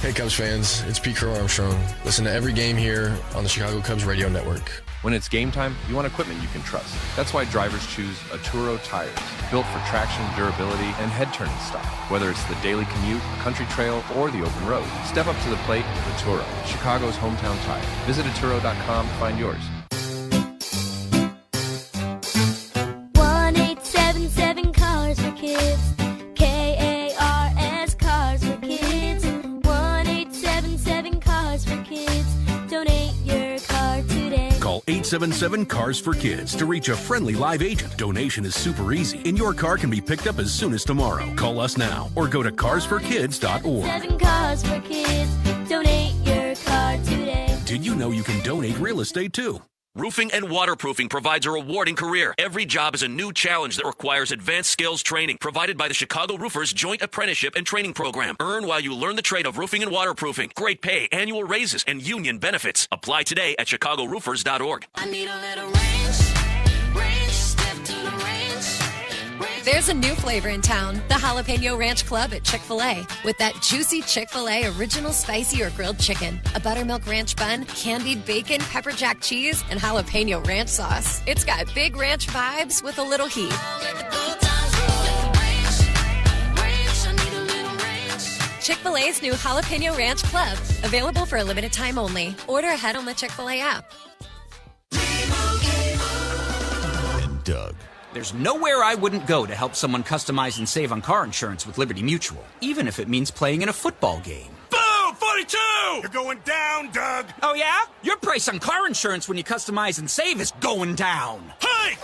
Hey Cubs fans, it's Pete Crow Armstrong. Listen to every game here on the Chicago Cubs radio network. When it's game time, you want equipment you can trust. That's why drivers choose Atturo tires, built for traction, durability, and head-turning style. Whether it's the daily commute, country trail, or the open road, step up to the plate with Atturo, Chicago's hometown tire. Visit Atturo.com to find yours. 1-877 Cars for Kids. KARS Cars for Kids. 1-877 Cars for Kids. Donate your car today. Call 877 Cars for Kids to reach a friendly live agent. Donation is super easy, and your car can be picked up as soon as tomorrow. Call us now or go to carsforkids.org. 7 Cars for Kids. Donate your car today. Did you know you can donate real estate too? Roofing and waterproofing provides a rewarding career. Every job is a new challenge that requires advanced skills training provided by the Chicago Roofers Joint Apprenticeship and Training Program. Earn while you learn the trade of roofing and waterproofing. Great pay, annual raises, and union benefits. Apply today at chicago-roofers.org. I need a little range, step to the range. There's a new flavor in town, the Jalapeno Ranch Club at Chick-fil-A. With that juicy Chick-fil-A original spicy or grilled chicken, a buttermilk ranch bun, candied bacon, pepper jack cheese, and jalapeno ranch sauce. It's got big ranch vibes with a little heat. Chick-fil-A's new Jalapeno Ranch Club, available for a limited time only. Order ahead on the Chick-fil-A app. And Doug. There's nowhere I wouldn't go to help someone customize and save on car insurance with Liberty Mutual, even if it means playing in a football game. Boom! 42! You're going down, Doug! Oh, yeah? Your price on car insurance when you customize and save is going down. Hey!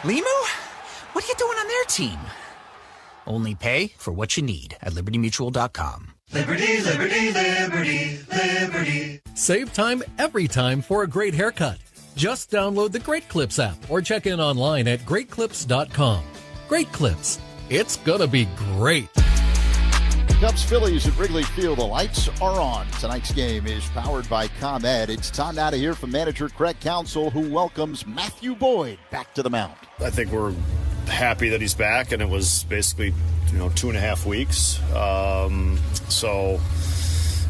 Limu? What are you doing on their team? Only pay for what you need at libertymutual.com. Liberty, liberty, liberty, liberty. Save time every time for a great haircut. Just download the Great Clips app or check in online at greatclips.com. Great Clips. It's gonna be great. Cubs Phillies at Wrigley Field. The lights are on. Tonight's game is powered by ComEd. It's time now to hear from manager Craig Counsell, who welcomes Matthew Boyd back to the mound. I think we're happy that he's back, and it was basically 2.5 weeks. So I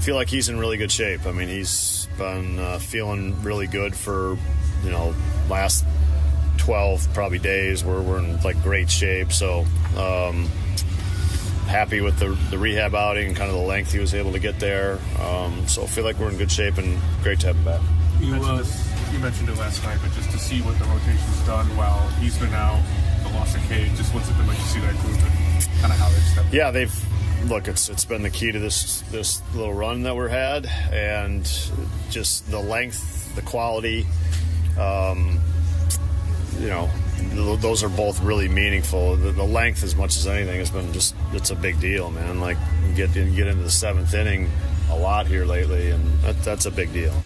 feel like he's in really good shape. I mean, he's been feeling really good for last 12 probably days where we're in great shape. So happy with the rehab outing and kind of the length he was able to get there. So I feel like we're in good shape and great to have him back. You mentioned it last night, but just to see what the rotation's done while he's been out, the loss of Cade, just what's it been like to see that group and kind of how they've stepped up? Yeah, it's been the key to this little run that we're had, and just the length, the quality, those are both really meaningful. The length, as much as anything, has been it's a big deal, man. Like, you get into the seventh inning a lot here lately, and that's a big deal.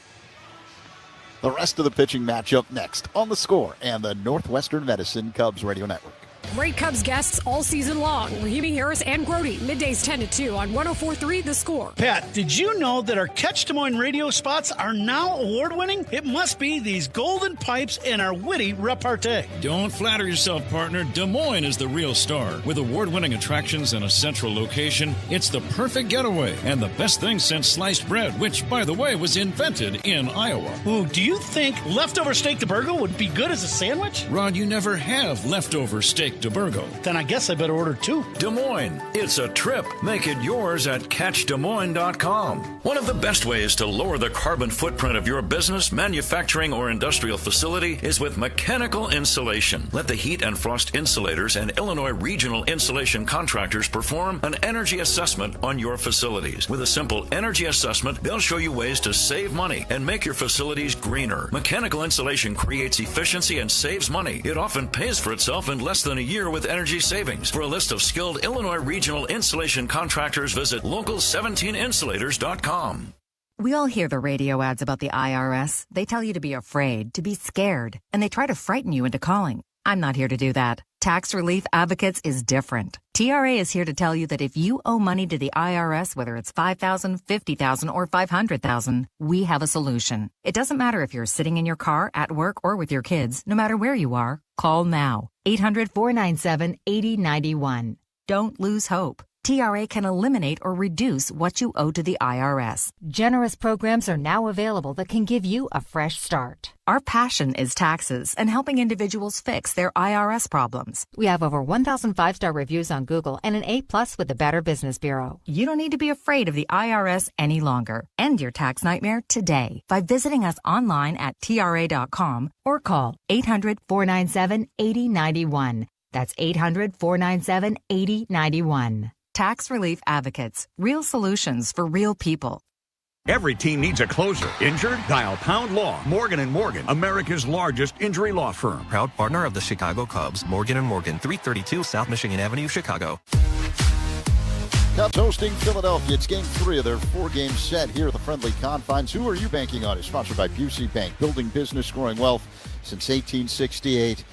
The rest of the pitching matchup next on The Score and the Northwestern Medicine Cubs Radio Network. Great Cubs guests all season long. Rahimi Harris and Grody, middays 10 to 2 on 104.3 The Score. Pat, did you know that our Catch Des Moines radio spots are now award-winning? It must be these golden pipes and our witty repartee. Don't flatter yourself, partner. Des Moines is the real star. With award-winning attractions and a central location, it's the perfect getaway. And the best thing since sliced bread, which, by the way, was invented in Iowa. Ooh, do you think leftover steak de Burgo would be good as a sandwich? Rod, you never have leftover steak de Burgo. Then I guess I better order two. Des Moines. It's a trip. Make it yours at catchdesmoines.com. One of the best ways to lower the carbon footprint of your business, manufacturing, or industrial facility is with mechanical insulation. Let the Heat and Frost Insulators and Illinois Regional Insulation Contractors perform an energy assessment on your facilities. With a simple energy assessment, they'll show you ways to save money and make your facilities greener. Mechanical insulation creates efficiency and saves money. It often pays for itself in less than a year with energy savings. For a list of skilled Illinois regional insulation contractors, visit local17insulators.com. We all hear the radio ads about the IRS. They tell you to be afraid, to be scared, and they try to frighten you into calling. I'm not here to do that. Tax Relief Advocates is different. TRA is here to tell you that if you owe money to the IRS, whether it's $5,000, $50,000, or $500,000, we have a solution. It doesn't matter if you're sitting in your car, at work, or with your kids. No matter where you are, call now. 800-497-8091. Don't lose hope. TRA can eliminate or reduce what you owe to the IRS. Generous programs are now available that can give you a fresh start. Our passion is taxes and helping individuals fix their IRS problems. We have over 1,000 5-star reviews on Google and an A+ with the Better Business Bureau. You don't need to be afraid of the IRS any longer. End your tax nightmare today by visiting us online at TRA.com or call 800-497-8091. That's 800-497-8091. Tax Relief Advocates. Real solutions for real people. Every team needs a closer. Injured? Dial Pound Law. Morgan & Morgan, America's largest injury law firm. Proud partner of the Chicago Cubs. Morgan & Morgan, 332 South Michigan Avenue, Chicago. Cubs hosting Philadelphia. It's game 3 of their 4-game set here at the friendly confines. Who are you banking on? It's sponsored by Busey Bank. Building business, growing wealth since 1868.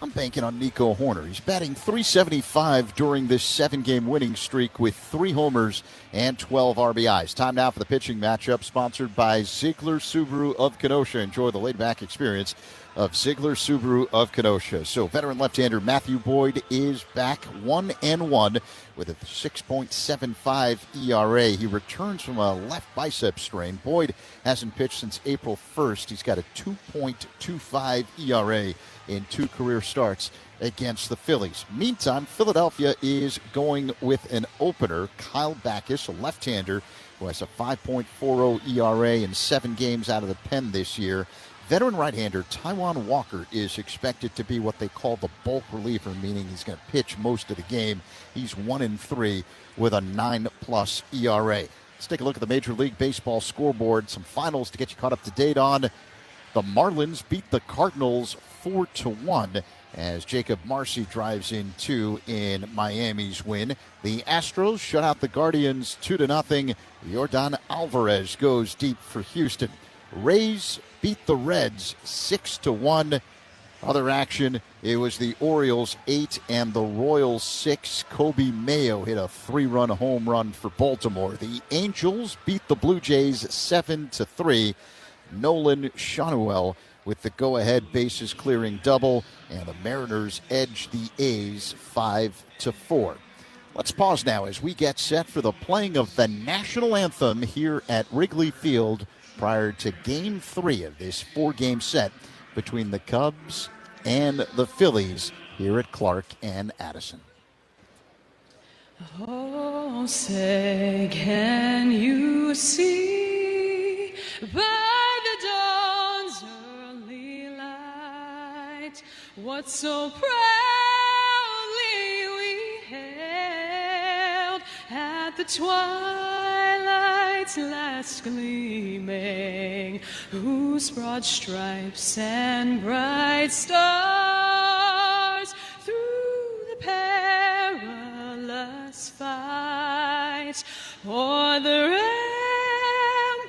I'm banking on Nico Horner. He's batting .375 during this 7-game winning streak with 3 homers and 12 RBIs. Time now for the pitching matchup, sponsored by Ziegler Subaru of Kenosha. Enjoy the laid-back experience of Ziegler Subaru of Kenosha. So veteran left-hander Matthew Boyd is back 1-1 with a 6.75 ERA. He returns from a left bicep strain. Boyd hasn't pitched since April 1st. He's got a 2.25 ERA in 2 career starts against the Phillies. Meantime, Philadelphia is going with an opener, Kyle Backus, a left-hander who has a 5.40 ERA in 7 games out of the pen this year. Veteran right-hander Taijuan Walker is expected to be what they call the bulk reliever, meaning he's going to pitch most of the game. He's 1-3 with a 9+ ERA. Let's take a look at the Major League Baseball scoreboard. Some finals to get you caught up to date on. The Marlins beat the Cardinals 4-1 as Jacob Marcy drives in 2 in Miami's win. The Astros shut out the Guardians 2-0. Yordan Alvarez goes deep for Houston. Rays beat the Reds 6-1. Other action, it was the Orioles 8 and the Royals 6. Kobe Mayo hit a 3-run home run for Baltimore. The Angels beat the Blue Jays 7-3. Nolan Schanuel with the go-ahead bases clearing double, and the Mariners edge the A's 5-4. Let's pause now as we get set for the playing of the national anthem here at Wrigley Field prior to Game 3 of this 4-game set between the Cubs and the Phillies here at Clark and Addison. Oh, say, can you see by the dawn's early light what so proudly we hailed at the twilight's last gleaming, whose broad stripes and bright stars through the perilous fight o'er the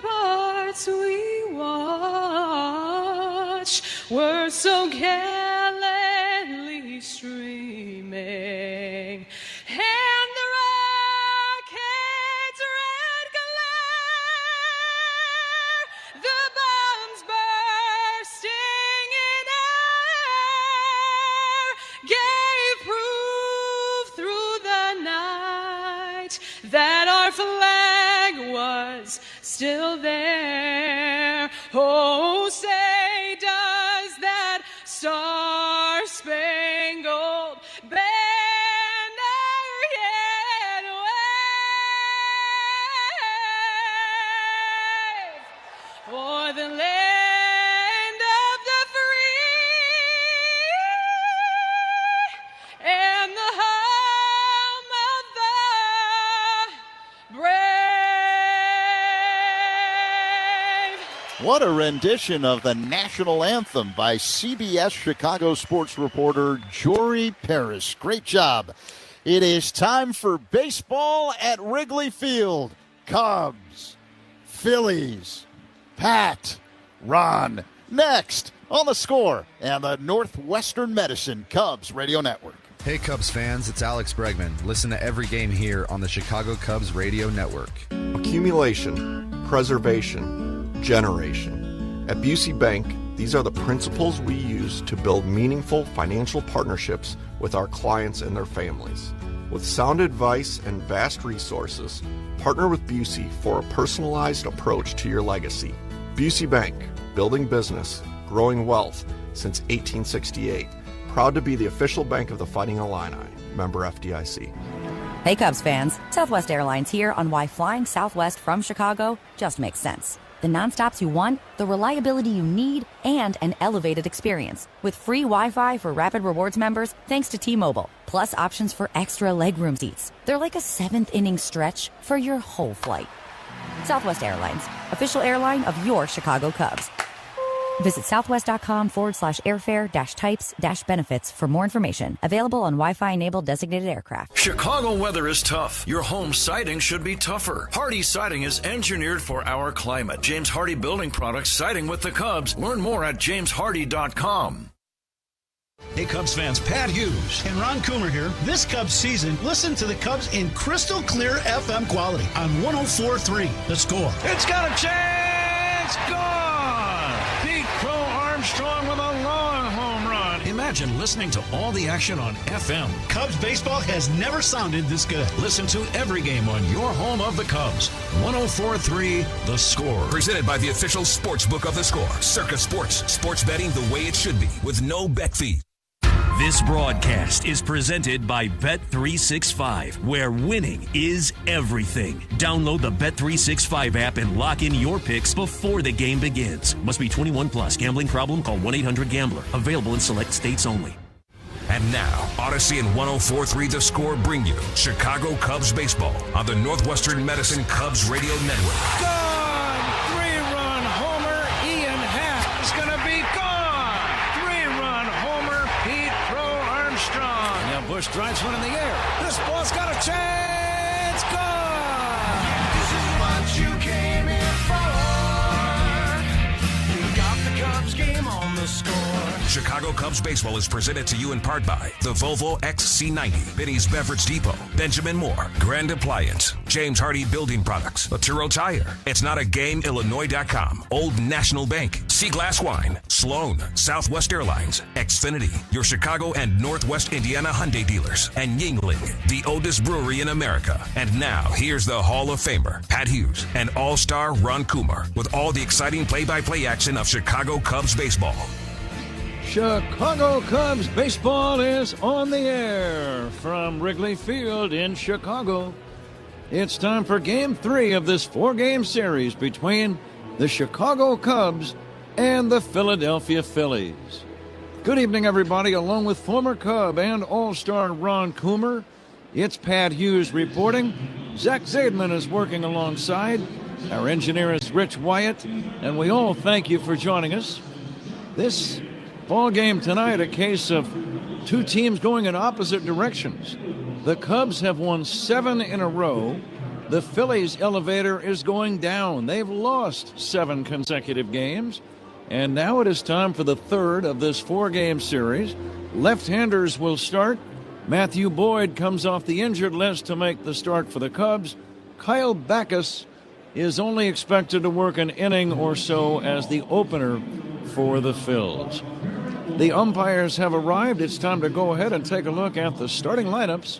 ramparts we watch were so gallantly streaming, and the rocket's red glare, the bombs bursting in air, gave proof through the night that our flag was still there. Oh, say does that star-spangled banner yet wave o'er the land of the free and the home of the brave? What a rendition of the national anthem by CBS Chicago sports reporter Jory Paris. Great job. It is time for baseball at Wrigley Field. Cubs, Phillies, Pat, Ron. Next on The Score and the Northwestern Medicine Cubs Radio Network. Hey Cubs fans, it's Alex Bregman. Listen to every game here on the Chicago Cubs Radio Network. Accumulation, preservation, generation. At Busey Bank, these are the principles we use to build meaningful financial partnerships with our clients and their families. With sound advice and vast resources, partner with Busey for a personalized approach to your legacy. Busey Bank, building business, growing wealth since 1868. Proud to be the official bank of the Fighting Illini. Member FDIC. Hey Cubs fans, Southwest Airlines here on why flying Southwest from Chicago just makes sense. The nonstops you want, the reliability you need, and an elevated experience. With free Wi-Fi for Rapid Rewards members thanks to T-Mobile, plus options for extra legroom seats. They're like a 7th inning stretch for your whole flight. Southwest Airlines, official airline of your Chicago Cubs. Visit southwest.com/airfare-types-benefits for more information. Available on Wi-Fi-enabled designated aircraft. Chicago weather is tough. Your home siding should be tougher. Hardy Siding is engineered for our climate. James Hardy Building Products, siding with the Cubs. Learn more at jameshardy.com. Hey Cubs fans, Pat Hughes and Ron Coomer here. This Cubs season, listen to the Cubs in crystal clear FM quality on 104.3 The Score. It's got a chance! Gone! Pete Crow Armstrong with a long home run. Imagine listening to all the action on FM. Cubs baseball has never sounded this good. Listen to every game on your home of the Cubs. 104.3 The Score. Presented by the official sports book of The Score. Circa Sports. Sports betting the way it should be with no bet fee. This broadcast is presented by Bet365, where winning is everything. Download the Bet365 app and lock in your picks before the game begins. Must be 21 plus. Gambling problem? Call 1-800-GAMBLER. Available in select states only. And now, Odyssey and 104.3 The Score bring you Chicago Cubs baseball on the Northwestern Medicine Cubs radio network. Gone! 3-run homer. Ian Happ is going to be gone. 3-run homer. Pete Crow Armstrong. Now Bush drives one in the air. This ball's got a chance. Gone! This is what you came here for. You got the Cubs game on The Score. Chicago Cubs baseball is presented to you in part by the Volvo XC90, Benny's Beverage Depot, Benjamin Moore, Grand Appliance, James Hardy Building Products, Laturo Tire, It's Not a Game, Illinois.com, Old National Bank, Sea Glass Wine, Sloan, Southwest Airlines, Xfinity, your Chicago and Northwest Indiana Hyundai dealers, and Yingling, the oldest brewery in America. And now, here's the Hall of Famer, Pat Hughes, and All-Star Ron Coomer, with all the exciting play-by-play action of Chicago Cubs baseball. Chicago Cubs baseball is on the air from Wrigley Field in Chicago. It's time for Game 3 of this 4-game series between the Chicago Cubs and the Philadelphia Phillies. Good evening, everybody. Along with former Cub and All-Star Ron Coomer, it's Pat Hughes reporting. Zach Zaidman is working alongside. Our engineer is Rich Wyatt, and we all thank you for joining us. This ball game tonight, a case of two teams going in opposite directions. The Cubs have won 7 in a row. The Phillies' elevator is going down. They've lost 7 consecutive games. And now it is time for the third of this 4-game series. Left-handers will start. Matthew Boyd comes off the injured list to make the start for the Cubs. Kyle Backus is only expected to work an inning or so as the opener for the Phils. The umpires have arrived. It's time to go ahead and take a look at the starting lineups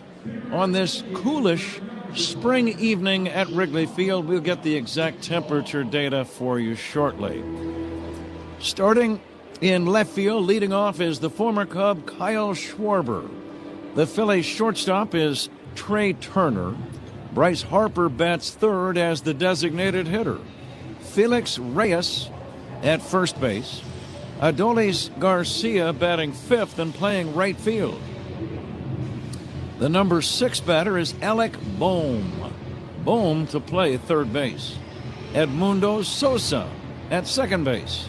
on this coolish spring evening at Wrigley Field. We'll get the exact temperature data for you shortly. Starting in left field, leading off is the former Cub Kyle Schwarber. The Phillies shortstop is Trey Turner. Bryce Harper bats third as the designated hitter. Felix Reyes at first base. Adolis Garcia batting fifth and playing right field. The number 6 batter is Alec Bohm. Bohm to play third base. Edmundo Sosa at second base.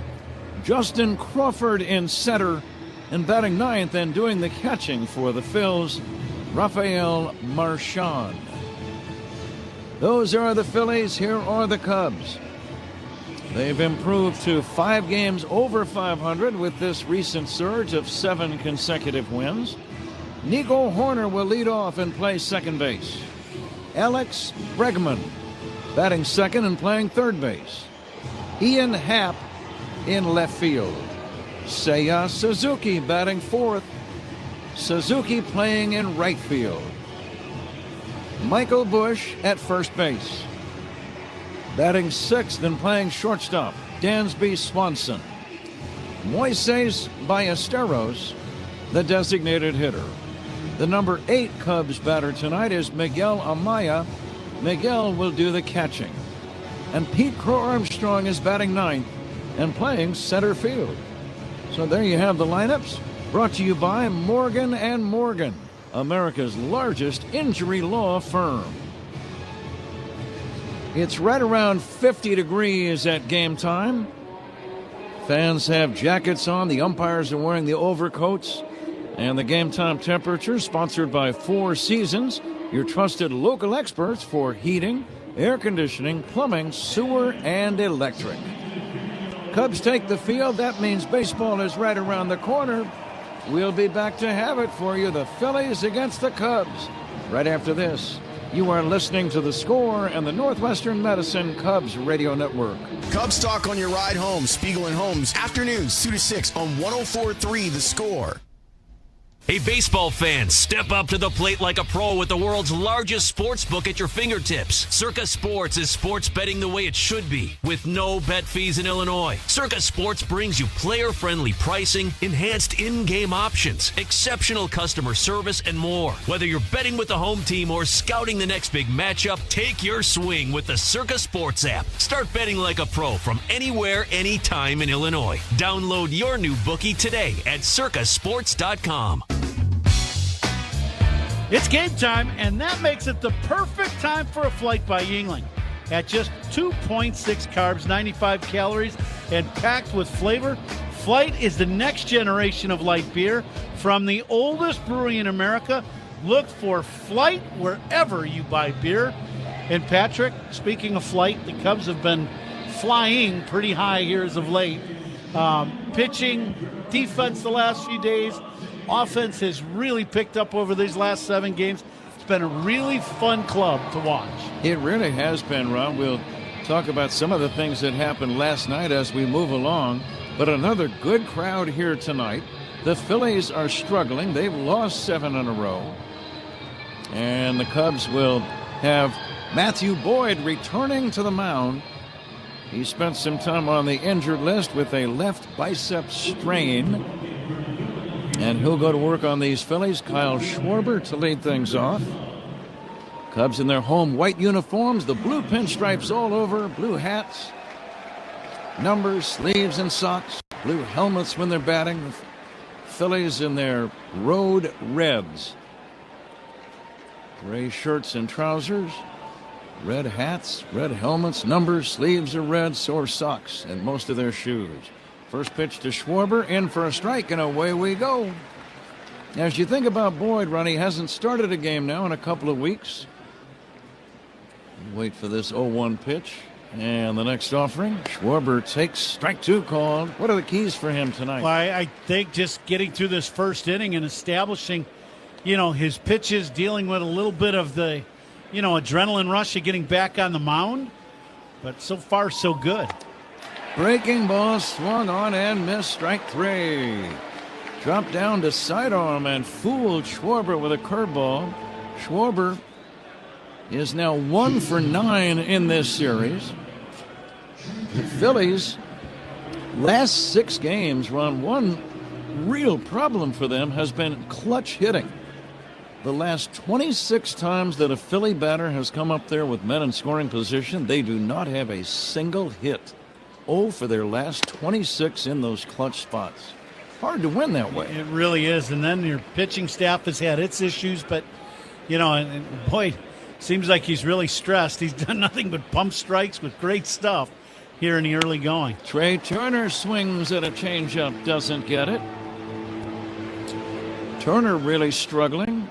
Justin Crawford in center, and batting ninth and doing the catching for the Phils, Rafael Marchand. Those are the Phillies. Here are the Cubs. They've improved to 5 games over 500 with this recent surge of 7 consecutive wins. Nico Horner will lead off and play second base. Alex Bregman batting second and playing third base. Ian Happ in left field. Seiya Suzuki batting fourth. Suzuki playing in right field. Michael Bush at first base. Batting sixth and playing shortstop, Dansby Swanson. Moises Ballesteros, the designated hitter. The number 8 Cubs batter tonight is Miguel Amaya. Miguel will do the catching. And Pete Crow Armstrong is batting ninth and playing center field. So there you have the lineups, brought to you by Morgan & Morgan, America's largest injury law firm. It's right around 50 degrees at game time. Fans have jackets on. The umpires are wearing the overcoats. And the game time temperature, sponsored by Four Seasons, your trusted local experts for heating, air conditioning, plumbing, sewer, and electric. Cubs take the field. That means baseball is right around the corner. We'll be back to have it for you. The Phillies against the Cubs. Right after this, you are listening to The Score and the Northwestern Medicine Cubs Radio Network. Cubs talk on your ride home. Spiegel and Holmes, afternoons 2 to 6 on 104.3 The Score. Hey, baseball fans, step up to the plate like a pro with the world's largest sports book at your fingertips. Circa Sports is sports betting the way it should be, with no bet fees in Illinois. Circa Sports brings you player-friendly pricing, enhanced in-game options, exceptional customer service, and more. Whether you're betting with the home team or scouting the next big matchup, take your swing with the Circa Sports app. Start betting like a pro from anywhere, anytime in Illinois. Download your new bookie today at circasports.com. It's game time, and that makes it the perfect time for a Flight by Yingling. At just 2.6 carbs, 95 calories, and packed with flavor, Flight is the next generation of light beer from the oldest brewery in America. Look for Flight wherever you buy beer. And Patrick, speaking of Flight, the Cubs have been flying pretty high here as of late. Pitching, defense the last few days. Offense has really picked up over these last 7 games. It's been a really fun club to watch. It really has been, Ron. We'll talk about some of the things that happened last night as we move along. But another good crowd here tonight. The Phillies are struggling. They've lost 7 in a row. And the Cubs will have Matthew Boyd returning to the mound. He spent some time on the injured list with a left bicep strain. And he'll go to work on these Phillies. Kyle Schwarber to lead things off. Cubs in their home white uniforms, the blue pinstripes all over, blue hats, numbers, sleeves, and socks, blue helmets when they're batting. The Phillies in their road reds. Gray shirts and trousers, red hats, red helmets, numbers, sleeves are red, so are socks, and most of their shoes. First pitch to Schwarber, in for a strike, and away we go. As you think about Boyd, Ronnie hasn't started a game now in a couple of weeks. Wait for this 0-1 pitch. And the next offering, Schwarber takes strike 2 called. What are the keys for him tonight? Well, I think just getting through this first inning and establishing, his pitches, dealing with a little bit of the, adrenaline rush of getting back on the mound. But so far, so good. Breaking ball swung on and missed, strike 3. Dropped down to sidearm and fooled Schwarber with a curveball. Schwarber is now 1 for 9 in this series. The Phillies, last 6 games, Ron, one real problem for them has been clutch hitting. The last 26 times that a Philly batter has come up there with men in scoring position, they do not have a single hit. 0 for their last 26 in those clutch spots. Hard to win that way. It really is. And then your pitching staff has had its issues, but, and Boyd seems like he's really stressed. He's done nothing but pump strikes with great stuff here in the early going. Trey Turner swings at a changeup, doesn't get it. Turner really struggling.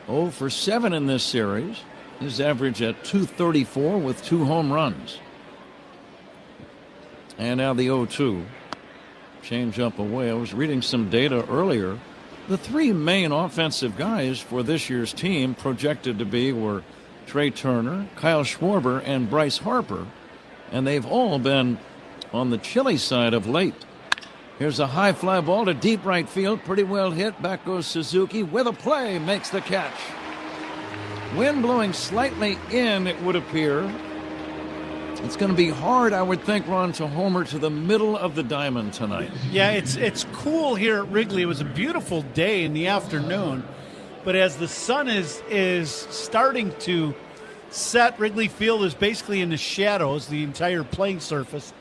0 for 7 in this series. His average at .234 with 2 home runs. And now the 0-2. Change up away. I was reading some data earlier. The 3 main offensive guys for this year's team projected to be were Trey Turner, Kyle Schwarber, and Bryce Harper. And they've all been on the chilly side of late. Here's a high fly ball to deep right field. Pretty well hit. Back goes Suzuki with a play. Makes the catch. Wind blowing slightly in, it would appear. It's going to be hard, I would think, Ron, to homer to the middle of the diamond tonight. Yeah, it's cool here at Wrigley. It was a beautiful day in the afternoon, but as the sun is starting to set, Wrigley Field is basically in the shadows, the entire playing surface.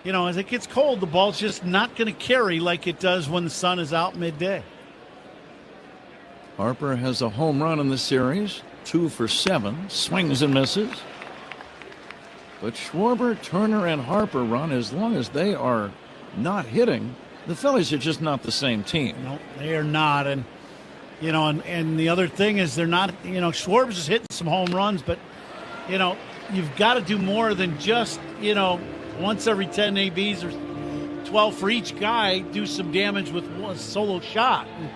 You know, as it gets cold, the ball's just not going to carry like it does when the sun is out midday. Harper has a home run in the series, 2 for 7, swings and misses. But Schwarber, Turner, and Harper, Ron, as long as they are not hitting, the Phillies are just not the same team. No, they are not. And, you know, and the other thing is they're not, you know, Schwarber's is hitting some home runs, but, you know, you've got to do more than just, you know, once every 10 ABs or 12 for each guy, do some damage with one solo shot. And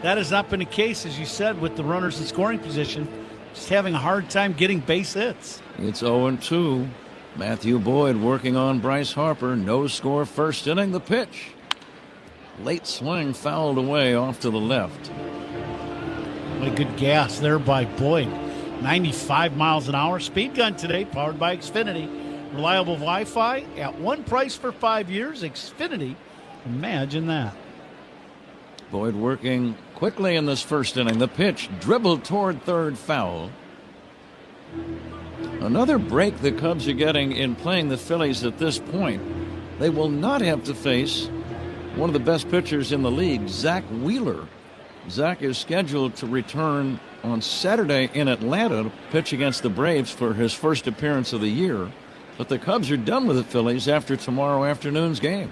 that has not been the case, as you said, with the runners in scoring position. Just having a hard time getting base hits. It's 0-2. Matthew Boyd working on Bryce Harper. No score first inning. The pitch. Late swing fouled away off to the left. What a good gas there by Boyd. 95 miles an hour. Speed gun today, powered by Xfinity. Reliable Wi-Fi at one price for 5 years. Xfinity. Imagine that. Boyd working quickly in this first inning. The pitch dribbled toward third, foul. Another break the Cubs are getting in playing the Phillies at this point. They will not have to face one of the best pitchers in the league, Zach Wheeler. Zach is scheduled to return on Saturday in Atlanta to pitch against the Braves for his first appearance of the year. But the Cubs are done with the Phillies after tomorrow afternoon's game.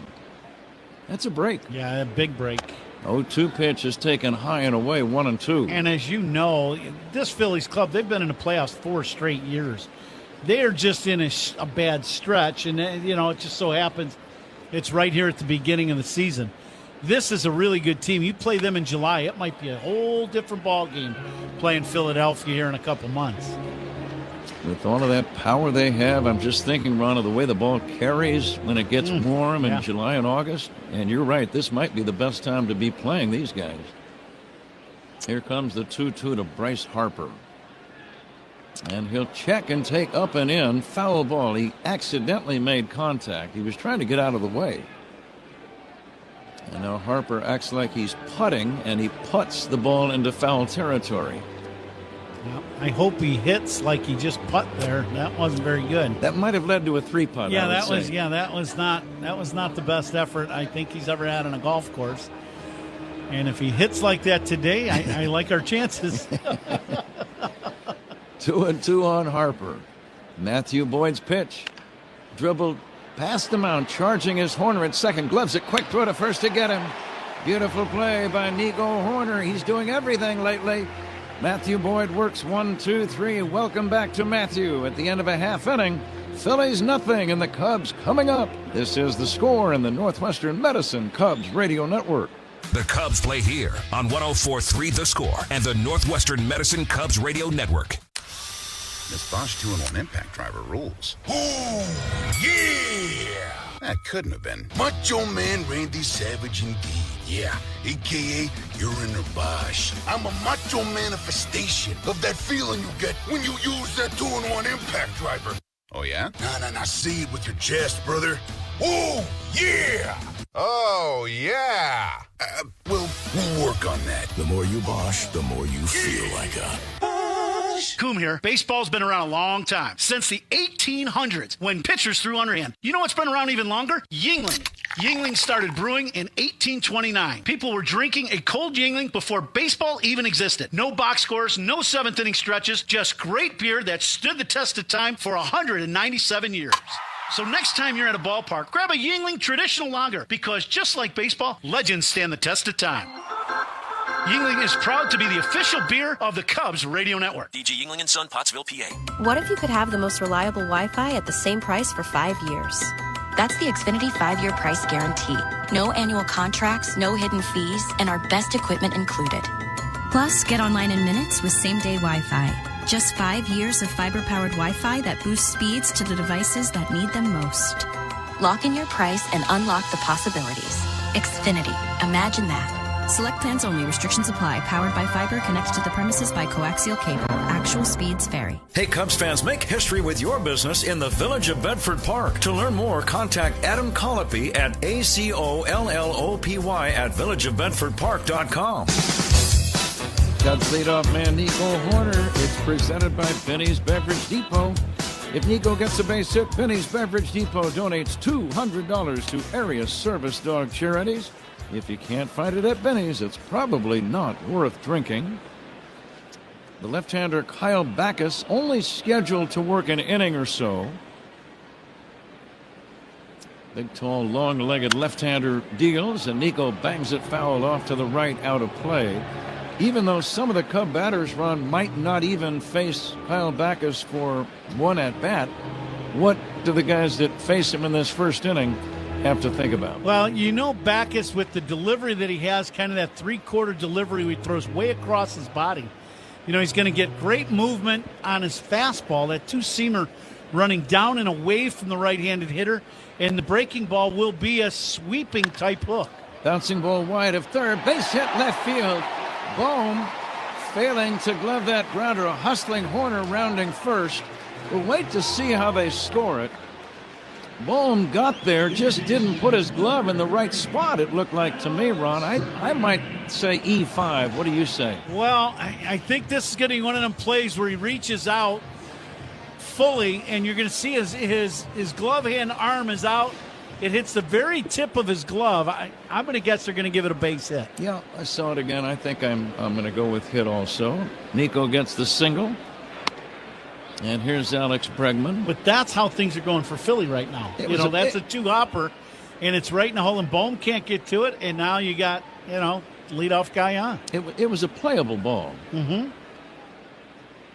That's a break. Yeah, a big break. 0-2 pitch is taken high and away, 1-2. And as you know, this Phillies club, they've been in the playoffs 4 straight years. They are just in a bad stretch, and, you know, it just so happens it's right here at the beginning of the season. This is a really good team. You play them in July, it might be a whole different ball game playing Philadelphia here in a couple months. With all of that power they have, I'm just thinking, Ron, of the way the ball carries when it gets warm in July and August. And you're right, this might be the best time to be playing these guys. Here comes the 2-2 to Bryce Harper. And he'll check and take up and in. Foul ball. He accidentally made contact. He was trying to get out of the way. And now Harper acts like he's putting, and he puts the ball into foul territory. Well, I hope he hits like he just putt there. That wasn't very good. That might have led to a 3-putt. Yeah, that was not the best effort I think he's ever had on a golf course. And if he hits like that today, I like our chances. 2-2 on Harper. Matthew Boyd's pitch. Dribbled past the mound, charging his Horner at second. Gloves it quick throw to first to get him. Beautiful play by Nico Horner. He's doing everything lately. Matthew Boyd works 1, 2, 3. Welcome back to Matthew at the end of a half inning. Phillies nothing and the Cubs coming up. This is The Score in the Northwestern Medicine Cubs Radio Network. The Cubs play here on 104.3 The Score and the Northwestern Medicine Cubs Radio Network. This Bosch 2-in-1 impact driver rules. Oh, yeah! That couldn't have been. Macho Man Randy Savage indeed. Yeah, a.k.a. Uriner Bosch. I'm a macho manifestation of that feeling you get when you use that 2-in-1 impact driver. Oh, yeah? Nah, say it with your chest, brother. Oh, yeah! Oh, yeah! We'll work on that. The more you Bosch, the more you feel like a... Coom here. Baseball's been around a long time, since the 1800s, when pitchers threw underhand. You know what's been around even longer? Yuengling. Yuengling started brewing in 1829. People were drinking a cold Yuengling before baseball even existed. No box scores, no seventh-inning stretches, just great beer that stood the test of time for 197 years. So next time you're at a ballpark, grab a Yuengling traditional lager, because just like baseball, legends stand the test of time. Yuengling is proud to be the official beer of the Cubs Radio Network. DG Yuengling & Son, Pottsville, PA. What if you could have the most reliable Wi-Fi at the same price for 5 years? That's the Xfinity 5-year price guarantee. No annual contracts, no hidden fees, and our best equipment included. Plus, get online in minutes with same-day Wi-Fi. Just 5 years of fiber-powered Wi-Fi that boosts speeds to the devices that need them most. Lock in your price and unlock the possibilities. Xfinity. Imagine that. Select plans only. Restrictions apply. Powered by fiber. Connected to the premises by coaxial cable. Actual speeds vary. Hey, Cubs fans, make history with your business in the Village of Bedford Park. To learn more, contact Adam Colopy at ACOLLOPY@villageofbedfordpark.com. Cubs leadoff man Nico Horner. It's presented by Benny's Beverage Depot. If Nico gets a base hit, Benny's Beverage Depot donates $200 to area service dog charities. If you can't find it at Benny's, it's probably not worth drinking. The left-hander Kyle Backus only scheduled to work an inning or so. Big, tall, long-legged left-hander deals, and Nico bangs it foul off to the right, out of play. Even though some of the Cub batters, Ron, might not even face Kyle Backus for one at-bat, what do the guys that face him in this first inning have to think about? Well, you know, Backus, with the delivery that he has, kind of that three-quarter delivery he throws way across his body. You know, he's going to get great movement on his fastball, that two-seamer running down and away from the right-handed hitter, and the breaking ball will be a sweeping type hook. Bouncing ball wide of third, base hit left field. Bohm failing to glove that grounder, a hustling Horner rounding first. We'll wait to see how they score it. Bohm got there, just didn't put his glove in the right spot, it looked like to me, Ron. I might say E5. What do you say? Well, I think this is going to be one of them plays where he reaches out fully, and you're going to see his glove hand arm is out. It hits the very tip of his glove. I'm going to guess they're going to give it a base hit. Yeah, I saw it again. I think I'm going to go with hit also. Nico gets the single. And here's Alex Bregman. But that's how things are going for Philly right now. That's a two-hopper, and it's right in the hole, and Bohm can't get to it, and now you got, leadoff guy on. It was a playable ball. Mm-hmm.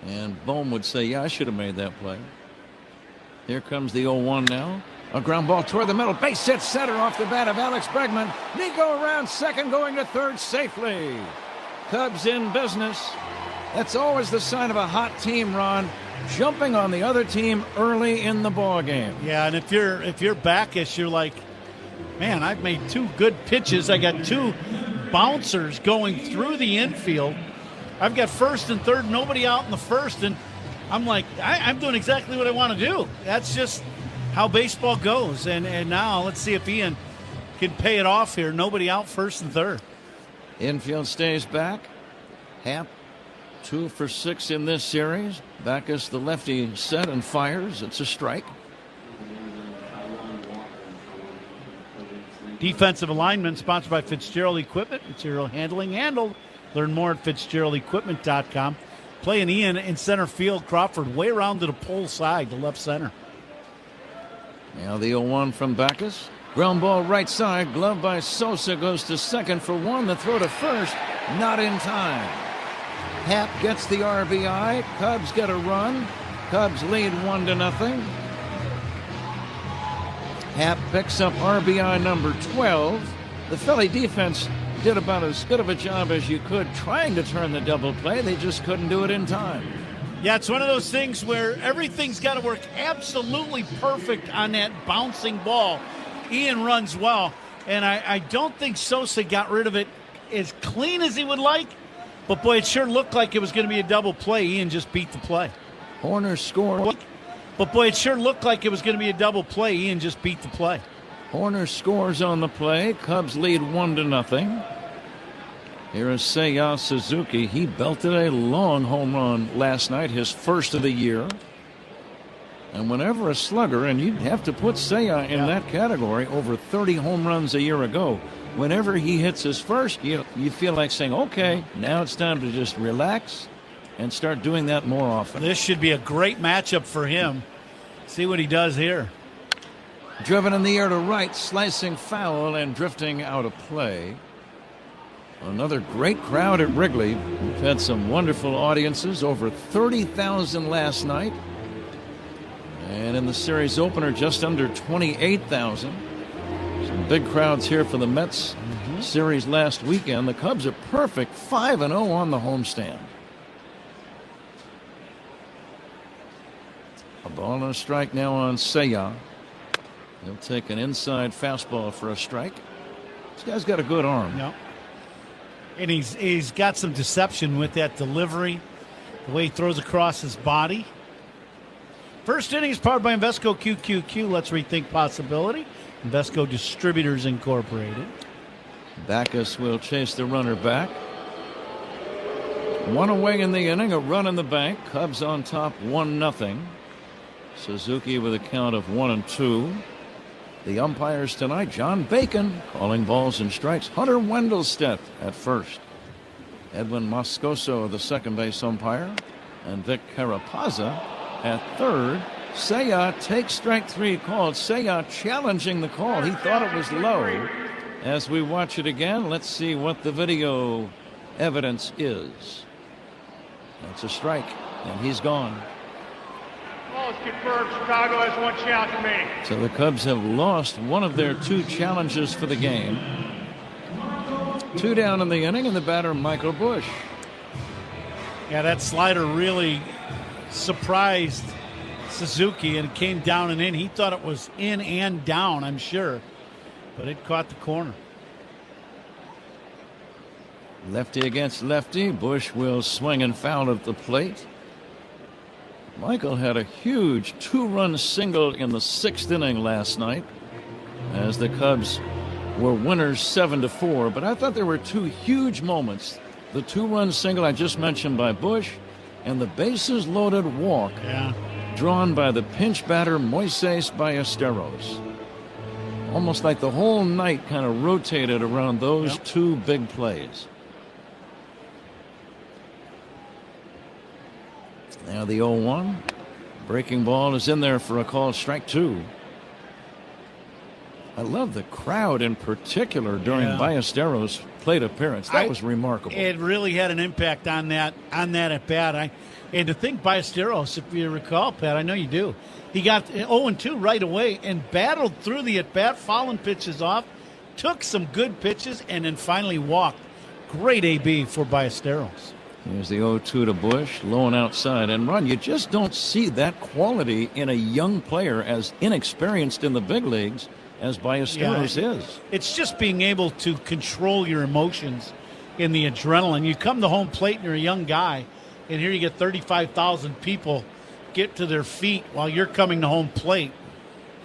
And Bohm would say, yeah, I should have made that play. Here comes the 0-1 now. A ground ball toward the middle. Base hit center off the bat of Alex Bregman. Nico around second, going to third safely. Cubs in business. That's always the sign of a hot team, Ron. Jumping on the other team early in the ball game. Yeah, and if you're Backus, you're like, man, I've made two good pitches. I got two bouncers going through the infield. I've got first and third, nobody out in the first, and I'm like, I'm doing exactly what I want to do. That's just how baseball goes. And now let's see if Ian can pay it off here. Nobody out first and third. Infield stays back. Happ 2 for 6 in this series. Backus, the lefty, set and fires. It's a strike. Defensive alignment sponsored by Fitzgerald Equipment. Material handling handled. Learn more at FitzgeraldEquipment.com. Playing Ian in center field. Crawford way around to the pole side, to left center. Now the 0-1 from Backus. Ground ball right side. Glove by Sosa goes to second for one. The throw to first. Not in time. Happ gets the RBI. Cubs get a run. Cubs lead 1-0. Happ picks up RBI number 12. The Philly defense did about as good of a job as you could trying to turn the double play. They just couldn't do it in time. Yeah, it's one of those things where everything's got to work absolutely perfect on that bouncing ball. Ian runs well, and I don't think Sosa got rid of it as clean as he would like, but boy, it sure looked like it was going to be a double play. Ian just beat the play. Horner scored. But boy, it sure looked like it was going to be a double play. Ian just beat the play. Horner scores on the play. Cubs lead 1-0. Here is Seiya Suzuki. He belted a long home run last night, his first of the year. And whenever a slugger, and you'd have to put Seiya in that category, over 30 home runs a year ago, whenever he hits his first, you feel like saying, okay, now it's time to just relax and start doing that more often. This should be a great matchup for him. See what he does here. Driven in the air to right, slicing foul and drifting out of play. Another great crowd at Wrigley. We've had some wonderful audiences, over 30,000 last night. And in the series opener, just under 28,000. Some big crowds here for the Mets series last weekend. The Cubs are perfect, 5-0 on the homestand. A ball and a strike now on Seiya. He'll take an inside fastball for a strike. This guy's got a good arm. Yep. And he's got some deception with that delivery, the way he throws across his body. First inning is powered by Invesco QQQ. Let's rethink possibility. Invesco Distributors Incorporated. Backus will chase the runner back. One away in the inning, a run in the bank. Cubs on top 1-0. Suzuki with a count of 1-2. The umpires tonight, John Bacon calling balls and strikes. Hunter Wendelstedt at first. Edwin Moscoso, the second base umpire. And Vic Carapazza at third. Seiya takes strike 3 called. Seiya challenging the call. He thought it was low. As we watch it again, let's see what the video evidence is. That's a strike, and he's gone. Ball is confirmed. Chicago has 1 challenge remaining. So the Cubs have lost one of their 2 challenges for the game. 2 down in the inning, and the batter, Michael Busch. Yeah, that slider really surprised Suzuki, and it came down and in. He thought it was in and down, I'm sure, but it caught the corner. Lefty against lefty. Busch will swing and foul at the plate. Michael had a huge 2-run single in the 6th inning last night as the Cubs were winners 7-4. But I thought there were 2 huge moments. The 2-run single I just mentioned by Busch and the bases loaded walk drawn by the pinch batter Moises Ballesteros. Almost like the whole night kind of rotated around those 2 big plays. Now the 0-1. Breaking ball is in there for a call, strike 2. I love the crowd in particular during Ballesteros' plate appearance. That was remarkable. It really had an impact on that at bat. And to think Ballesteros, if you recall, Pat, I know you do, he got 0-2 right away and battled through the at bat, fouling pitches off, took some good pitches, and then finally walked. Great AB for Ballesteros. Here's the 0-2 to Busch, low and outside and run. You just don't see that quality in a young player as inexperienced in the big leagues as Ballesteros is. It's just being able to control your emotions in the adrenaline. You come to home plate and you're a young guy, and here you get 35,000 people get to their feet while you're coming to home plate.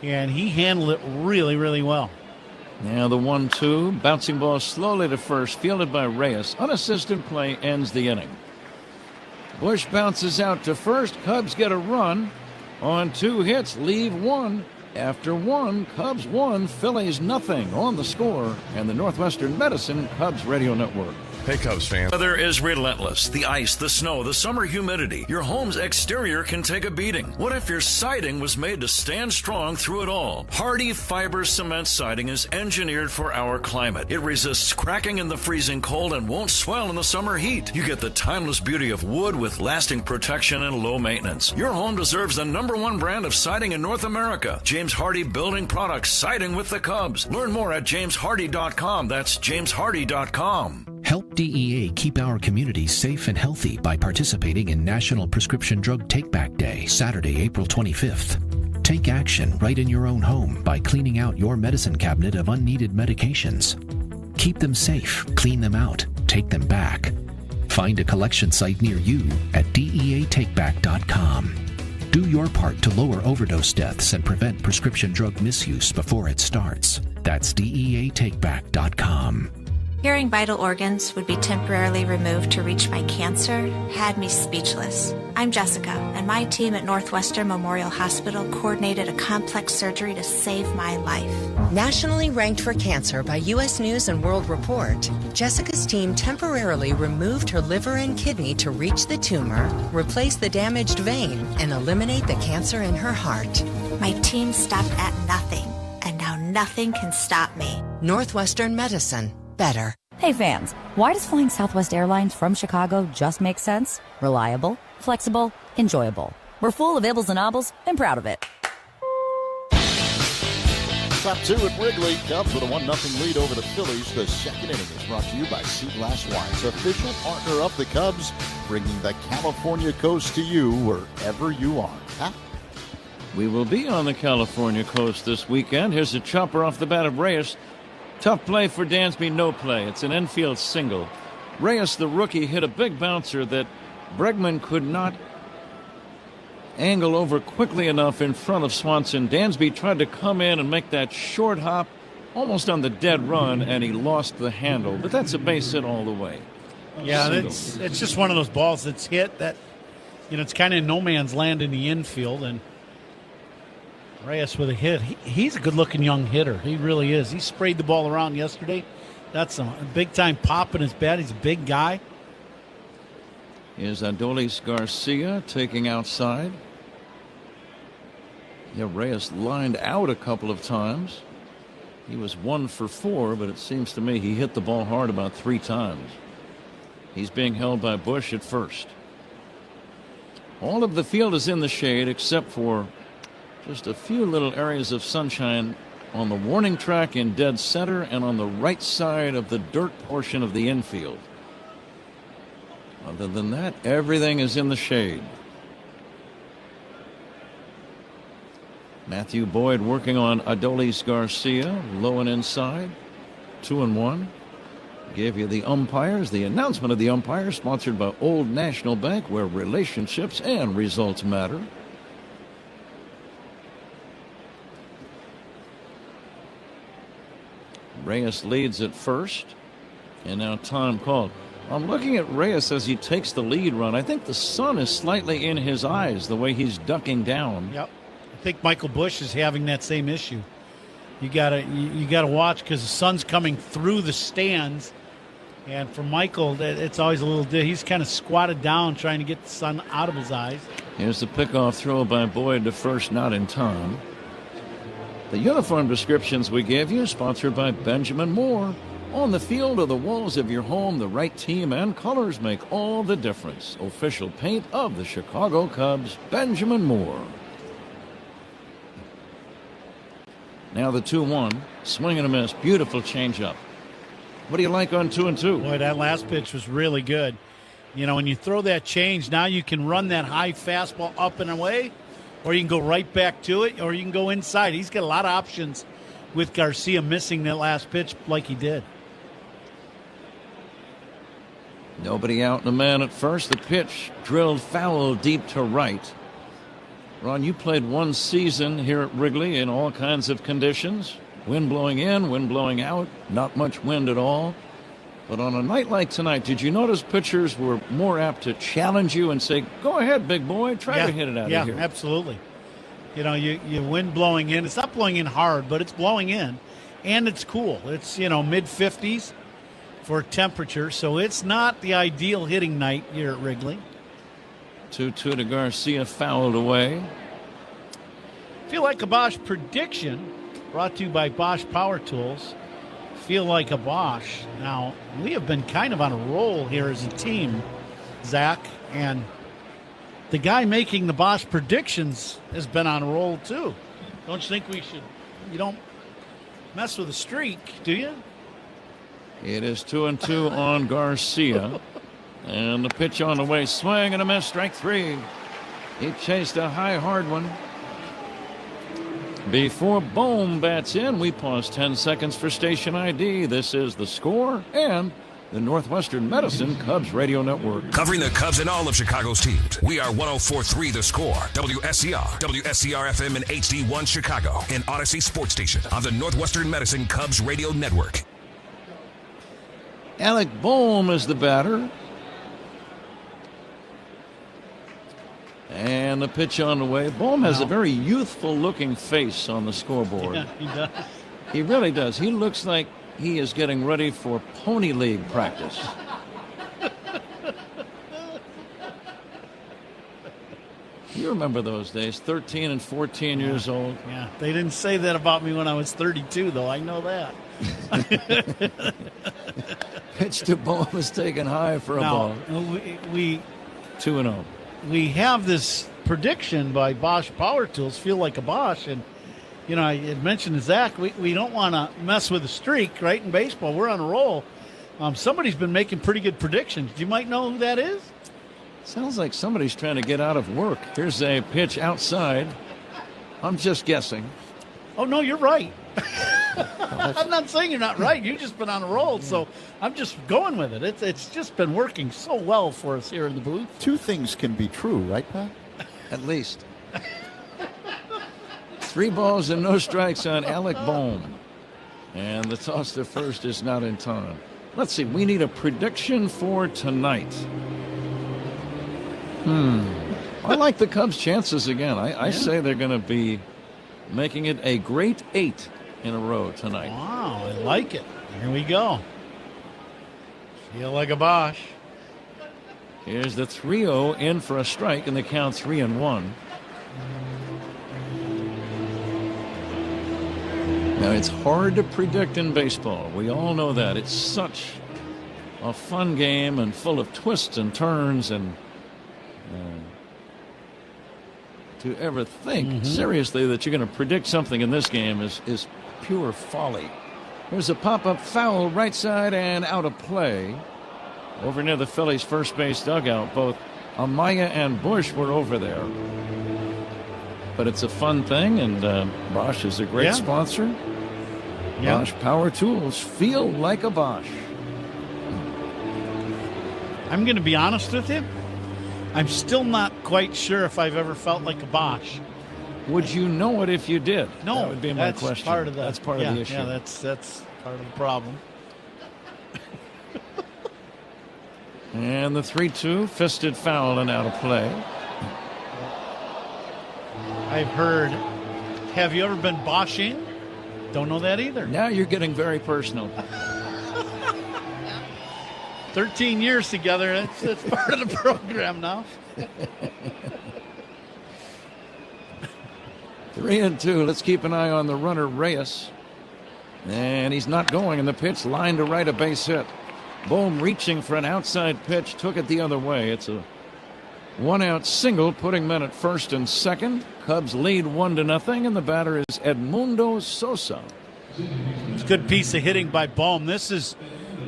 And he handled it really, really well. Now the 1-2, bouncing ball slowly to first, fielded by Reyes. Unassisted play ends the inning. Busch bounces out to first. Cubs get a run on 2 hits, leave 1. After 1, Cubs 1, Phillies nothing on the score. And the Northwestern Medicine Cubs Radio Network. Hey, Cubs fans. Weather is relentless. The ice, the snow, the summer humidity. Your home's exterior can take a beating. What if your siding was made to stand strong through it all? Hardy Fiber Cement Siding is engineered for our climate. It resists cracking in the freezing cold and won't swell in the summer heat. You get the timeless beauty of wood with lasting protection and low maintenance. Your home deserves the #1 brand of siding in North America. James Hardy Building Products, siding with the Cubs. Learn more at jameshardy.com. That's jameshardy.com. Help DEA keep our communities safe and healthy by participating in National Prescription Drug Take-Back Day, Saturday, April 25th. Take action right in your own home by cleaning out your medicine cabinet of unneeded medications. Keep them safe, clean them out, take them back. Find a collection site near you at DEATakeback.com. Do your part to lower overdose deaths and prevent prescription drug misuse before it starts. That's DEATakeback.com. Hearing vital organs would be temporarily removed to reach my cancer had me speechless. I'm Jessica, and my team at Northwestern Memorial Hospital coordinated a complex surgery to save my life. Nationally ranked for cancer by U.S. News and World Report, Jessica's team temporarily removed her liver and kidney to reach the tumor, replace the damaged vein, and eliminate the cancer in her heart. My team stopped at nothing, and now nothing can stop me. Northwestern Medicine. Better. Hey fans, why does flying Southwest Airlines from Chicago just make sense? Reliable, flexible, enjoyable. We're full of ibbles and obbles and proud of it. Top 2 at Wrigley. Cubs with a 1-0 lead over the Phillies. The second inning is brought to you by Sea Glass Wines, official partner of the Cubs, bringing the California coast to you wherever you are. Huh? We will be on the California coast this weekend. Here's a chopper off the bat of Reyes. Tough play for Dansby, no play. It's an infield single. Reyes, the rookie, hit a big bouncer that Bregman could not angle over quickly enough in front of Swanson. Dansby tried to come in and make that short hop almost on the dead run, and he lost the handle. But that's a base hit all the way. Yeah, it's just one of those balls that's hit that, it's kind of in no man's land in the infield. And Reyes with a hit. He's a good-looking young hitter. He really is. He sprayed the ball around yesterday. That's a big-time pop in his bat. He's a big guy. Here's Adolis Garcia taking outside. Yeah, Reyes lined out a couple of times. He was 1 for 4, but it seems to me he hit the ball hard about 3 times. He's being held by Bush at first. All of the field is in the shade except for just a few little areas of sunshine on the warning track in dead center and on the right side of the dirt portion of the infield. Other than that, everything is in the shade. Matthew Boyd working on Adolis Garcia, low and inside, 2-1. Gave you the umpires, the announcement of the umpires, sponsored by Old National Bank, where relationships and results matter. Reyes leads at first, and now time called. I'm looking at Reyes as he takes the lead run. I think the sun is slightly in his eyes, the way he's ducking down. Yep. I think Michael Bush is having that same issue. You gotta watch because the sun's coming through the stands, and for Michael, it's always a little. He's kind of squatted down trying to get the sun out of his eyes. Here's the pickoff throw by Boyd to first, not in time. The uniform descriptions we gave you, sponsored by Benjamin Moore. On the field or the walls of your home, the right team and colors make all the difference. Official paint of the Chicago Cubs, Benjamin Moore. Now the 2-1, swing and a miss, beautiful changeup. What do you like on 2-2? Boy, that last pitch was really good. When you throw that change, now you can run that high fastball up and away, or you can go right back to it, or you can go inside. He's got a lot of options with Garcia missing that last pitch like he did. Nobody out and a man at first. The pitch drilled foul deep to right. Ron, you played one season here at Wrigley in all kinds of conditions. Wind blowing in, wind blowing out, not much wind at all. But on a night like tonight, did you notice pitchers were more apt to challenge you and say, go ahead, big boy, try to hit it out of here? Yeah, absolutely. You wind blowing in. It's not blowing in hard, but it's blowing in. And it's cool. It's, mid-50s for temperature, so it's not the ideal hitting night here at Wrigley. 2-2 to Garcia, fouled away. Feel like a Bosch prediction, brought to you by Bosch Power Tools. Feel like a Bosch. Now, we have been kind of on a roll here as a team, Zach, and the guy making the Bosch predictions has been on a roll too. Don't you think you don't mess with a streak, do you? It is 2-2 on Garcia. And the pitch on the way, swing and a miss, strike 3. He chased a high, hard one. Before Bohm bats in, we pause 10 seconds for station ID. This is The Score and the Northwestern Medicine Cubs Radio Network. Covering the Cubs and all of Chicago's teams. We are 104.3 The Score, WSCR, WSCR-FM and HD1 Chicago, and Odyssey Sports Station on the Northwestern Medicine Cubs Radio Network. Alec Bohm is the batter. And the pitch on the way. Bohm has a very youthful-looking face on the scoreboard. Yeah, he does. He really does. He looks like he is getting ready for Pony League practice. You remember those days, 13 and 14 years old. Yeah, they didn't say that about me when I was 32, though. I know that. Pitch to Bohm is taken high for a ball. We 2-0. We have this prediction by Bosch Power Tools, feel like a Bosch, and I had mentioned to Zach, we don't want to mess with a streak, right? In baseball, we're on a roll. Somebody's been making pretty good predictions. You might know who that is. Sounds like somebody's trying to get out of work. Here's a pitch outside. I'm just guessing. Oh no, you're right. I'm not saying you're not right. You've just been on a roll, so I'm just going with it. It's just been working so well for us here in the booth. Two things can be true, right, Pat? At least. 3 balls and no strikes on Alec Bohm. And the toss to first is not in time. Let's see. We need a prediction for tonight. I like the Cubs' chances again. I say they're going to be making it a great 8 in a row tonight. Wow, I like it. Here we go. Feel like a Bosch. Here's the 3-0 in for a strike, and the count 3-1. Now, it's hard to predict in baseball. We all know that. It's such a fun game and full of twists and turns, and to ever think seriously that you're going to predict something in this game is pure folly. There's a pop-up foul right side and out of play. Over near the Phillies' first base dugout, both Amaya and Bush were over there. But it's a fun thing, and Bosch is a great sponsor. Bosch Power Tools, feel like a Bosch. I'm going to be honest with you. I'm still not quite sure if I've ever felt like a Bosch. Would you know it if you did? No, that would be my question. That's part of the issue. Yeah, that's part of the problem. And the 3-2, fisted foul and out of play. I've heard, have you ever been Bosching? Don't know that either. Now you're getting very personal. 13 years together, that's part of the program now. 3-2. Let's keep an eye on the runner, Reyes. And he's not going, and the pitch line to right, a base hit. Bohm reaching for an outside pitch, took it the other way. It's a 1-out single, putting men at first and second. Cubs lead 1-0, and the batter is Edmundo Sosa. It's a good piece of hitting by Bohm. This is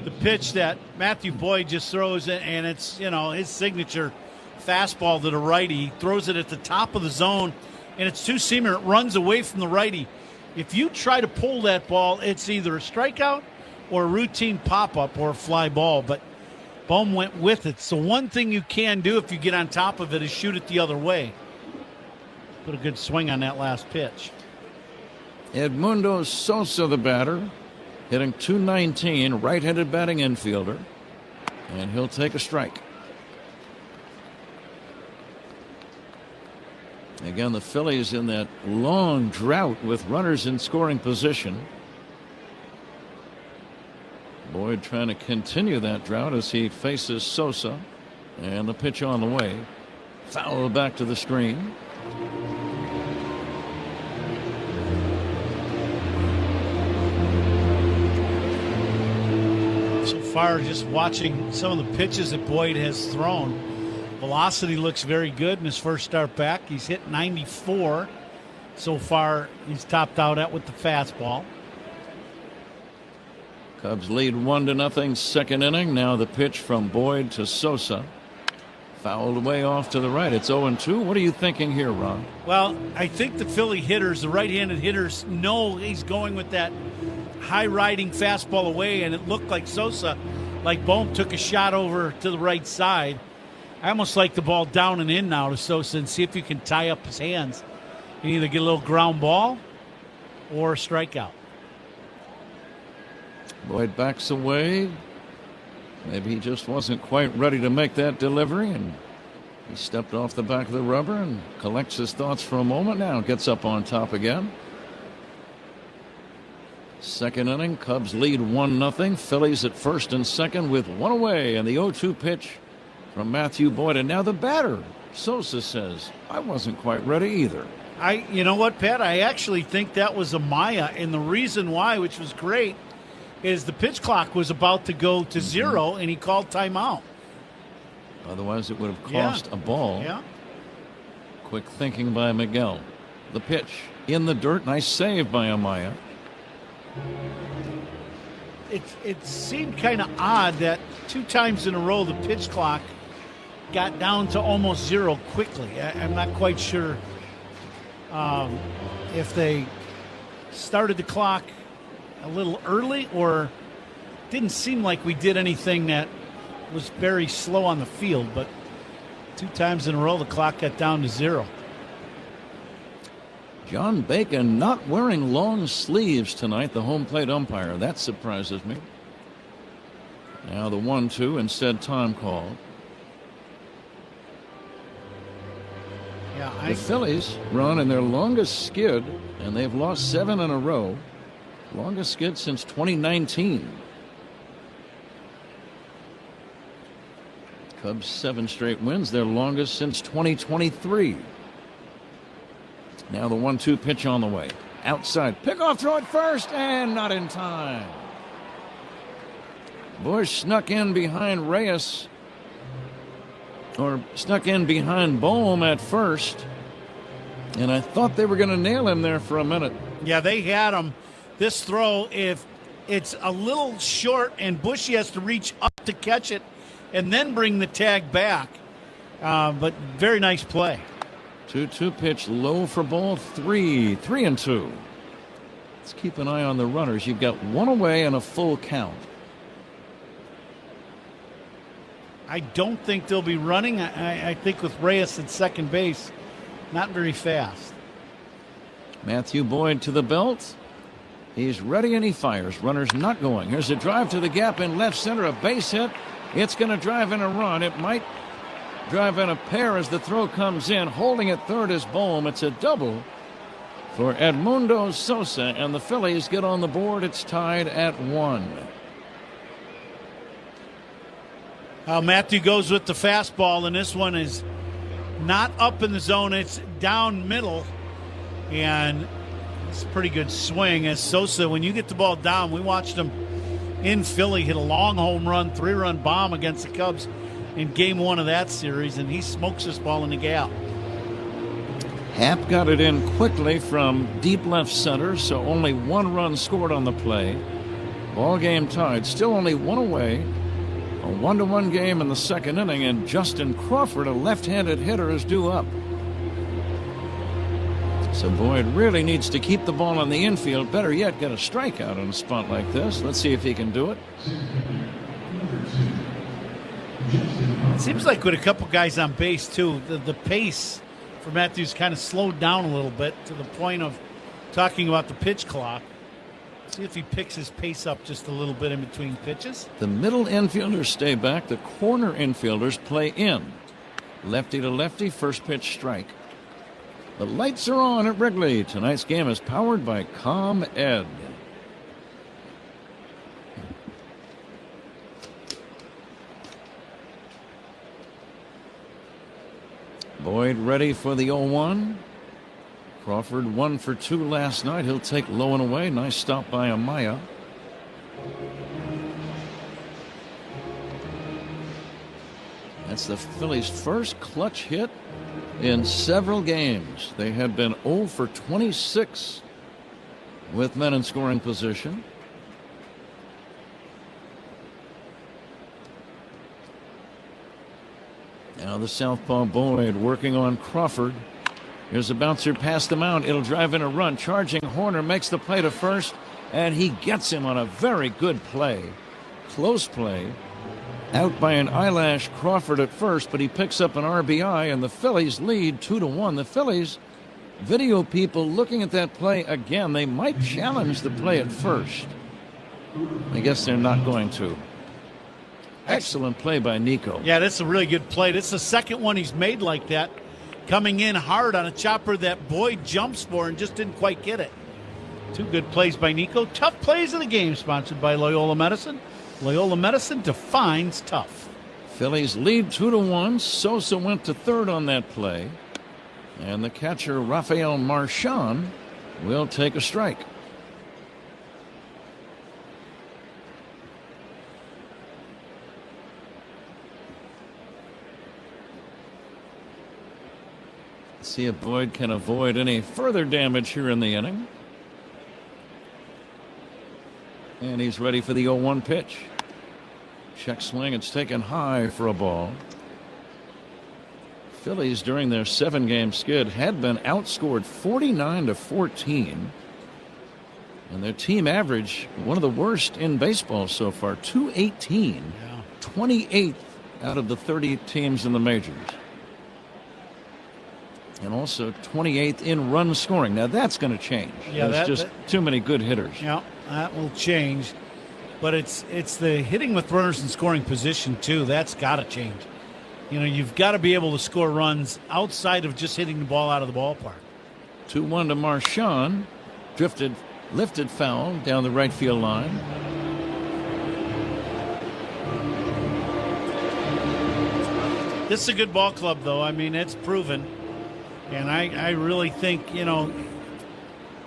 the pitch that Matthew Boyd just throws, and it's, his signature fastball to the righty. He throws it at the top of the zone, and it's two-seamer. It runs away from the righty. If you try to pull that ball, it's either a strikeout or a routine pop-up or a fly ball, but Bohm went with it. So one thing you can do if you get on top of it is shoot it the other way. Put a good swing on that last pitch. Edmundo Sosa, the batter, hitting .219, right-handed batting infielder, and he'll take a strike. Again, the Phillies in that long drought with runners in scoring position. Boyd trying to continue that drought as he faces Sosa, and the pitch on the way. Foul back to the screen. So far, just watching some of the pitches that Boyd has thrown, velocity looks very good in his first start back. He's hit 94 so far. He's topped out at with the fastball. Cubs lead 1-0, second inning. Now the pitch from Boyd to Sosa. Fouled away off to the right. It's 0-2. What are you thinking here, Ron? Well, I think the Philly hitters, the right-handed hitters, know he's going with that high-riding fastball away, and it looked like Sosa, like Bohm, took a shot over to the right side. I almost like the ball down and in now to Sosa and see if you can tie up his hands. You either get a little ground ball or a strikeout. Boyd backs away. Maybe he just wasn't quite ready to make that delivery, and he stepped off the back of the rubber and collects his thoughts for a moment. Now gets up on top again. Second inning, Cubs lead 1-0. Phillies at first and second with one away, and the 0-2 pitch from Matthew Boyd. And now the batter, Sosa, says, I wasn't quite ready either. You know what, Pat? I actually think that was Amaya, and the reason why, which was great, is the pitch clock was about to go to zero, and he called timeout. Otherwise, it would have cost a ball. Yeah. Quick thinking by Miguel. The pitch in the dirt. Nice save by Amaya. It seemed kind of odd that 2 times in a row the pitch clock got down to almost zero quickly. I'm not quite sure if they started the clock a little early, or didn't seem like we did anything that was very slow on the field, but 2 times in a row the clock got down to 0. John Bacon not wearing long sleeves tonight, the home plate umpire. That surprises me. Now the 1-2 instead time call. Yeah, the Phillies run in their longest skid, and they've lost 7 in a row. Longest skid since 2019. Cubs 7 straight wins, their longest since 2023. Now the 1-2 pitch on the way. Outside, pickoff throw at first, and not in time. Bush snuck in behind Reyes, or snuck in behind Bohm at first, and I thought they were going to nail him there for a minute. Yeah, they had him. This throw, if it's a little short and Bushy has to reach up to catch it and then bring the tag back, but very nice play. 2-2 pitch low for ball 3, 3-2. Let's keep an eye on the runners. You've got 1 away and a full count. I don't think they'll be running. I think with Reyes at second base, not very fast. Matthew Boyd to the belt. He's ready and he fires. Runners not going. Here's a drive to the gap in left center, a base hit. It's going to drive in a run. It might drive in a pair as the throw comes in. Holding at third is Bohm. It's a double for Edmundo Sosa, and the Phillies get on the board. It's tied at 1. Matthew goes with the fastball, and this one is not up in the zone. It's down middle, and it's a pretty good swing. As Sosa, when you get the ball down, we watched him in Philly hit a long home run, 3-run bomb against the Cubs in game 1 of that series, and he smokes this ball in the gap. Happ got it in quickly from deep left center, so only 1 run scored on the play. Ball game tied, still only 1 away. A 1-1 game in the second inning, and Justin Crawford, a left-handed hitter, is due up. So Boyd really needs to keep the ball on the infield. Better yet, get a strikeout in a spot like this. Let's see if he can do it. It seems like with a couple guys on base, too, the pace for Matthews kind of slowed down a little bit to the point of talking about the pitch clock. See if he picks his pace up just a little bit in between pitches. The middle infielders stay back. The corner infielders play in. Lefty to lefty, first pitch strike. The lights are on at Wrigley. Tonight's game is powered by ComEd. Boyd ready for the 0-1. Crawford 1 for 2 last night. He'll take low and away. Nice stop by Amaya. That's the Phillies' first clutch hit in several games. They had been 0 for 26 with men in scoring position. Now the southpaw Boyd working on Crawford. Here's a bouncer past the mound. It'll drive in a run. Charging Horner makes the play to first, and he gets him on a very good play. Close play. Out by an eyelash Crawford at first, but he picks up an RBI, and the Phillies lead 2-1. The Phillies video people looking at that play again. They might challenge the play at first. I guess they're not going to. Excellent play by Nico. Yeah, that's a really good play. That's the second one he's made like that. Coming in hard on a chopper that Boyd jumps for and just didn't quite get it. 2 good plays by Nico. Tough plays of the game, sponsored by Loyola Medicine. Loyola Medicine defines tough. Phillies lead 2-1. Sosa went to third on that play. And the catcher, Rafael Marchand, will take a strike. See if Boyd can avoid any further damage here in the inning. And he's ready for the 0-1 pitch. Check swing. It's taken high for a ball. Phillies during their 7-game skid had been outscored 49-14. And their team average, one of the worst in baseball so far, 218. 28th out of the 30 teams in the majors. And also 28th in run scoring. Now that's going to change. Yeah, there's just too many good hitters. Yeah, that will change. But it's the hitting with runners in scoring position, too. That's got to change. You know, you've got to be able to score runs outside of just hitting the ball out of the ballpark. 2-1 to Marchand. Lifted foul down the right field line. This is a good ball club, though. I mean, it's proven. And I really think, you know,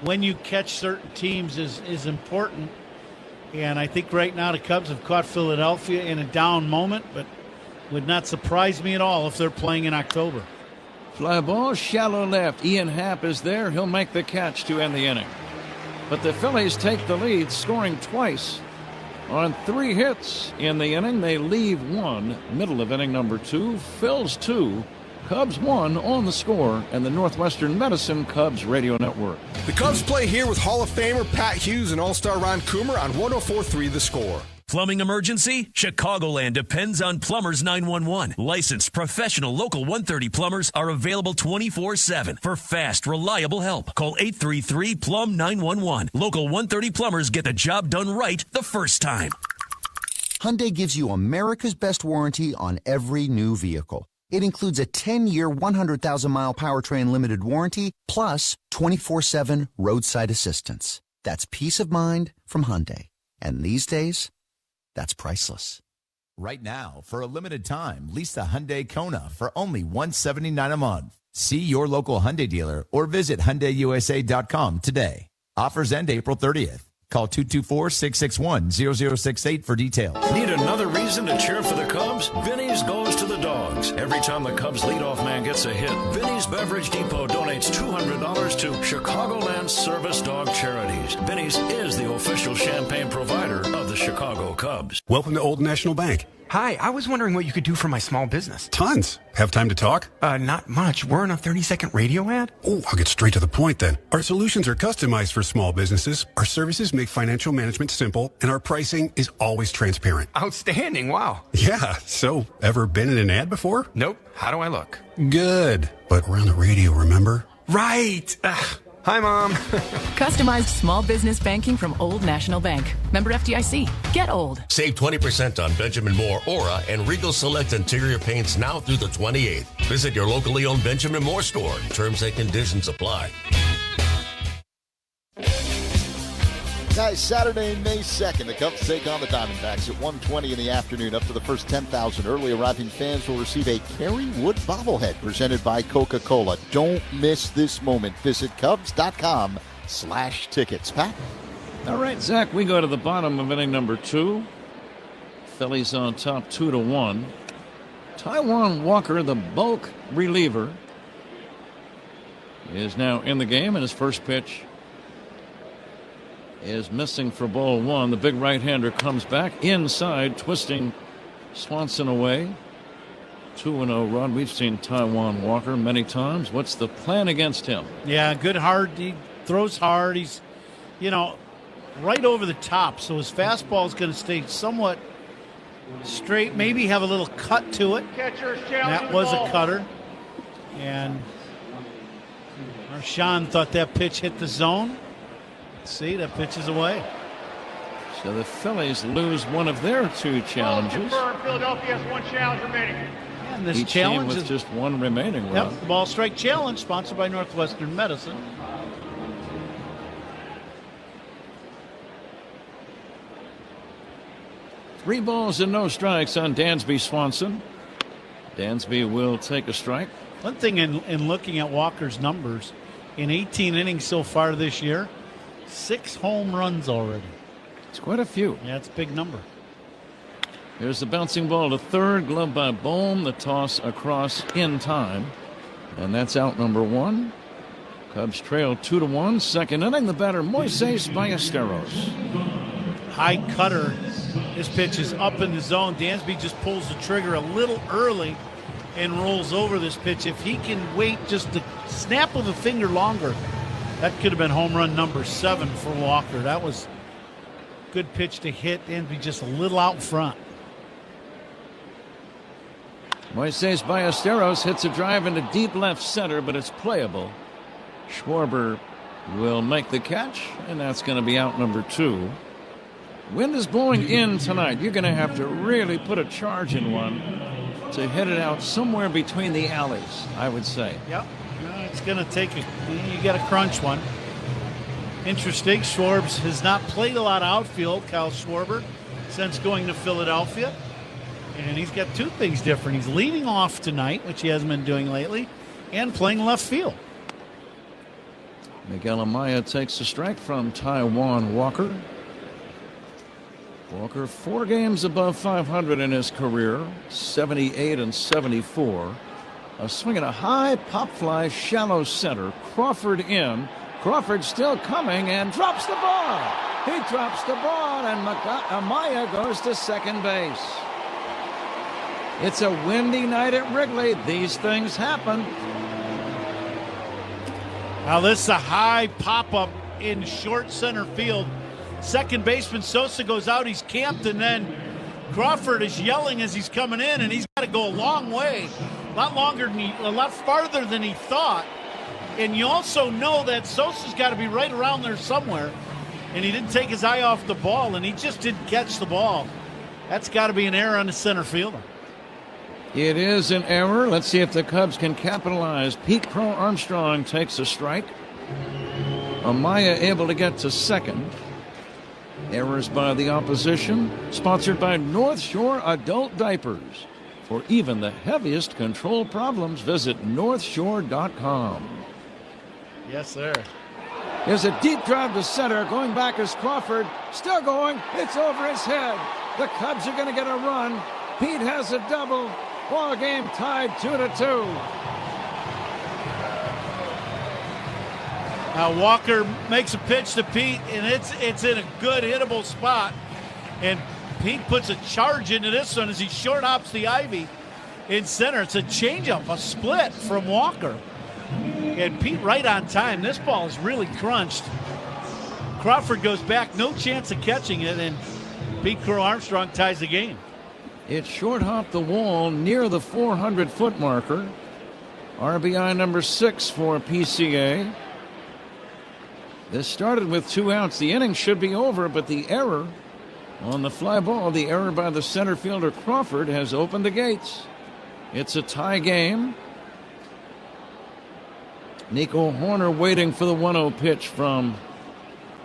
when you catch certain teams is important. And I think right now the Cubs have caught Philadelphia in a down moment, but would not surprise me at all if they're playing in October. Fly ball, shallow left. Ian Happ is there. He'll make the catch to end the inning. But the Phillies take the lead, scoring twice on 3 hits in the inning. They leave 1, middle of inning number 2. Phil's 2, Cubs 1 on the score, and the Northwestern Medicine Cubs Radio Network. The Cubs play here with Hall of Famer Pat Hughes and All-Star Ron Coomer on 104.3 The Score. Plumbing emergency? Chicagoland depends on Plumbers 911. Licensed professional local 130 plumbers are available 24/7 for fast, reliable help. Call 833-PLUM-911. Local 130 plumbers get the job done right the first time. Hyundai gives you America's best warranty on every new vehicle. It includes a 10-year, 100,000-mile powertrain limited warranty, plus 24/7 roadside assistance. That's peace of mind from Hyundai. And these days, that's priceless. Right now, for a limited time, lease the Hyundai Kona for only $179 a month. See your local Hyundai dealer or visit HyundaiUSA.com today. Offers end April 30th. Call 224-661-0068 for details. Need another reason to cheer for the Cubs? Vinny's goes to the Dogs. Every time the Cubs leadoff man gets a hit, Vinny's Beverage Depot donates $200 to Chicagoland Service Dog Charities. Vinny's is the official champagne provider of the Chicago Cubs. Welcome to Old National Bank. Hi, I was wondering what you could do for my small business. Tons. Have time to talk? Not much. We're in a 30-second radio ad. Oh, I'll get straight to the point then. Our solutions are customized for small businesses. Our services make financial management simple, and our pricing is always transparent. Outstanding. Wow. Yeah. So, ever been in an ad before? Nope. How do I look? Good. But we're on the radio, remember? Right. Hi, Mom. Customized small business banking from Old National Bank. Member FDIC. Get old. Save 20% on Benjamin Moore Aura and Regal Select Interior Paints now through the 28th. Visit your locally owned Benjamin Moore store. Terms and conditions apply. Guys, Saturday, May 2nd, the Cubs take on the Diamondbacks at 1:20 in the afternoon. Up to the first 10,000 early arriving fans will receive a Kerry Wood bobblehead presented by Coca-Cola. Don't miss this moment. Visit Cubs.com/tickets. Pat? All right, Zach, we go to the bottom of inning number 2. Phillies on top 2-1. Taijuan Walker, the bulk reliever, is now in the game, and his first pitch is missing for ball 1. The big right-hander comes back inside, twisting Swanson away. 2-0 run. We've seen Taijuan Walker many times. What's the plan against him? Yeah, good hard. He throws hard. He's, right over the top. So his fastball is going to stay somewhat straight. Maybe have a little cut to it. That was a cutter. And Marchand thought that pitch hit the zone. See, that pitch is away. So the Phillies lose one of their 2 challenges. Philadelphia has 1 challenge remaining. And this Each challenge team with just 1 remaining. Yep, the ball strike challenge, sponsored by Northwestern Medicine. Three balls and no strikes on Dansby Swanson. Dansby will take a strike. One thing in looking at Walker's numbers, in 18 innings so far this year, 6 home runs already. It's quite a few. Yeah, it's a big number. Here's the bouncing ball to third, gloved by Bohm. The toss across in time. And that's out number 1. Cubs trail 2-1. Second inning, the batter Moises Ballesteros. High cutter. His pitch is up in the zone. Dansby just pulls the trigger a little early and rolls over this pitch. If he can wait just a snap of a finger longer, That could have been home run number 7 for Walker. That was a good pitch to hit and be just a little out front. Moises Ballesteros hits a drive into deep left center, but it's playable. Schwarber will make the catch, and that's going to be out number 2. Wind is blowing in tonight. You're going to have to really put a charge in one to hit it out somewhere between the alleys, I would say. Yep. It's going to take you got to crunch one. Interesting. Schwarbs has not played a lot of outfield, Kyle Schwarber, since going to Philadelphia. And he's got 2 things different. He's leading off tonight, which he hasn't been doing lately, and playing left field. Miguel Amaya takes a strike from Taijuan Walker. Walker 4 games above 500 in his career, 78 and 74. A swing and a high pop fly, shallow center. Crawford in. Crawford still coming and drops the ball. He drops the ball, and Amaya goes to second base. It's a windy night at Wrigley. These things happen. Now this is a high pop-up in short center field. Second baseman Sosa goes out. He's camped, and then Crawford is yelling as he's coming in, and he's got to go a long way, a lot farther than he thought. And you also know that Sosa's got to be right around there somewhere, and he didn't take his eye off the ball, and he just didn't catch the ball. That's got to be an error on the center fielder. It is an error. Let's see if the Cubs can capitalize. Pete Crow Armstrong takes a strike. Amaya able to get to second. Errors by the opposition. Sponsored by North Shore Adult Diapers. For even the heaviest control problems, visit northshore.com. Yes, sir. There's a deep drive to center. Going back is Crawford. Still going. It's over his head. The Cubs are going to get a run. Pete has a double. Ball game tied 2-2. Now Walker makes a pitch to Pete, and it's in a good hittable spot. And Pete puts a charge into this one as he short hops the ivy in center. It's a changeup, a split from Walker. And Pete right on time. This ball is really crunched. Crawford goes back, no chance of catching it, and Pete Crow Armstrong ties the game. It short hopped the wall near the 400-foot marker. RBI number 6 for PCA. This started with 2 outs. The inning should be over, but the error on the fly ball, the error by the center fielder Crawford, has opened the gates. It's a tie game. Nico Horner waiting for the 1-0 pitch from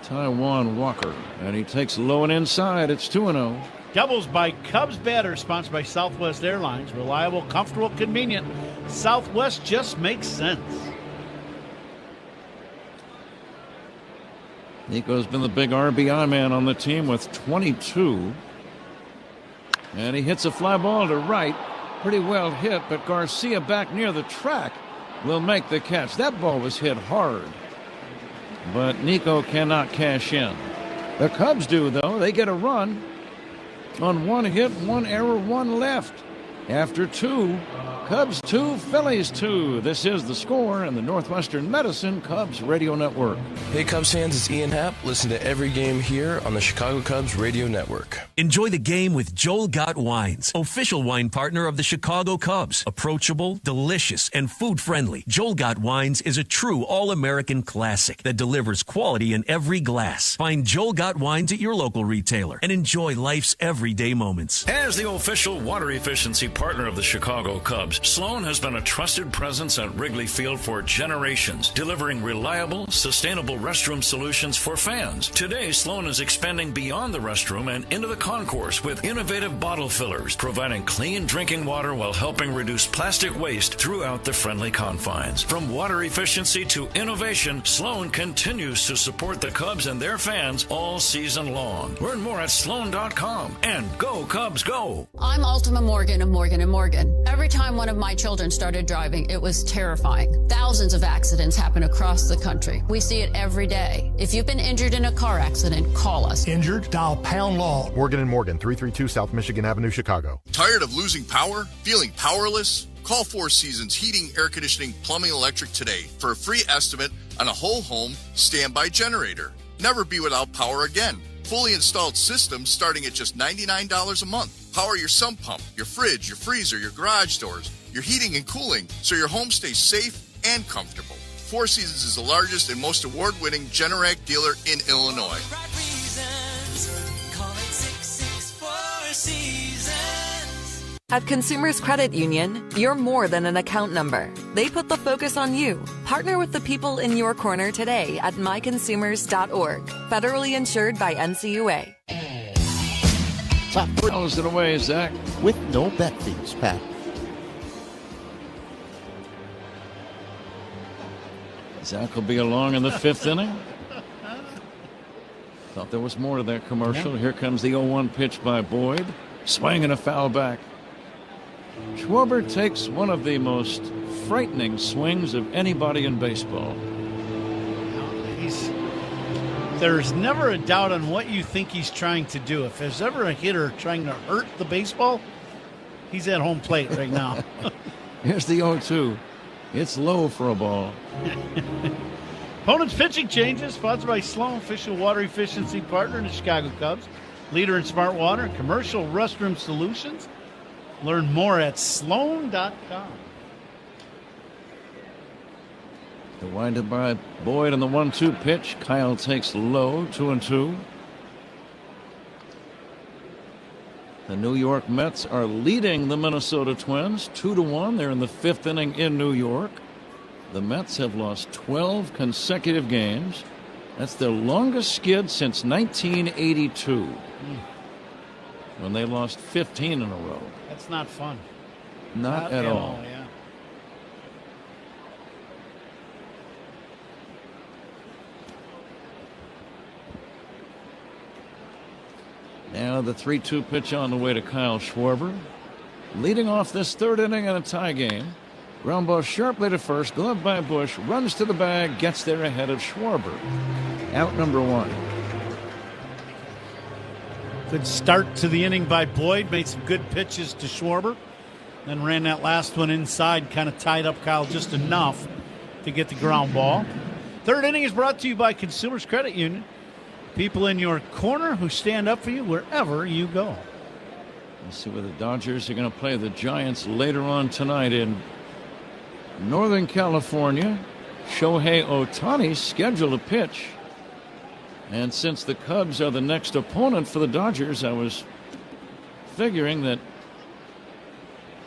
Taijuan Walker. And he takes low and inside. It's 2-0. Doubles by Cubs batter, sponsored by Southwest Airlines. Reliable, comfortable, convenient. Southwest just makes sense. Nico's been the big RBI man on the team with 22. And he hits a fly ball to right. Pretty well hit, but Garcia back near the track will make the catch. That ball was hit hard, but Nico cannot cash in. The Cubs do, though. They get a run on 1 hit, 1 error, 1 left. After 2, Cubs 2, Phillies 2. This is The Score and the Northwestern Medicine Cubs Radio Network. Hey Cubs fans, it's Ian Happ. Listen to every game here on the Chicago Cubs Radio Network. Enjoy the game with Joel Gott Wines, official wine partner of the Chicago Cubs. Approachable, delicious, and food-friendly, Joel Gott Wines is a true all-American classic that delivers quality in every glass. Find Joel Gott Wines at your local retailer and enjoy life's everyday moments. As the official water efficiency partner of the Chicago Cubs, Sloan has been a trusted presence at Wrigley Field for generations, delivering reliable, sustainable restroom solutions for fans. Today, Sloan is expanding beyond the restroom and into the concourse with innovative bottle fillers, providing clean drinking water while helping reduce plastic waste throughout the friendly confines. From water efficiency to innovation, Sloan continues to support the Cubs and their fans all season long. Learn more at sloan.com and go Cubs go. I'm Ultima Morgan of Morgan & Morgan. Every time one of my children started driving, it was terrifying. Thousands of accidents happen across the country. We see it every day. If you've been injured in a car accident, call us. Injured? Dial pound law. Morgan & Morgan, 332 South Michigan Avenue, Chicago. Tired of losing power? Feeling powerless? Call Four Seasons Heating, Air Conditioning, Plumbing, Electric today for a free estimate on a whole home standby generator. Never be without power again. Fully installed systems starting at just $99 a month. Power your sump pump, your fridge, your freezer, your garage doors, your heating and cooling, so your home stays safe and comfortable. Four Seasons is the largest and most award-winning Generac dealer in Illinois. At Consumers Credit Union, you're more than an account number. They put the focus on you. Partner with the people in your corner today at myconsumers.org. Federally insured by NCUA. Top three. Throws it away, Zach. With no bet fees, Pat. Zach will be along in the fifth inning. Thought there was more to that commercial. Here comes the 0-1 pitch by Boyd. Swing and a foul back. Schwarber takes one of the most frightening swings of anybody in baseball. There's never a doubt on what you think he's trying to do. If there's ever a hitter trying to hurt the baseball, he's at home plate right now. Here's the 0-2. It's low for a ball. Opponent's pitching changes, sponsored by Sloan, official water efficiency partner in the Chicago Cubs. Leader in smart water and commercial restroom solutions. Learn more at sloan.com. The windup by Boyd on the 1-2 pitch. Kyle takes low, 2-2. The New York Mets are leading the Minnesota Twins 2-1. They're in the fifth inning in New York. The Mets have lost 12 consecutive games. That's their longest skid since 1982. When they lost 15 in a row. That's not fun. Not at all. Yeah. Now the 3-2 pitch on the way to Kyle Schwarber. Leading off this third inning in a tie game. Ground ball sharply to first, gloved by Bush, runs to the bag, gets there ahead of Schwarber. Out number one. Good start to the inning by Boyd. Made some good pitches to Schwarber. Then ran that last one inside, kind of tied up Kyle just enough to get the ground ball. Third inning is brought to you by Consumers Credit Union. People in your corner who stand up for you wherever you go. Let's see where the Dodgers are going to play the Giants later on tonight in Northern California. Shohei Ohtani scheduled a pitch. And since the Cubs are the next opponent for the Dodgers, I was figuring that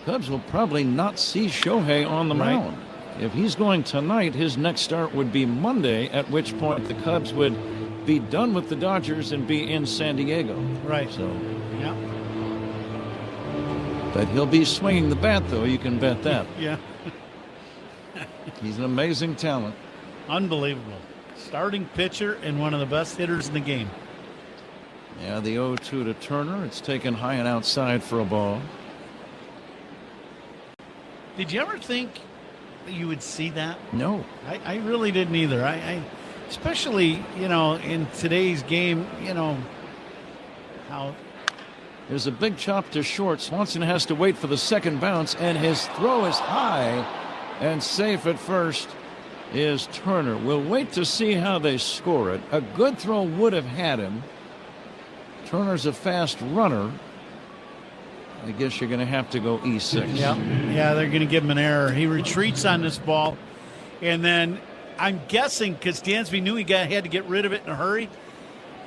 Cubs will probably not see Shohei on the mound. If he's going tonight, his next start would be Monday, at which point the Cubs would be done with the Dodgers and be in San Diego. Right. So, yeah. But he'll be swinging the bat, though. You can bet that. Yeah. He's an amazing talent. Unbelievable. Starting pitcher and one of the best hitters in the game. Yeah, the 0-2 to Turner. It's taken high and outside for a ball. Did you ever think that you would see that? No. I really didn't either. I especially, in today's game, how. There's a big chop to short. Swanson has to wait for the second bounce, and his throw is high and safe at first. Is Turner. We'll wait to see how they score it. A good throw would have had him. Turner's a fast runner. I guess you're going to have to go E6. Yeah, they're going to give him an error. He retreats on this ball. And then I'm guessing because Dansby knew he had to get rid of it in a hurry,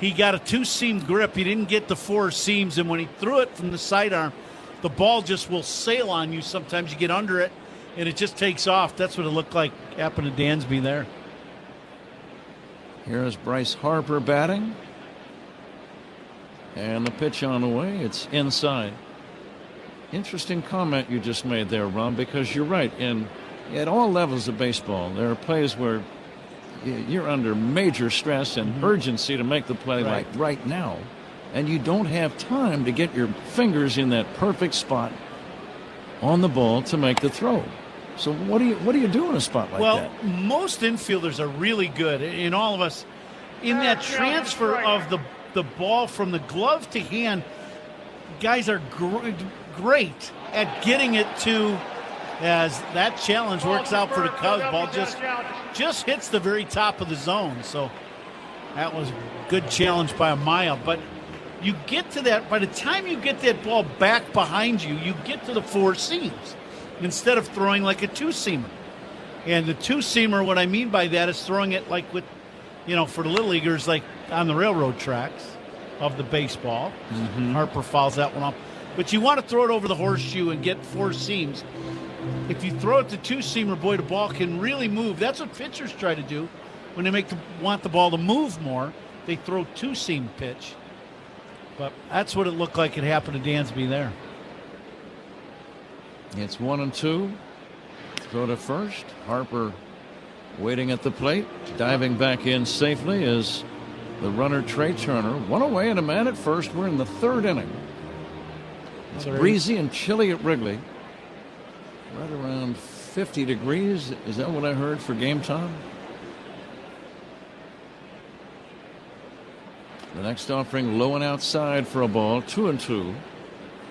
he got a two-seam grip. He didn't get the four seams. And when he threw it from the sidearm, the ball just will sail on you. Sometimes you get under it, and it just takes off. That's what it looked like happened to Dansby there. Here's Bryce Harper batting. And the pitch on the way. It's inside. Interesting comment you just made there, Ron, because you're right. At all levels of baseball, there are plays where you're under major stress and urgency to make the play like right now. And you don't have time to get your fingers in that perfect spot on the ball to make the throw. So what do you do in a spot like that? Well, most infielders are really good, and all of us, in that transfer of the ball from the glove to hand, guys are great at getting it to as that challenge works out for the Cubs. Ball just hits the very top of the zone. So that was a good challenge by Amaya. But you get to that, by the time you get that ball back behind you, you get to the four seams instead of throwing like a two-seamer. And the two-seamer, what I mean by that is throwing it like with, for the Little Leaguers, like on the railroad tracks of the baseball. Mm-hmm. Harper fouls that one off. But you want to throw it over the horseshoe and get four seams. If you throw it to two-seamer, boy, the ball can really move. That's what pitchers try to do when they want the ball to move more. They throw two-seam pitch. But that's what it looked like it happened to Dansby there. It's 1-2. Throw to first. Harper waiting at the plate. Diving back in safely is the runner Trey Turner. One away and a man at first. We're in the third inning. It's breezy and chilly at Wrigley. Right around 50 degrees. Is that what I heard for game time? The next offering low and outside for a ball. 2-2.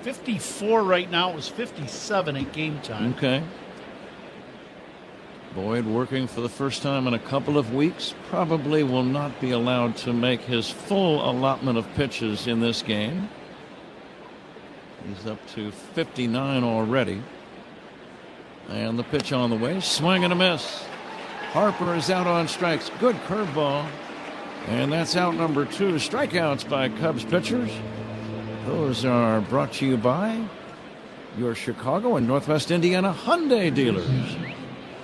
54 right now. It was 57 at game time. Okay. Boyd working for the first time in a couple of weeks. Probably will not be allowed to make his full allotment of pitches in this game. He's up to 59 already. And the pitch on the way. Swing and a miss. Harper is out on strikes. Good curveball. And that's out number 2. Strikeouts by Cubs pitchers. Those are brought to you by your Chicago and Northwest Indiana Hyundai dealers.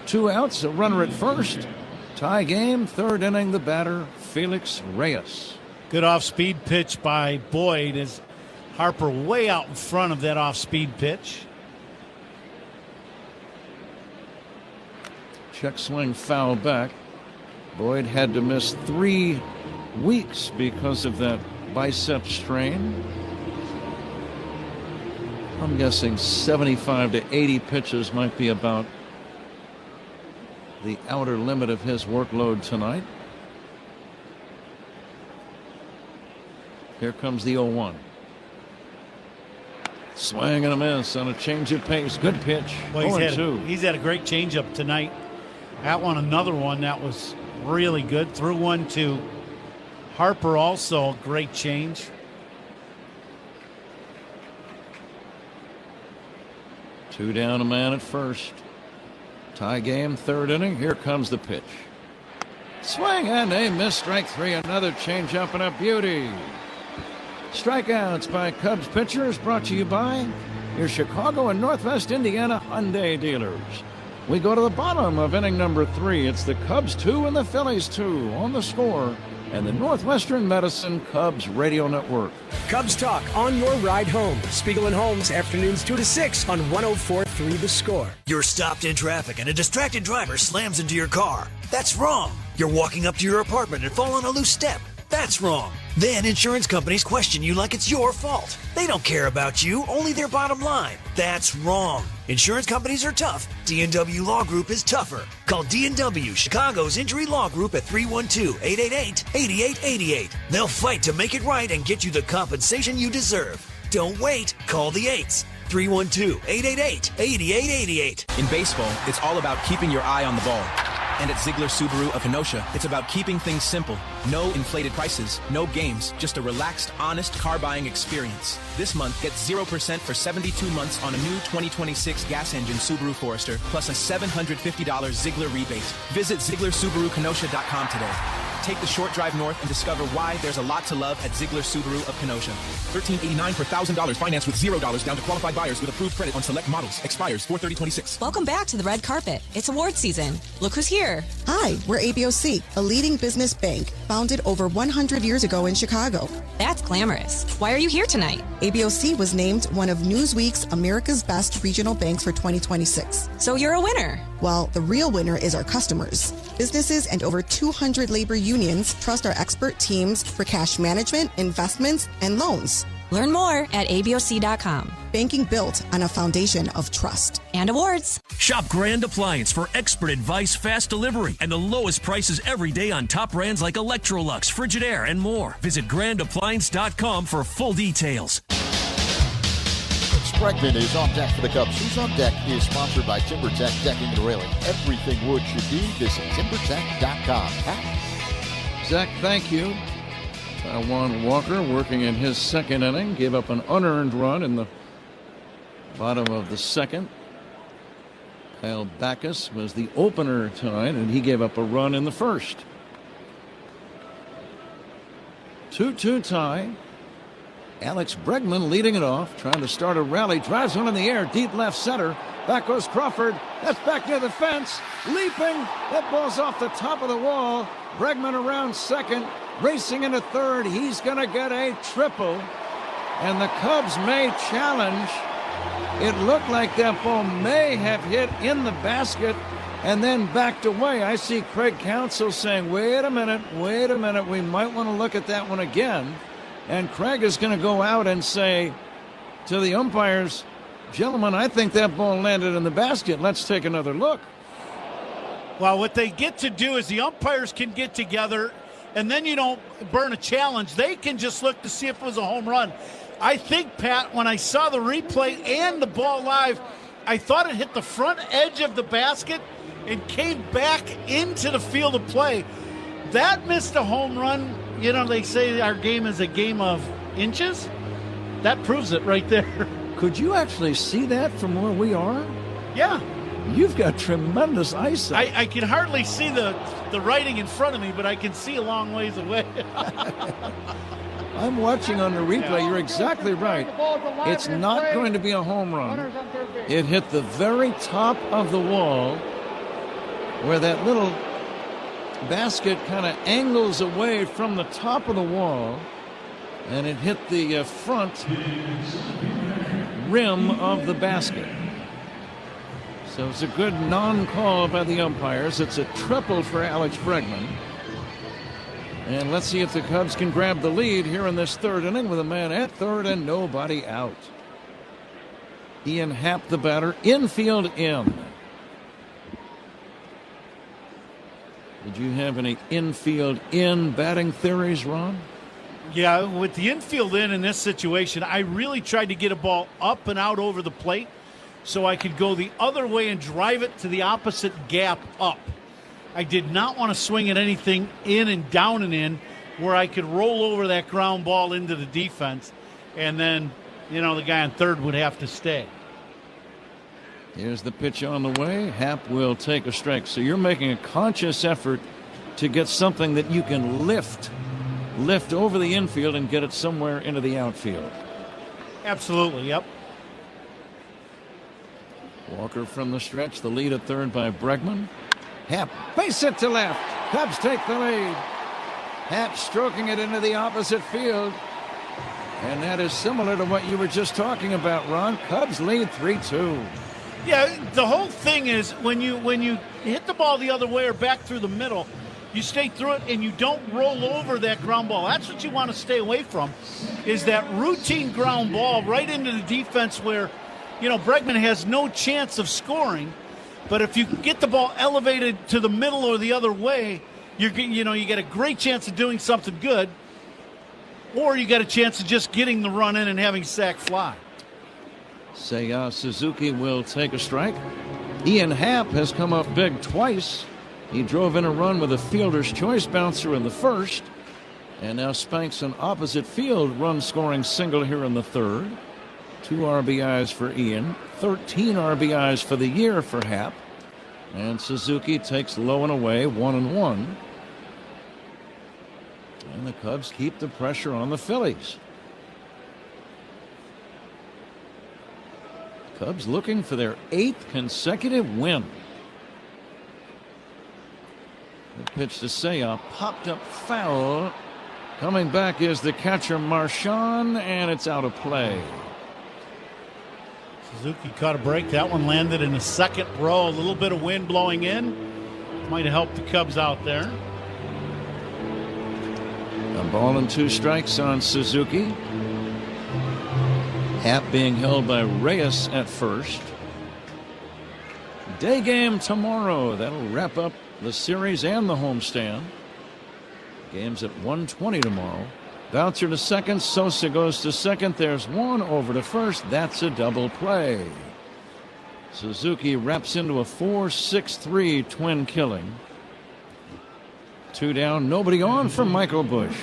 2 outs, a runner at first. Tie game, third inning, the batter, Felix Reyes. Good off-speed pitch by Boyd as Harper way out in front of that off-speed pitch. Check swing foul back. Boyd had to miss 3 weeks because of that bicep strain. I'm guessing 75 to 80 pitches might be about the outer limit of his workload tonight. Here comes the 0-1. Swing and a miss on a change of pace. Good pitch. Well, he's had a great changeup tonight. That one, another one that was really good. Threw one to Harper, also great change. Two down, a man at first. Tie game, third inning. Here comes the pitch. Swing and a miss. Strike 3. Another changeup and a beauty. Strikeouts by Cubs pitchers brought to you by your Chicago and Northwest Indiana Hyundai dealers. We go to the bottom of inning number 3. It's the Cubs 2 and the Phillies 2 on The Score and the Northwestern Medicine Cubs Radio Network. Cubs Talk on your ride home. Spiegel and Holmes, afternoons 2 to 6 on 104.3 The Score. You're stopped in traffic and a distracted driver slams into your car. That's wrong. You're walking up to your apartment and fall on a loose step. That's wrong. Then insurance companies question you like it's your fault. They don't care about you, only their bottom line. That's wrong. Insurance companies are tough. D&W Law Group is tougher. Call D&W, Chicago's injury law group at 312-888-8888. They'll fight to make it right and get you the compensation you deserve. Don't wait. Call the 8s. 312-888-8888. In baseball, it's all about keeping your eye on the ball. And at Ziegler Subaru of Kenosha, it's about keeping things simple. No inflated prices, no games, just a relaxed, honest car buying experience. This month, get 0% for 72 months on a new 2026 gas engine Subaru Forester, plus a $750 Ziegler rebate. Visit ZieglerSubaruKenosha.com today. Take the short drive north and discover why there's a lot to love at Ziegler Subaru of Kenosha. $1,389 per $1,000 financed with $0 down to qualified buyers with approved credit on select models. Expires 4/30/26. Welcome back to the red carpet. It's award season. Look who's here. Hi, we're ABOC, a leading business bank founded over 100 years ago in Chicago. That's glamorous. Why are you here tonight? ABOC was named one of Newsweek's America's Best Regional Banks for 2026. So you're a winner. Well, the real winner is our customers. Businesses and over 200 labor unions trust our expert teams for cash management, investments, and loans. Learn more at ABOC.com. Banking built on a foundation of trust. And awards. Shop Grand Appliance for expert advice, fast delivery, and the lowest prices every day on top brands like Electrolux, Frigidaire, and more. Visit grandappliance.com for full details. Bregman is on deck for the Cubs. Who's on Deck is sponsored by TimberTech Decking and Railing. Everything wood should be. Visit TimberTech.com. Pat? Zach, thank you. Juan Walker working in his second inning. Gave up an unearned run in the bottom of the second. Kyle Backus was the opener tonight, and he gave up a run in the first. 2-2 tie. Alex Bregman leading it off, trying to start a rally. Drives one in the air, deep left center. Back goes Crawford. That's back near the fence. Leaping. That ball's off the top of the wall. Bregman around second. Racing into third. He's going to get a triple. And the Cubs may challenge. It looked like that ball may have hit in the basket and then backed away. I see Craig Counsell saying, wait a minute, we might want to look at that one again. And Craig is going to go out and say to the umpires, gentlemen, I think that ball landed in the basket. Let's take another look. Well, what they get to do is the umpires can get together, and then you don't burn a challenge. They can just look to see if it was a home run. I think, Pat, when I saw the replay and the ball live, I thought it hit the front edge of the basket and came back into the field of play. That missed a home run. You know, they say our game is a game of inches. That proves it right there. Could you actually see that from where we are? Yeah. You've got tremendous eyesight. I can hardly see the writing in front of me, but I can see a long ways away. I'm watching on the replay. You're exactly right. It's not going to be a home run. It hit the very top of the wall where that little basket kind of angles away from the top of the wall, and it hit the front rim of the basket. So it's a good non-call by the umpires. It's a triple for Alex Bregman. And let's see if the Cubs can grab the lead here in this third inning with a man at third and nobody out. Ian Happ, the batter, infield in. Did you have any infield in batting theories, Ron? Yeah, with the infield in this situation, I really tried to get a ball up and out over the plate so I could go the other way and drive it to the opposite gap up. I did not want to swing at anything in and down and in where I could roll over that ground ball into the defense, and then, you know, the guy on third would have to stay. Here's the pitch on the way. Happ will take a strike. So you're making a conscious effort to get something that you can lift over the infield and get it somewhere into the outfield. Absolutely, yep. Walker from the stretch, the lead at third by Bregman. Happ, base hit to left. Cubs take the lead. Happ stroking it into the opposite field. And that is similar to what you were just talking about, Ron. Cubs lead 3-2. Yeah, the whole thing is when you hit the ball the other way or back through the middle, you stay through it and you don't roll over that ground ball. That's what you want to stay away from, is that routine ground ball right into the defense where, you know, Bregman has no chance of scoring. But if you get the ball elevated to the middle or the other way, you get a great chance of doing something good, or you got a chance of just getting the run in and having sack fly. Seiya Suzuki will take a strike. Ian Happ has come up big twice. He drove in a run with a fielder's choice bouncer in the first, and now spanks an opposite field run-scoring single here in the third. 2 RBIs for Ian, 13 RBIs for the year for Happ. And Suzuki takes low and away, 1-1. And the Cubs keep the pressure on the Phillies. Cubs looking for their 8th consecutive win. The pitch to Seiya, popped up foul. Coming back is the catcher Marchand, and it's out of play. Suzuki caught a break. That one landed in the second row. A little bit of wind blowing in. Might have helped the Cubs out there. A ball and 2 strikes on Suzuki. Happ being held by Reyes at first. Day game tomorrow. That'll wrap up the series and the homestand. Game's at 1:20 tomorrow. Bouncer to second. Sosa goes to second. There's one over to first. That's a double play. Suzuki wraps into a 4-6-3 twin killing. 2 down, nobody on for Michael Busch.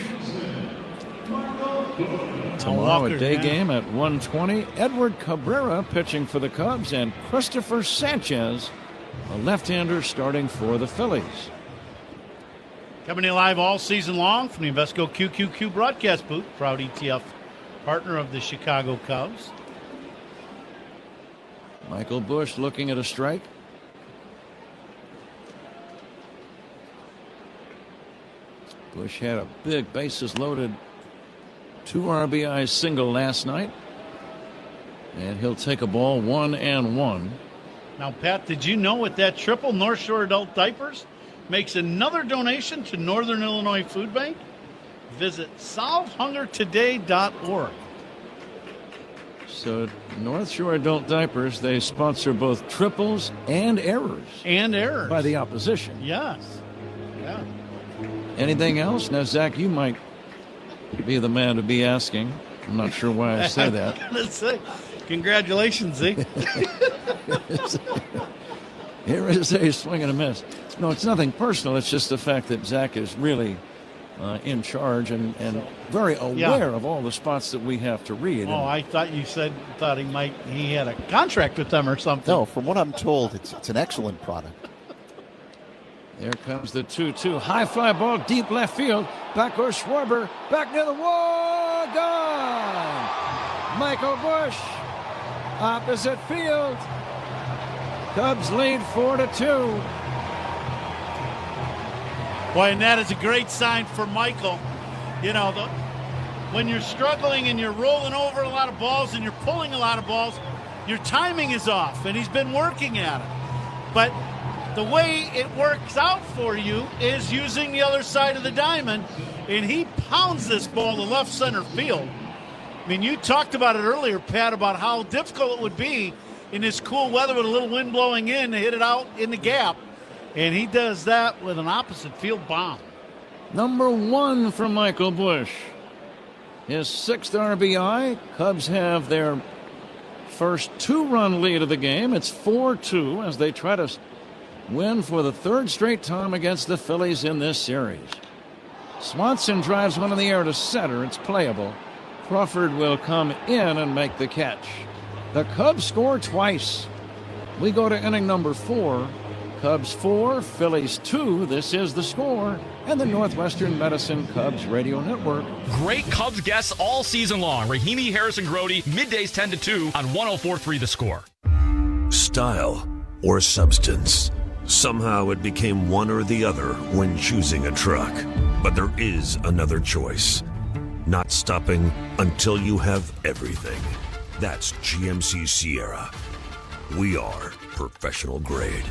Tomorrow a day game at 1:20. Edward Cabrera pitching for the Cubs, and Christopher Sanchez, a left-hander, starting for the Phillies. Coming in live all season long from the Invesco QQQ broadcast booth, proud ETF partner of the Chicago Cubs. Michael Busch looking at a strike. Busch had a big bases-loaded 2 RBI single last night. And he'll take a ball 1-1. Now, Pat, did you know with that triple North Shore Adult Diapers makes another donation to Northern Illinois Food Bank? Visit solvehungertoday.org. So North Shore Adult Diapers, they sponsor both triples and errors. And errors. By the opposition. Yes. Yeah. Anything else? Now, Zach, you might be the man to be asking. I'm not sure why I say that. Let's say, congratulations, Zeke. Here is a swing and a miss. No, it's nothing personal. It's just the fact that Zach is really in charge and very aware of all the spots that we have to read. Oh, I thought you thought he had a contract with them or something. No, from what I'm told, it's an excellent product. There comes the 2-2. High fly ball, deep left field. Back goes Schwarber. Back near the wall. Gone. Michael Busch. Opposite field. Cubs lead 4-2. Boy, and that is a great sign for Michael. You know, when you're struggling and you're rolling over a lot of balls and you're pulling a lot of balls, your timing is off, and he's been working at it. But the way it works out for you is using the other side of the diamond, and he pounds this ball to left center field. I mean, you talked about it earlier, Pat, about how difficult it would be in this cool weather with a little wind blowing in to hit it out in the gap, and he does that with an opposite field bomb. Number 1 for Michael Busch. His 6th RBI. Cubs have their first 2-run lead of the game. It's 4-2 as they try to win for the 3rd straight time against the Phillies in this series. Swanson drives one in the air to center. It's playable. Crawford will come in and make the catch. The Cubs score twice. We go to inning number 4. Cubs 4, Phillies 2. This is The Score and the Northwestern Medicine Cubs Radio Network. Great Cubs guests all season long. Rahimi, Harrison, Grody, middays 10 to 2 on 104.3 The Score. Style or substance. Somehow it became one or the other when choosing a truck. But there is another choice. Not stopping until you have everything. That's GMC Sierra. We are professional grade.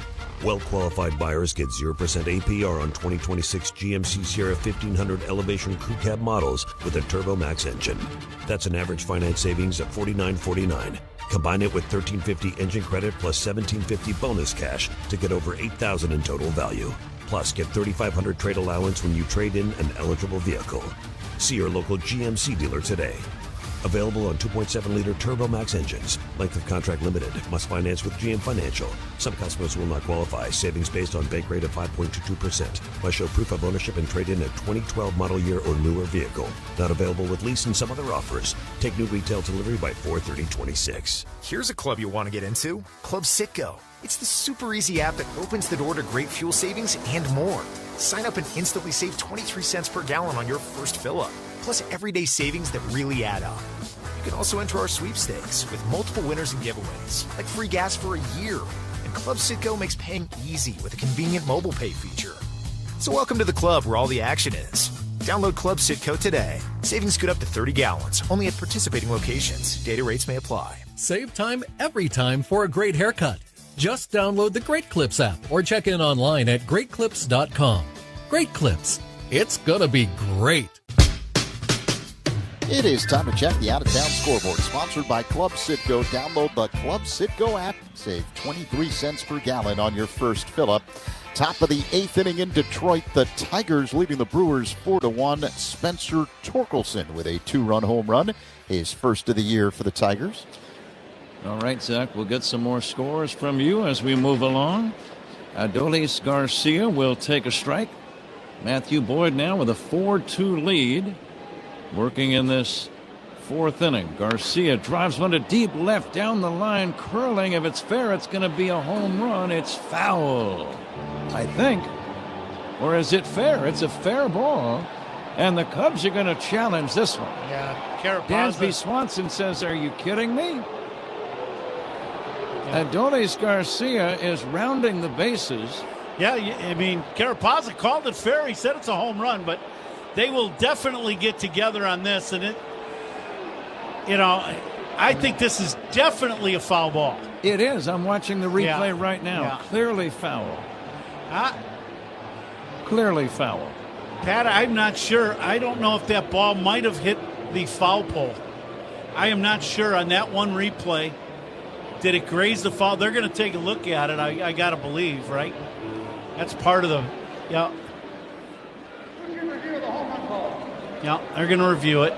Well-qualified buyers get 0% APR on 2026 GMC Sierra 1500 Elevation Crew Cab models with a Turbo Max engine. That's an average finance savings of $49.49. Combine it with $1,350 engine credit plus $1,750 bonus cash to get over $8,000 in total value. Plus, get $3,500 trade allowance when you trade in an eligible vehicle. See your local GMC dealer today. Available on 2.7-liter Turbo Max engines. Length of contract limited. Must finance with GM Financial. Some customers will not qualify. Savings based on bank rate of 5.22%. Must show proof of ownership and trade in a 2012 model year or newer vehicle. Not available with lease and some other offers. Take new retail delivery by 4/30/26. Here's a club you'll want to get into. Club Citgo. It's the super easy app that opens the door to great fuel savings and more. Sign up and instantly save 23 cents per gallon on your first fill-up. Plus everyday savings that really add up. You can also enter our sweepstakes with multiple winners and giveaways, like free gas for a year. And Club Citgo makes paying easy with a convenient mobile pay feature. So welcome to the club where all the action is. Download Club Citgo today. Savings good up to 30 gallons, only at participating locations. Data rates may apply. Save time every time for a great haircut. Just download the Great Clips app or check in online at greatclips.com. Great Clips. It's gonna be great. It is time to check the out-of-town scoreboard. Sponsored by Club Citgo. Download the Club Citgo app. Save 23 cents per gallon on your first fill-up. Top of the 8th inning in Detroit, the Tigers leading the Brewers 4-1. Spencer Torkelson with a 2-run home run, his first of the year for the Tigers. All right, Zach, we'll get some more scores from you as we move along. Adolis Garcia will take a strike. Matthew Boyd now with a 4-2 lead. Working in this 4th inning. Garcia drives one to deep left down the line, curling. If it's fair, it's going to be a home run. It's foul, I think. Or is it fair? It's a fair ball. And the Cubs are going to challenge this one. Yeah, Carapazza. Dansby Swanson says, are you kidding me? Adolis Garcia is rounding the bases. Yeah, I mean, Carapazza called it fair. He said it's a home run, but they will definitely get together on this. And I think this is definitely a foul ball. It is. I'm watching the replay right now. Yeah. Clearly foul. Clearly foul. Pat, I'm not sure. I don't know if that ball might have hit the foul pole. I am not sure on that one replay. Did it graze the foul? They're going to take a look at it, I got to believe, right? That's part of the, yeah. Yeah, they're going to review it.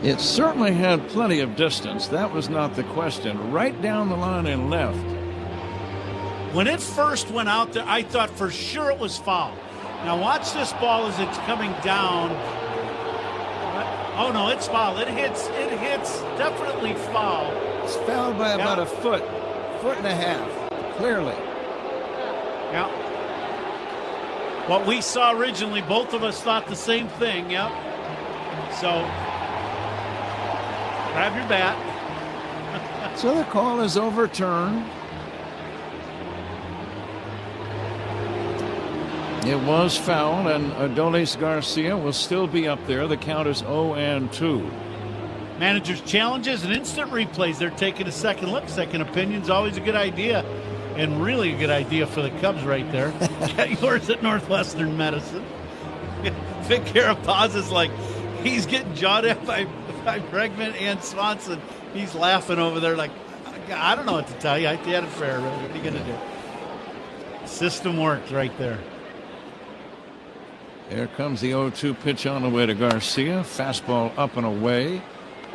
It certainly had plenty of distance. That was not the question. Right down the line and left. When it first went out there, I thought for sure it was foul. Now watch this ball as it's coming down. Oh no, it's foul. It hits definitely foul. It's fouled by about a foot and a half, clearly. Yeah. What we saw originally, both of us thought the same thing, yep. So, grab your bat. So the call is overturned. It was foul, and Adolis Garcia will still be up there. The count is 0-2. Managers' challenges and instant replays. They're taking a second look. Second opinion's always a good idea, and really a good idea for the Cubs right there. Got yours at Northwestern Medicine. Vic Carapazza's like, he's getting jawed at by Bregman and Swanson. He's laughing over there like, I don't know what to tell you. I had it fair. What are you going to do? System worked right there. Here comes the 0-2 pitch on the way to Garcia. Fastball up and away.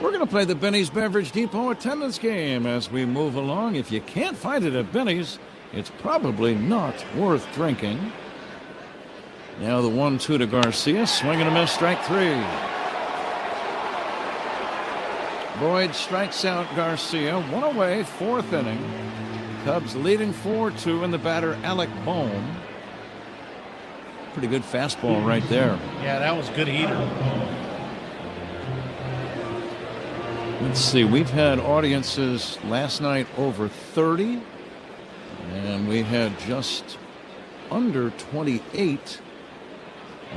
We're going to play the Benny's Beverage Depot attendance game as we move along. If you can't find it at Benny's, it's probably not worth drinking. Now the 1-2 to Garcia. Swing and a miss, strike 3. Boyd strikes out Garcia. One away, 4th inning. Cubs leading 4-2, and the batter Alec Bohm. Pretty good fastball right there. Yeah, that was good heater. Let's see. We've had audiences last night over 30, and we had just under 28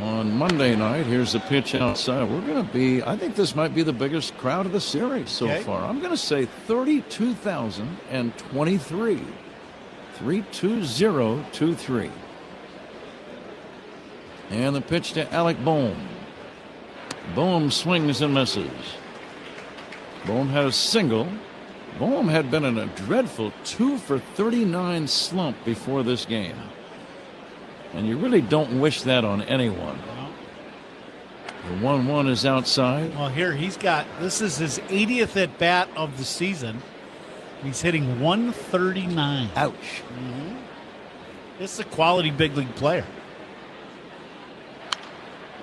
on Monday night. Here's the pitch outside. We're going to be, I think this might be the biggest crowd of the series so far. I'm going to say 32,023. 32023. And the pitch to Alec Bohm. Bohm swings and misses. Bohm had a single. Bohm had been in a dreadful 2-for-39 slump before this game. And you really don't wish that on anyone. The 1-1 is outside. Well, here this is his 80th at bat of the season. He's hitting 139. Ouch. Mm-hmm. This is a quality big league player.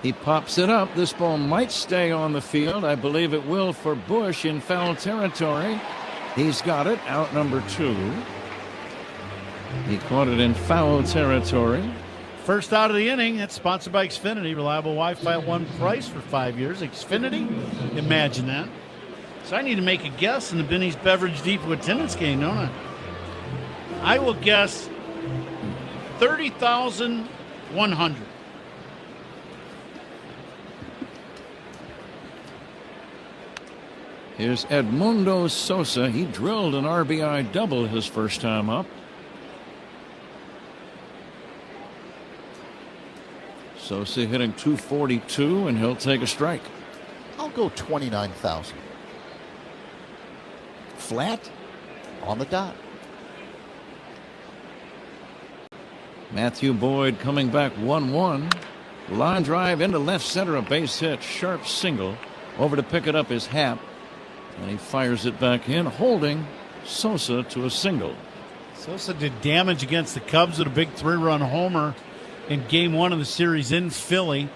He pops it up. This ball might stay on the field. I believe it will for Bush in foul territory. He's got it. Out number 2. He caught it in foul territory. First out of the inning. That's sponsored by Xfinity. Reliable Wi-Fi at one price for 5 years. Xfinity? Imagine that. So I need to make a guess in the Benny's Beverage Depot attendance game, don't I? I will guess 30,100. Here's Edmundo Sosa. He drilled an RBI double his first time up. Sosa hitting 242, and he'll take a strike. I'll go 29,000. Flat? On the dot. Matthew Boyd coming back 1-1. Line drive into left center, a base hit. Sharp single. Over to pick it up is Happ. And he fires it back in, holding Sosa to a single. Sosa did damage against the Cubs with a big 3-run homer in Game 1 of the series in Philly.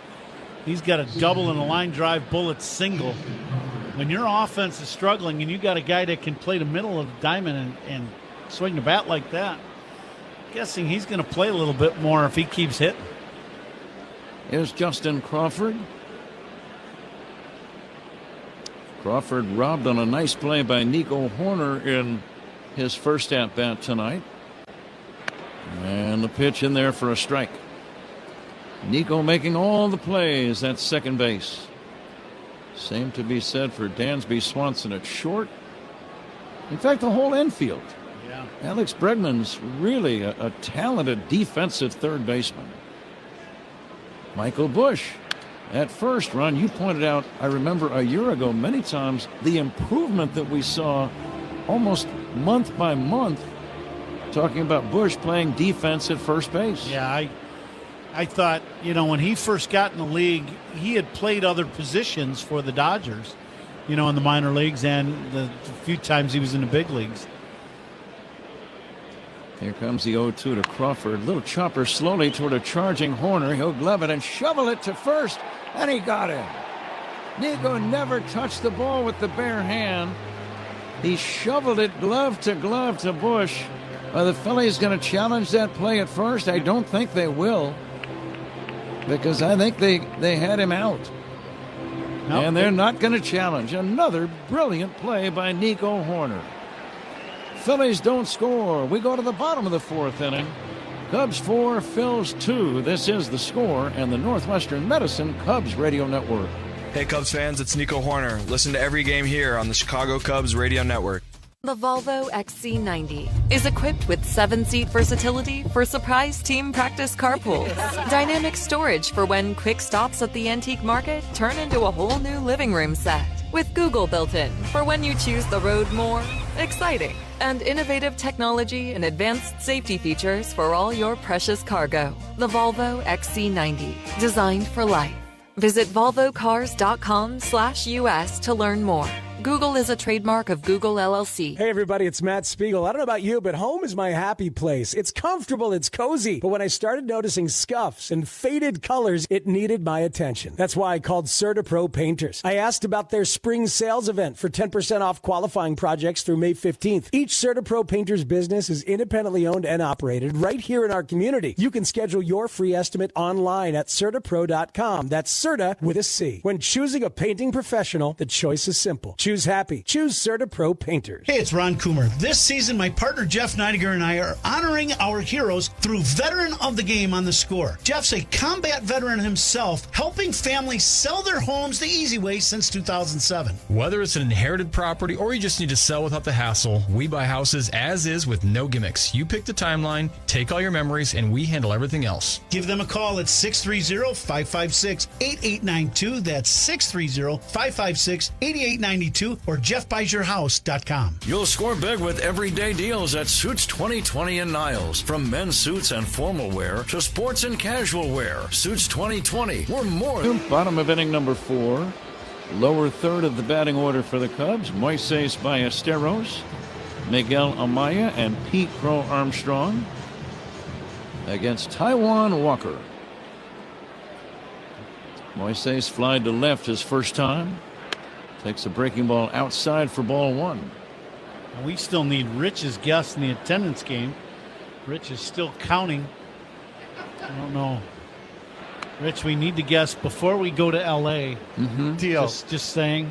He's got a double and a line drive bullet single. When your offense is struggling and you got a guy that can play the middle of the diamond and swing the bat like that, I'm guessing he's going to play a little bit more if he keeps hitting. Here's Justin Crawford. Crawford robbed on a nice play by Nico Hoerner in his first at-bat tonight. And the pitch in there for a strike. Nico making all the plays at second base. Same to be said for Dansby Swanson at short. In fact, the whole infield. Yeah. Alex Bregman's really a talented defensive third baseman. Michael Busch at first. Ron, you pointed out, I remember a year ago many times, the improvement that we saw almost month by month, talking about Busch playing defense at first base. Yeah, I thought, when he first got in the league, he had played other positions for the Dodgers, in the minor leagues and the few times he was in the big leagues. Here comes the 0-2 to Crawford. Little chopper slowly toward a charging Hoerner. He'll glove it and shovel it to first, and he got him. Nico never touched the ball with the bare hand. He shoveled it glove to Busch. Are the Phillies going to challenge that play at first? I don't think they will, because I think they had him out. Nope. And they're not going to challenge. Another brilliant play by Nico Hoerner. Phillies don't score. We go to the bottom of the fourth inning. Cubs 4, Phils 2. This is The Score and the Northwestern Medicine Cubs Radio Network. Hey Cubs fans, it's Nico Hoerner. Listen to every game here on the Chicago Cubs Radio Network. The Volvo XC90 is equipped with 7-seat versatility for surprise team practice carpools. Dynamic storage for when quick stops at the antique market turn into a whole new living room set. With Google built in for when you choose the road more exciting. And innovative technology and advanced safety features for all your precious cargo. The Volvo XC90, designed for life. Visit volvocars.com/US to learn more. Google is a trademark of Google LLC. Hey everybody, it's Matt Spiegel. I don't know about you, but home is my happy place. It's comfortable, it's cozy. But when I started noticing scuffs and faded colors, it needed my attention. That's why I called CertaPro Painters. I asked about their spring sales event for 10% off qualifying projects through May 15th. Each CertaPro Painters business is independently owned and operated right here in our community. You can schedule your free estimate online at CertaPro.com. That's Certa with a C. When choosing a painting professional, the choice is simple. Choose happy. Choose CertaPro Painters. Hey, it's Ron Coomer. This season, my partner Jeff Neidiger and I are honoring our heroes through Veteran of the Game on The Score. Jeff's a combat veteran himself, helping families sell their homes the easy way since 2007. Whether it's an inherited property or you just need to sell without the hassle, we buy houses as is with no gimmicks. You pick the timeline, take all your memories, and we handle everything else. Give them a call at 630-556-8892. That's 630-556-8892. Or JeffBuysYourHouse.com. You'll score big with everyday deals at Suits 2020 in Niles. From men's suits and formal wear to sports and casual wear. Suits 2020. We're more. Bottom of inning number 4. Lower third of the batting order for the Cubs. Moises Ballesteros, Miguel Amaya, and Pete Crow Armstrong against Taijuan Walker. Moises flied to left his first time. Takes a breaking ball outside for ball 1. We still need Rich's guess in the attendance game. Rich is still counting. I don't know. Rich, we need to guess before we go to L.A. Mm-hmm. Deal. Just saying,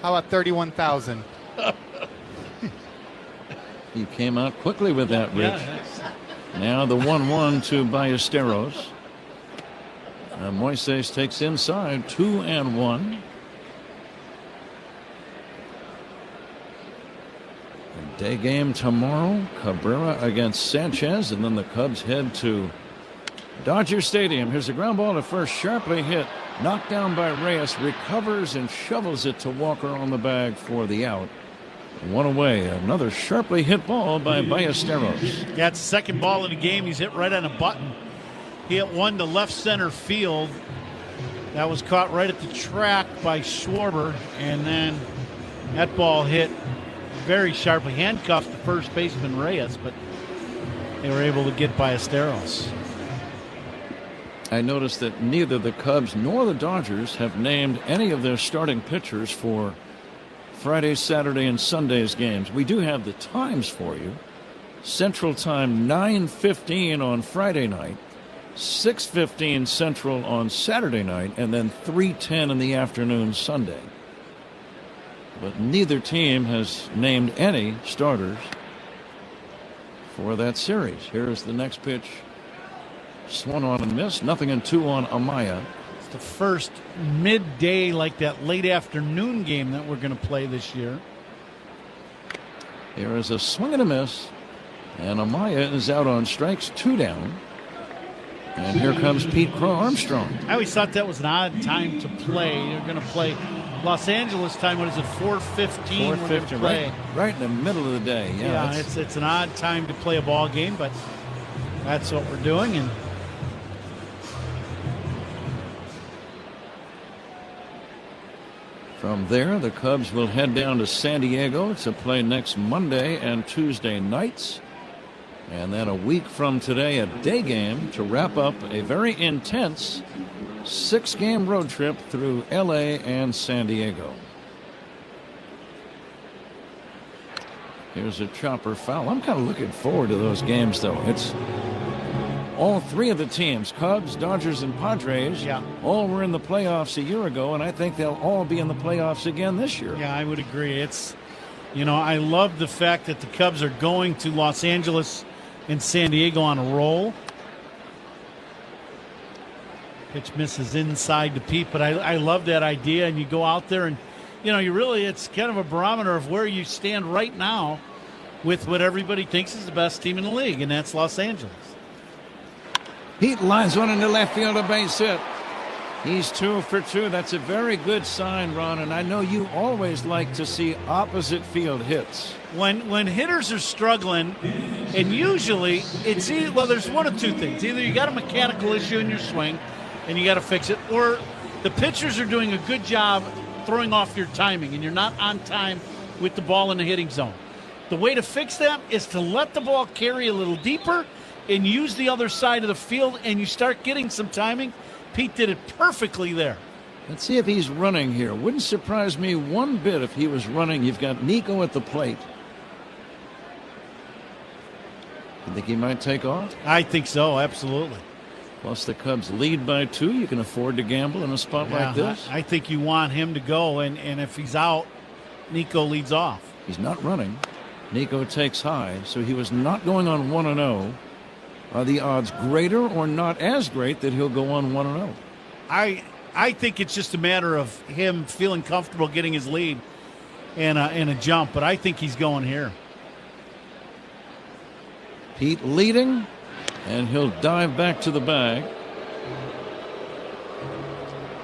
How about 31,000? You came out quickly with that, Rich. Yeah, now the 1-1 to Ballesteros. Moises takes inside 2-1. Day game tomorrow. Cabrera against Sanchez, and then the Cubs head to Dodger Stadium. Here's a ground ball to first, sharply hit, knocked down by Reyes, recovers and shovels it to Walker on the bag for the out. One away. Another sharply hit ball by Ballesteros. That's the second ball of the game. He's hit right on a button. He hit one to left center field. That was caught right at the track by Schwarber. And then that ball hit very sharply. Handcuffed the first baseman Reyes, but they were able to get Ballesteros. I noticed that neither the Cubs nor the Dodgers have named any of their starting pitchers for Friday, Saturday, and Sunday's games. We do have the times for you. Central Time, 9:15 on Friday night, 6:15 Central on Saturday night, and then 3:10 in the afternoon Sunday. But neither team has named any starters for that series. Here's the next pitch. Swung on and missed. 0-2 on Amaya. It's the first midday, like that late afternoon game that we're going to play this year. Here is a swing and a miss. And Amaya is out on strikes, 2 down. And here comes Pete Crow Armstrong. I always thought that was an odd time to play. You're going to play Los Angeles time. What is it, 4:15? 4:15, right in the middle of the day. Yeah, it's an odd time to play a ball game, but that's what we're doing. And from there, the Cubs will head down to San Diego to play next Monday and Tuesday nights. And then a week from today, a day game to wrap up a very intense 6-game road trip through L.A. and San Diego. Here's a chopper foul. I'm kind of looking forward to those games, though. It's all 3 of the teams, Cubs, Dodgers, and Padres, all were in the playoffs a year ago, and I think they'll all be in the playoffs again this year. Yeah, I would agree. It's, I love the fact that the Cubs are going to Los Angeles and San Diego on a roll. Pitch misses inside to Pete, but I love that idea. And you go out there and, it's kind of a barometer of where you stand right now with what everybody thinks is the best team in the league, and that's Los Angeles. Pete lines one into left field, a base hit. He's 2 for 2. That's a very good sign, Ron, and I know you always like to see opposite field hits. When hitters are struggling, and usually it's there's one of 2 things. Either you got a mechanical issue in your swing and you got to fix it, or the pitchers are doing a good job throwing off your timing and you're not on time with the ball in the hitting zone. The way to fix that is to let the ball carry a little deeper and use the other side of the field, and you start getting some timing. Pete did it perfectly there. Let's see if he's running here. Wouldn't surprise me one bit if he was running. You've got Nico at the plate. You think he might take off? I think so, absolutely. Plus the Cubs lead by 2. You can afford to gamble in a spot like this. I think you want him to go, and if he's out, Nico leads off. He's not running. Nico takes high, so he was not going on 1-0. Are the odds greater or not as great that he'll go on 1-0? I think it's just a matter of him feeling comfortable getting his lead and a jump, but I think he's going here. Pete leading, and he'll dive back to the bag.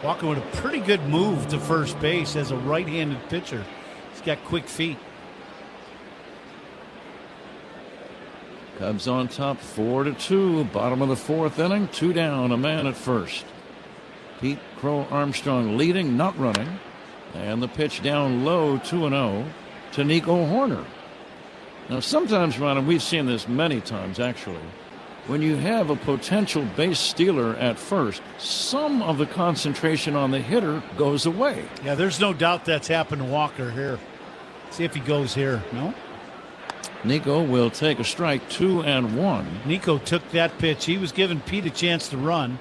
Walking with a pretty good move to first base as a right-handed pitcher. He's got quick feet. Cubs on top 4-2. Bottom of the 4th inning. 2 down. A man at first. Pete Crow Armstrong leading, not running. And the pitch down low, 2-0 to Nico Horner. Now sometimes, Ron, and we've seen this many times actually, when you have a potential base stealer at first, some of the concentration on the hitter goes away. Yeah, there's no doubt that's happened to Walker here. See if he goes here. No? Nico will take a strike, 2-1. Nico took that pitch. He was giving Pete a chance to run.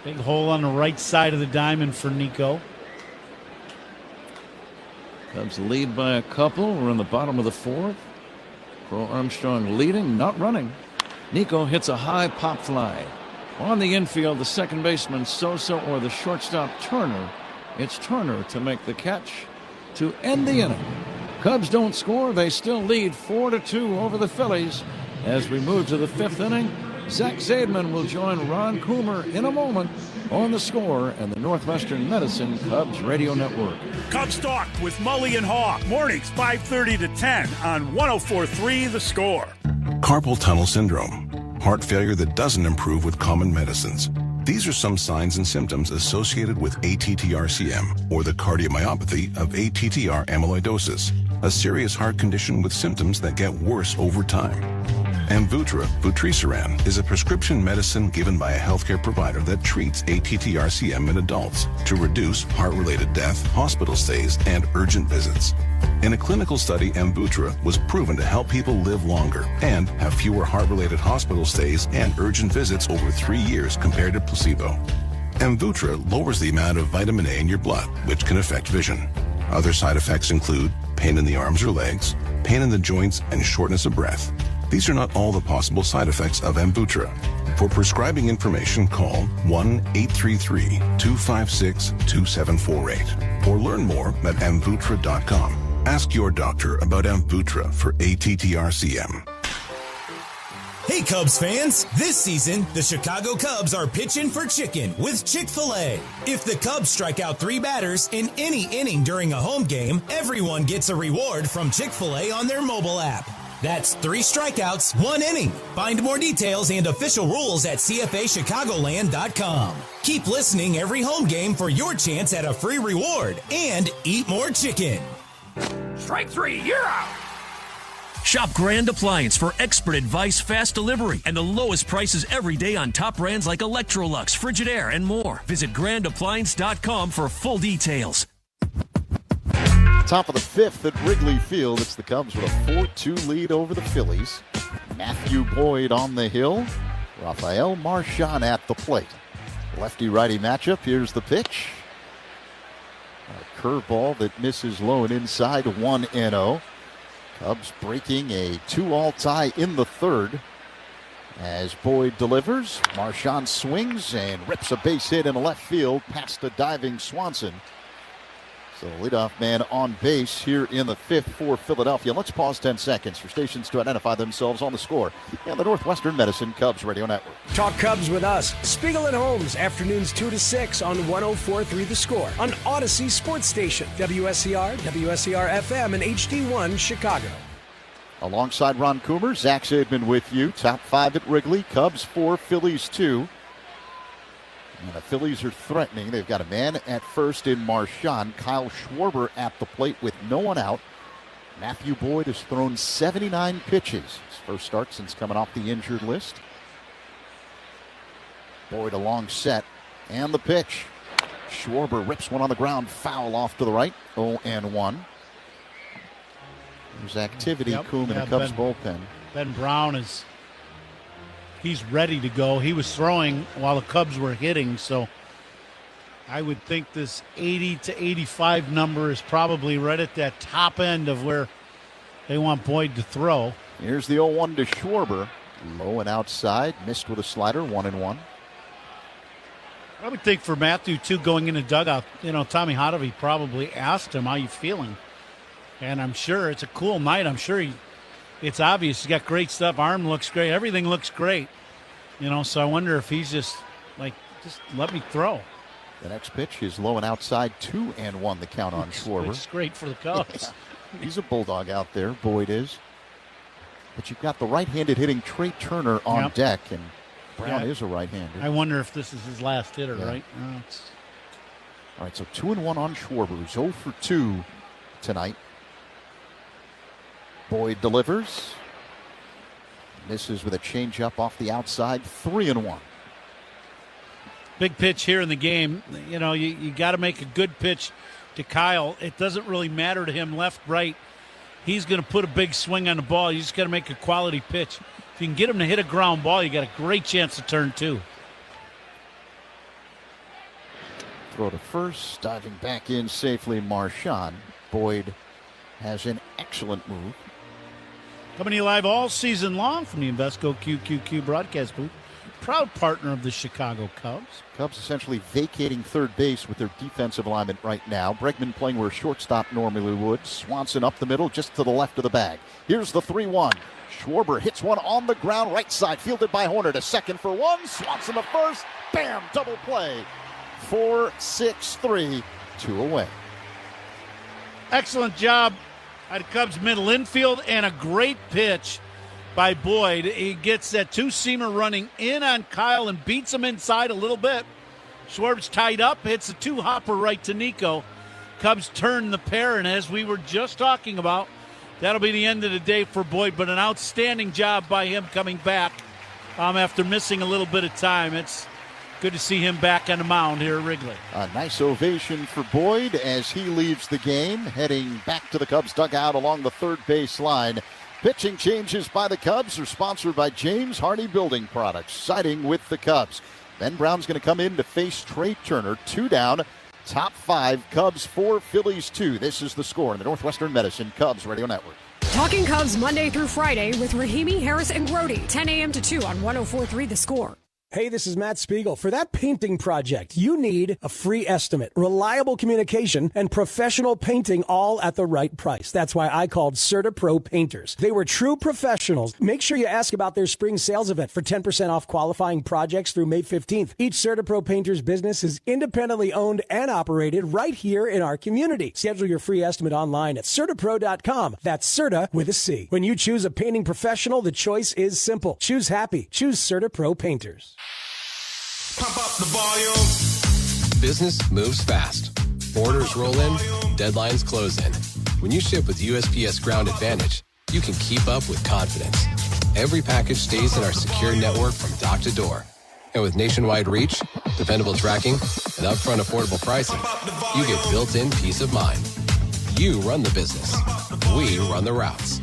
Big hole on the right side of the diamond for Nico. Cubs lead by a couple. We're in the bottom of the 4th. Crow Armstrong leading, not running. Nico hits a high pop fly. On the infield, the second baseman Sosa or the shortstop Turner. It's Turner to make the catch to end the inning. Cubs don't score. They still lead 4-2 over the Phillies as we move to the 5th inning. Zach Zaidman will join Ron Coomer in a moment on The Score and the Northwestern Medicine Cubs Radio Network. Cubs Talk with Mully and Haw. Mornings 5:30 to 10 on 104.3 The Score. Carpal tunnel syndrome, heart failure that doesn't improve with common medicines. These are some signs and symptoms associated with ATTR-CM, or the cardiomyopathy of ATTR amyloidosis, a serious heart condition with symptoms that get worse over time. Amvuttra, vutrisiran, is a prescription medicine given by a healthcare provider that treats ATTR-CM in adults to reduce heart-related death, hospital stays, and urgent visits. In a clinical study, Amvuttra was proven to help people live longer and have fewer heart-related hospital stays and urgent visits over 3 years compared to placebo. Amvuttra lowers the amount of vitamin A in your blood, which can affect vision. Other side effects include pain in the arms or legs, pain in the joints, and shortness of breath. These are not all the possible side effects of Amvuttra. For prescribing information, call 1-833-256-2748 or learn more at amvuttra.com. Ask your doctor about Amvuttra for ATTR-CM. Hey Cubs fans, this season, the Chicago Cubs are pitching for chicken with Chick-fil-A. If the Cubs strike out 3 batters in any inning during a home game, everyone gets a reward from Chick-fil-A on their mobile app. That's 3 strikeouts, 1 inning. Find more details and official rules at CFAChicagoland.com. Keep listening every home game for your chance at a free reward and eat more chicken. Strike 3, you're out. Shop Grand Appliance for expert advice, fast delivery, and the lowest prices every day on top brands like Electrolux, Frigidaire, and more. Visit grandappliance.com for full details. Top of the 5th at Wrigley Field. It's the Cubs with a 4-2 lead over the Phillies. Matthew Boyd on the hill. Rafael Marchand at the plate. Lefty-righty matchup. Here's the pitch. A curveball that misses low and inside, 1-0. Cubs breaking a 2-all tie in the 3rd. As Boyd delivers, Marchand swings and rips a base hit in left field past the diving Swanson. So the leadoff man on base here in the 5th for Philadelphia. Let's pause 10 seconds for stations to identify themselves on The Score and the Northwestern Medicine Cubs Radio Network. Talk Cubs with us, Spiegel and Holmes, afternoons 2 to 6 on 104.3 The Score, on Odyssey Sports Station, WSCR, WSCR-FM, and HD1 Chicago. Alongside Ron Coomer, Zach Zaidman with you. Top 5 at Wrigley, Cubs 4, Phillies 2. And the Phillies are threatening. They've got a man at first in Marchand. Kyle Schwarber at the plate with no one out. Matthew Boyd has thrown 79 pitches. His first start since coming off the injured list. Boyd a long set. And the pitch. Schwarber rips one on the ground. Foul off to the right. 0-1. There's activity, Coom, in the Cubs bullpen. Ben Brown he's ready to go. He was throwing while the Cubs were hitting, so I would think this 80 to 85 number is probably right at that top end of where they want Boyd to throw. Here's the 0-1 to Schwarber. Low and outside, missed with a slider, 1-1. I would think for Matthew, too, going in the dugout, Tommy Hotovy probably asked him, how you feeling? And I'm sure it's a cool night. I'm sure it's obvious. He's got great stuff. Arm looks great. Everything looks great. So I wonder if he's just let me throw. The next pitch is low and outside, 2-1 the count on Schwarber. It's great for the Cubs. Yeah. He's a bulldog out there, Boyd is. But you've got the right-handed hitting Trey Turner on deck, and Brown is a right-hander. I wonder if this is his last hitter, right? All right, so 2-1 on Schwarber, who's 0 for 2 tonight. Boyd delivers. Misses with a changeup off the outside, 3-1. Big pitch here in the game. You got to make a good pitch to Kyle. It doesn't really matter to him left, right. He's going to put a big swing on the ball. You just got to make a quality pitch. If you can get him to hit a ground ball, you got a great chance to turn 2. Throw to first, diving back in safely, Marchand. Boyd has an excellent move. Coming to you live all season long from the Invesco QQQ broadcast booth. proud partner of the Chicago Cubs. Cubs essentially vacating third base with their defensive alignment right now. Bregman playing where shortstop normally would. Swanson up the middle, just to the left of the bag. Here's the 3-1. Schwarber hits one on the ground, right side, fielded by Horner to second for one. Swanson to first. Bam! Double play. 4-6-3, 2 away. Excellent job at Cubs middle infield, and a great pitch by Boyd. He gets that two-seamer running in on Kyle and beats him inside a little bit. Schwarb's tied up, hits a two-hopper right to Nico. Cubs turn the pair, and as we were just talking about, that'll be the end of the day for Boyd, but an outstanding job by him coming back after missing a little bit of time. It's good to see him back on the mound here at Wrigley. A nice ovation for Boyd as he leaves the game, heading back to the Cubs dugout along the third base line. Pitching changes by the Cubs are sponsored by James Hardy Building Products, siding with the Cubs. Ben Brown's going to come in to face Trey Turner. 2 down, top 5, Cubs 4, Phillies 2. This is the score in the Northwestern Medicine Cubs Radio Network. Talking Cubs Monday through Friday with Rahimi, Harris, and Grody, 10 a.m. to 2 on 104.3 The Score. Hey, this is Matt Spiegel. For that painting project, you need a free estimate, reliable communication, and professional painting all at the right price. That's why I called CertaPro Painters. They were true professionals. Make sure you ask about their spring sales event for 10% off qualifying projects through May 15th. Each CertaPro Painters business is independently owned and operated right here in our community. Schedule your free estimate online at CertaPro.com. That's Certa with a C. When you choose a painting professional, the choice is simple. Choose happy. Choose CertaPro Painters. Pump up the volume. Business moves fast. Orders roll in, deadlines close in. When you ship with USPS Ground Advantage, you can keep up with confidence. Every package stays in our secure network from dock to door. And with nationwide reach, dependable tracking, and upfront affordable pricing, you get built-in peace of mind. You run the business. We run the routes.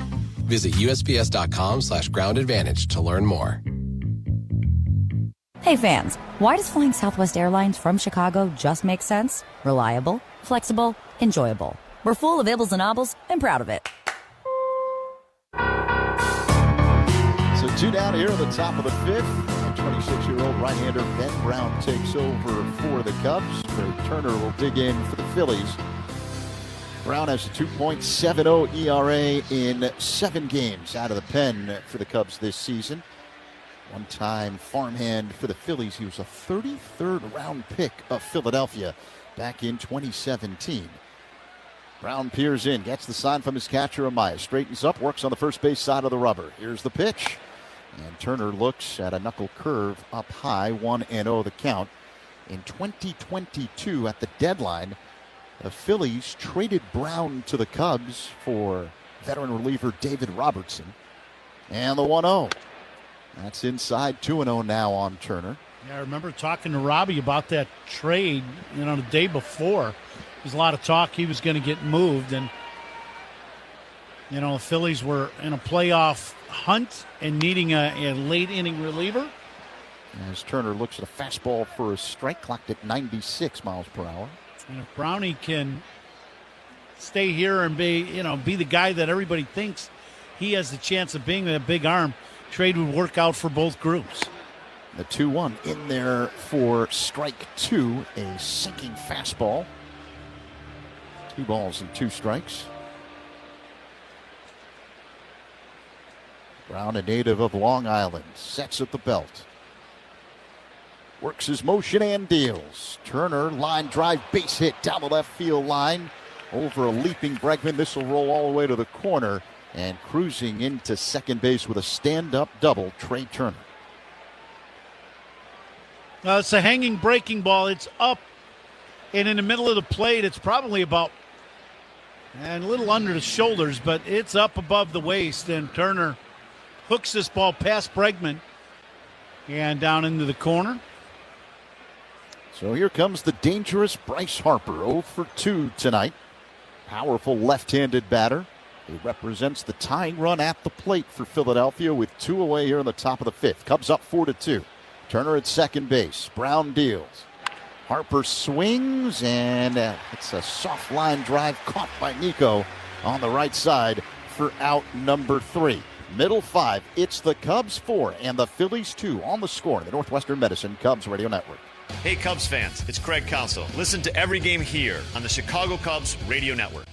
Visit USPS.com/Ground Advantage to learn more. Hey fans, why does flying Southwest Airlines from Chicago just make sense? Reliable, flexible, enjoyable. We're full of ibbles and obbles and proud of it. So 2 down here at the top of the 5th. 26-year-old right-hander Ben Brown takes over for the Cubs. Trey Turner will dig in for the Phillies. Brown has a 2.70 ERA in 7 games out of the pen for the Cubs this season. One-time farmhand for the Phillies. He was a 33rd round pick of Philadelphia back in 2017. Brown peers in, gets the sign from his catcher Amaya, straightens up, works on the first base side of the rubber. Here's the pitch, and Turner looks at a knuckle curve up high, 1-0 the count. In 2022 at the deadline, the Phillies traded Brown to the Cubs for veteran reliever David Robertson. And the 1-0. That's inside, 2-0 now on Turner. Yeah, I remember talking to Robbie about that trade, the day before. There's a lot of talk he was going to get moved, and, the Phillies were in a playoff hunt and needing a late-inning reliever. As Turner looks at a fastball for a strike, clocked at 96 miles per hour. And if Brownie can stay here and be the guy that everybody thinks he has the chance of being, with a big arm, trade would work out for both groups. The 2-1 in there for strike 2, a sinking fastball. 2 balls and 2 strikes. Brown, a native of Long Island, sets at the belt. Works his motion and deals. Turner, line drive, base hit down the left field line. Over a leaping Bregman. This will roll all the way to the corner. And cruising into second base with a stand-up double, Trey Turner. It's a hanging breaking ball. It's up and in the middle of the plate. It's probably about a little under the shoulders, but it's up above the waist. And Turner hooks this ball past Bregman and down into the corner. So here comes the dangerous Bryce Harper, 0 for 2 tonight. Powerful left-handed batter. He represents the tying run at the plate for Philadelphia with 2 away here in the top of the 5th. Cubs up 4-2. Turner at second base. Brown deals. Harper swings, and it's a soft line drive caught by Nico on the right side for out number 3. Middle 5. It's the Cubs 4 and the Phillies 2 on the score in the Northwestern Medicine Cubs Radio Network. Hey, Cubs fans, it's Craig Counsell. Listen to every game here on the Chicago Cubs Radio Network.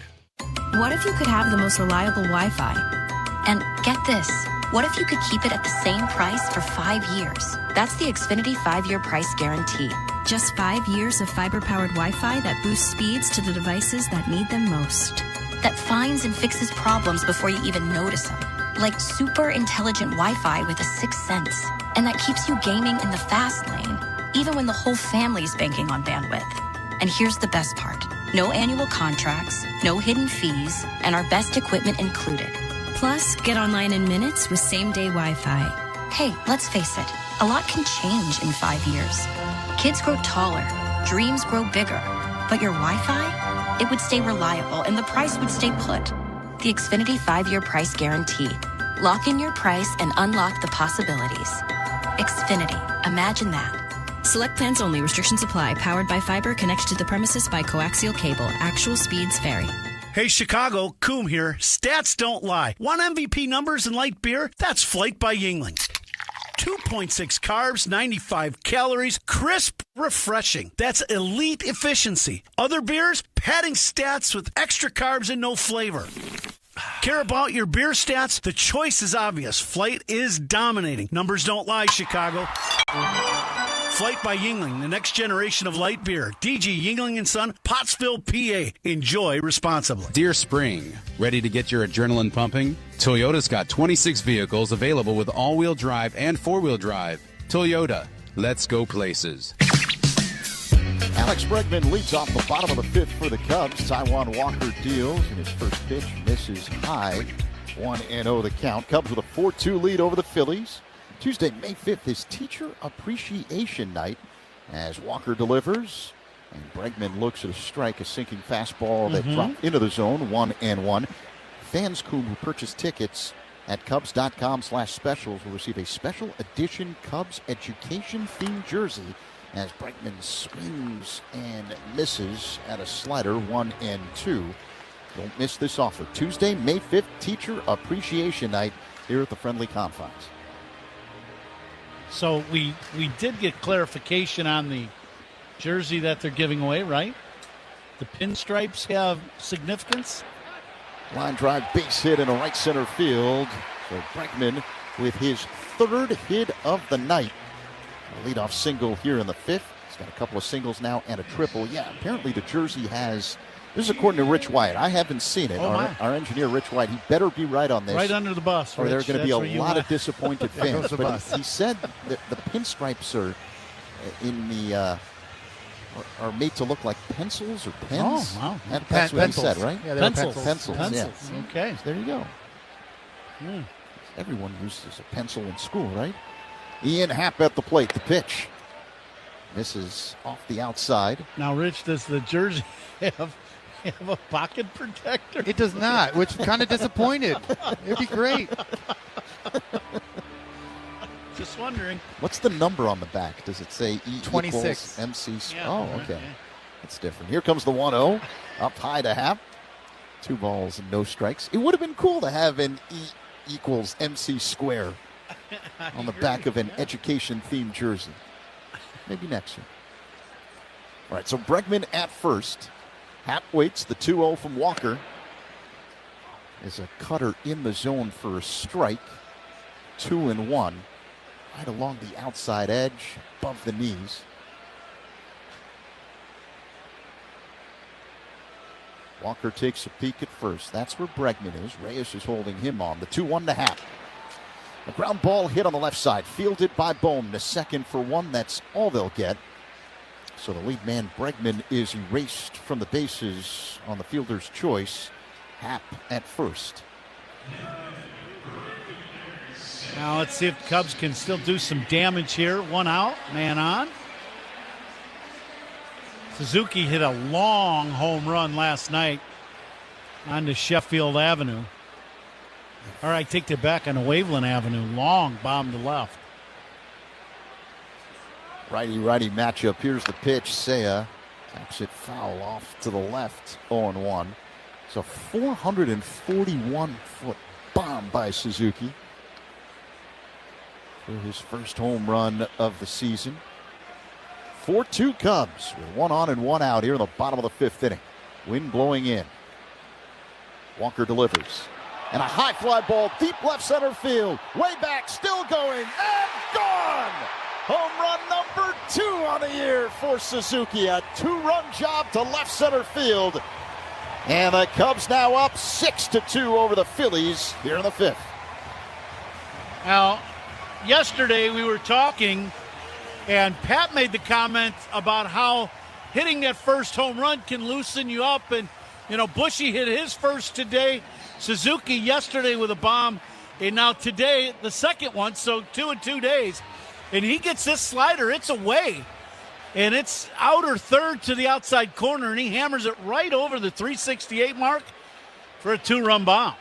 What if you could have the most reliable Wi-Fi? And get this, what if you could keep it at the same price for 5 years? That's the Xfinity 5-year price guarantee. Just 5 years of fiber-powered Wi-Fi that boosts speeds to the devices that need them most. That finds and fixes problems before you even notice them. Like super intelligent Wi-Fi with a sixth sense. And that keeps you gaming in the fast lane, even when the whole family is banking on bandwidth. And here's the best part. No annual contracts, no hidden fees, and our best equipment included. Plus, get online in minutes with same-day Wi-Fi. Hey, let's face it, a lot can change in 5 years. Kids grow taller, dreams grow bigger, but your Wi-Fi, it would stay reliable and the price would stay put. The Xfinity 5-year price guarantee. Lock in your price and unlock the possibilities. Xfinity, imagine that. Select plans only. Restrictions apply. Powered by fiber. Connected to the premises by coaxial cable. Actual speeds vary. Hey, Chicago, Coom here. Stats don't lie. Want MVP numbers in light beer? That's Flight by Yuengling. 2.6 carbs, 95 calories, crisp, refreshing. That's elite efficiency. Other beers, padding stats with extra carbs and no flavor. Care about your beer stats? The choice is obvious. Flight is dominating. Numbers don't lie, Chicago. Flight by Yuengling, the next generation of light beer. DG Yuengling & Son, Pottsville, PA. Enjoy responsibly. Dear Spring, ready to get your adrenaline pumping? Toyota's got 26 vehicles available with all-wheel drive and four-wheel drive. Toyota, let's go places. Alex Bregman leads off the bottom of the 5th for the Cubs. Taijuan Walker deals, and his first pitch misses high. 1-0 the count. Cubs with a 4-2 lead over the Phillies. Tuesday, May 5th is Teacher Appreciation Night as Walker delivers. And Bregman looks at a strike, a sinking fastball that dropped into the zone, 1-1. Fans who purchase tickets at Cubs.com/specials will receive a special edition Cubs education-themed jersey as Bregman swings and misses at a slider, 1-2. Don't miss this offer. Tuesday, May 5th, Teacher Appreciation Night here at the Friendly Confines. So we did get clarification on the jersey that they're giving away, right? The pinstripes have significance? Line drive base hit in a right center field. So Bregman with his 3rd hit of the night. A leadoff single here in the 5th. He's got a couple of singles now and a triple. Yeah, apparently the jersey has... This is according to Rich White. I haven't seen it. Our engineer, Rich White, he better be right on this. Right under the bus, or Rich. there are going to be a lot of disappointed fans. But he said that the pinstripes are in the are made to look like pencils or pens. Oh, wow. That's what he said, right? Yeah, pencils. Yeah. Okay. So there you go. Everyone uses a pencil in school, right? Ian Happ at the plate. The pitch misses off the outside. Now, Rich, does the jersey have a pocket protector? It does not, which I'm kind of disappointed. It'd be great. Just wondering. What's the number on the back? Does it say E 26 equals MC? Yeah, okay. okay. That's different. Here comes the 1-0. Up high to Happ. 2 balls and no strikes. It would have been cool to have an E equals MC square on the back of an education-themed jersey. Maybe next year. All right, so Bregman at first. Happ waits. The 2-0 from Walker is a cutter in the zone for a strike. 2-1. Right along the outside edge, above the knees. Walker takes a peek at first. That's where Bregman is. Reyes is holding him on. The 2-1 to Happ. A ground ball hit on the left side, fielded by Bohm. The second for 1. That's all they'll get. So the lead man, Bregman, is erased from the bases on the fielder's choice. Happ at first. Now let's see if the Cubs can still do some damage here. 1 out, man on. Suzuki hit a long home run last night onto Sheffield Avenue. All right, take it back on Waveland Avenue. Long bomb to left. Righty-righty matchup. Here's the pitch. Seiya taps it foul off to the left. 0-1. It's a 441-foot bomb by Suzuki. for his first home run of the season. 4-2 Cubs with 1 on and 1 out here in the bottom of the 5th inning. Wind blowing in. Walker delivers. And a high fly ball deep left center field. Way back, still going, and gone! Home run number 2 on the year for Suzuki. A 2-run job to left center field. And the Cubs now up 6-2 over the Phillies here in the 5th. Now, yesterday we were talking, and Pat made the comment about how hitting that first home run can loosen you up. And, Bushy hit his first today. Suzuki yesterday with a bomb. And now today, the second one, so 2 in 2 days. And he gets this slider. It's away. And it's outer third to the outside corner, and he hammers it right over the 368 mark for a 2-run bomb.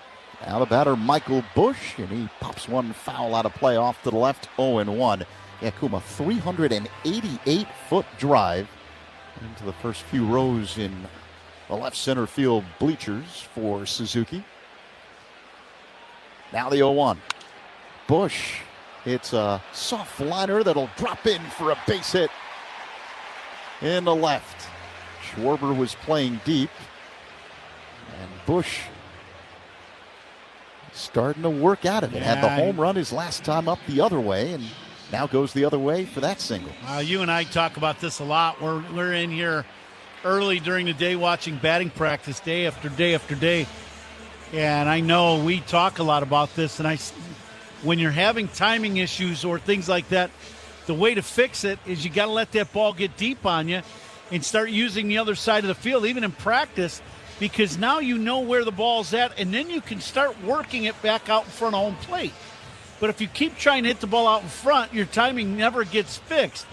Now the batter, Michael Busch, and he pops one foul out of play off to the left, 0-1. Yakuma, 388-foot drive into the first few rows in the left center field bleachers for Suzuki. Now the 0-1. Busch hits a soft liner that'll drop in for a base hit in the left. Schwarber was playing deep, and Busch starting to work out of it. Had the home run his last time up the other way, and now goes the other way for that single. You and I talk about this a lot. We're in here early during the day watching batting practice day after day after day, and I know we talk a lot about this. And when you're having timing issues or things like that, the way to fix it is you got to let that ball get deep on you and start using the other side of the field, even in practice, because now you know where the ball's at, and then you can start working it back out in front of home plate. But if you keep trying to hit the ball out in front, your timing never gets fixed.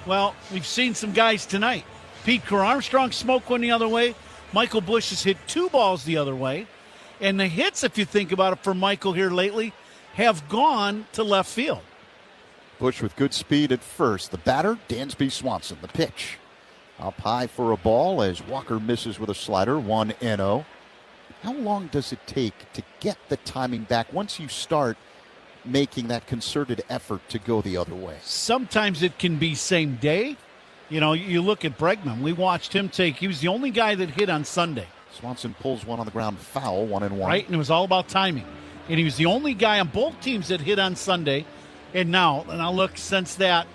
Well, we've seen some guys tonight. Pete Armstrong smoked one the other way. Michael Busch has hit 2 balls the other way. And the hits, if you think about it, for Michael here lately, have gone to left field. Busch with good speed at first. The batter, Dansby Swanson. The pitch up high for a ball as Walker misses with a slider, 1-0. How long does it take to get the timing back once you start making that concerted effort to go the other way? Sometimes it can be same day. You look at Bregman. We watched him he was the only guy that hit on Sunday. Swanson pulls one on the ground foul, 1-1. Right, and it was all about timing. And he was the only guy on both teams that hit on Sunday. And now look, since that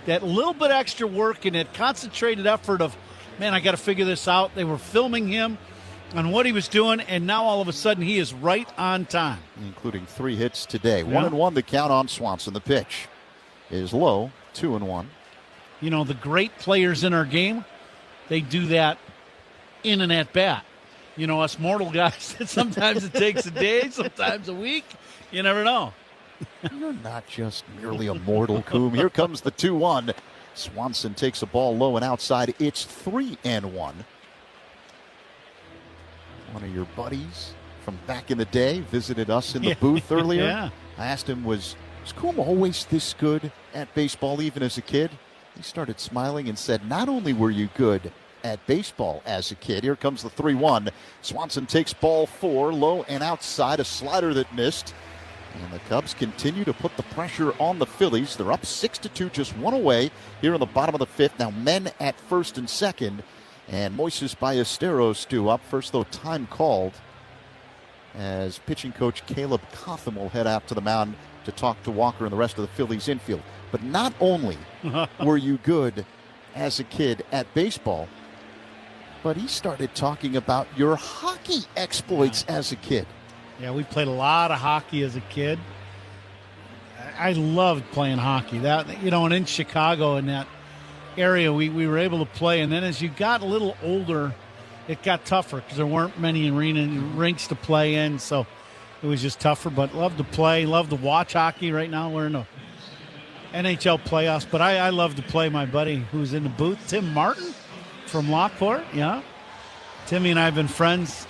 little bit extra work and that concentrated effort of, man, I got to figure this out. They were filming him on what he was doing, and now all of a sudden he is right on time. Including 3 hits today. 1-1 the count on Swanson. The pitch is low, 2-1. The great players in our game, they do that in and at bat. Us mortal guys, sometimes it takes a day, sometimes a week. You never know. You're not just merely a mortal, Coom. Here comes the 2-1. Swanson takes a ball low and outside. It's 3-1. One of your buddies from back in the day visited us in the booth earlier. Yeah. I asked him, was Coom always this good at baseball even as a kid? He started smiling and said, not only were you good at baseball as a kid. Here comes the 3-1. Swanson takes ball 4, low and outside, a slider that missed. And the Cubs continue to put the pressure on the Phillies. They're up 6-2, just 1 away here in the bottom of the 5th. Now men at first and second. And Moises Ballesteros due up. First, though, time called as pitching coach Caleb Cotham will head out to the mound to talk to Walker and the rest of the Phillies infield. But not only were you good as a kid at baseball, but he started talking about your hockey exploits as a kid. Yeah, we played a lot of hockey as a kid. I loved playing hockey. And in Chicago, in that area, we were able to play. And then as you got a little older, it got tougher because there weren't many rinks to play in. So it was just tougher. But love to play, love to watch hockey. Right now we're in the NHL playoffs. But I love to play. My buddy who's in the booth, Tim Martin from Lockport. Yeah. Timmy and I have been friends,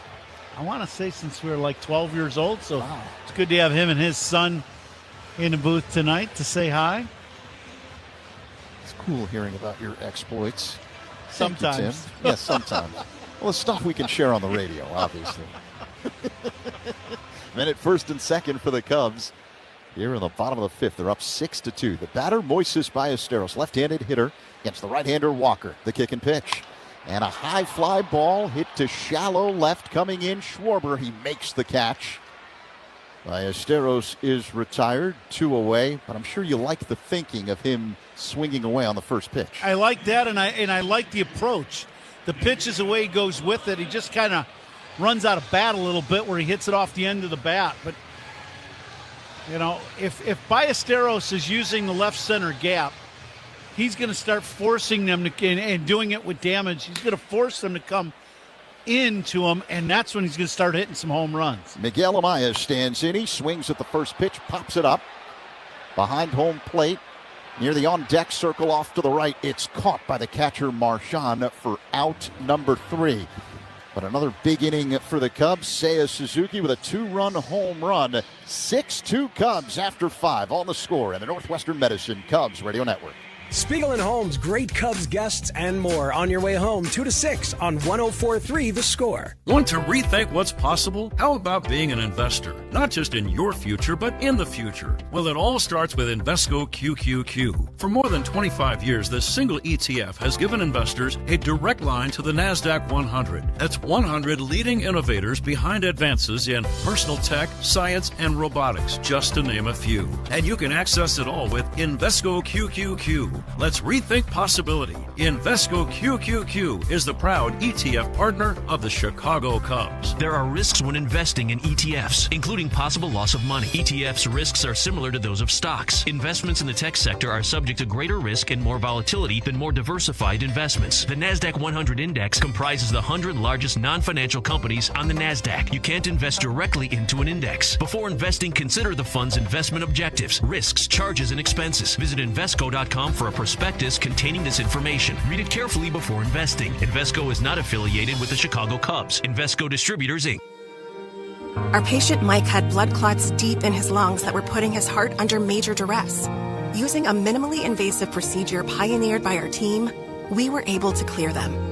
I want to say, since we were like 12 years old. So It's good to have him and his son in the booth tonight to say hi. It's cool hearing about your exploits. Sometimes. Thank you, Tim. Yes, sometimes. Well, the stuff we can share on the radio, obviously. Men at first and second for the Cubs. Here in the bottom of the fifth, they're up 6-2. The batter, Moises Ballesteros, left-handed hitter against the right-hander Walker. The kick and pitch. And a high fly ball hit to shallow left. Coming in, Schwarber. He makes the catch. Ballesteros is retired, 2 away, but I'm sure you like the thinking of him swinging away on the first pitch. I like that, and I like the approach. The pitch is the way he goes with it. He just kind of runs out of bat a little bit where he hits it off the end of the bat. But, you know, if Ballesteros is using the left center gap, he's going to start forcing them to, and doing it with damage. He's going to force them to come into him, and that's when he's going to start hitting some home runs. Miguel Amaya stands in. He swings at the first pitch, pops it up behind home plate near the on-deck circle off to the right. It's caught by the catcher Marchand for out number 3. But another big inning for the Cubs. Seiya Suzuki with a 2-run home run. 6-2 Cubs after 5 on the score in the Northwestern Medicine Cubs Radio Network. Spiegel and Holmes, great Cubs guests and more on your way home 2 to 6 on 104.3 The Score. Want to rethink what's possible? How about being an investor? Not just in your future, but in the future. Well, it all starts with Invesco QQQ. For more than 25 years, this single ETF has given investors a direct line to the NASDAQ 100. That's 100 leading innovators behind advances in personal tech, science, and robotics, just to name a few. And you can access it all with Invesco QQQ. Let's rethink possibility. Invesco QQQ is the proud ETF partner of the Chicago Cubs. There are risks when investing in ETFs, including possible loss of money. ETFs' risks are similar to those of stocks. Investments in the tech sector are subject to greater risk and more volatility than more diversified investments. The NASDAQ 100 Index comprises the 100 largest non-financial companies on the NASDAQ. You can't invest directly into an index. Before investing, consider the fund's investment objectives, risks, charges, and expenses. Visit Invesco.com for a prospectus containing this information. Read it carefully before investing. Invesco is not affiliated with the Chicago Cubs. Invesco Distributors, Inc. Our patient Mike had blood clots deep in his lungs that were putting his heart under major duress. Using a minimally invasive procedure pioneered by our team, we were able to clear them.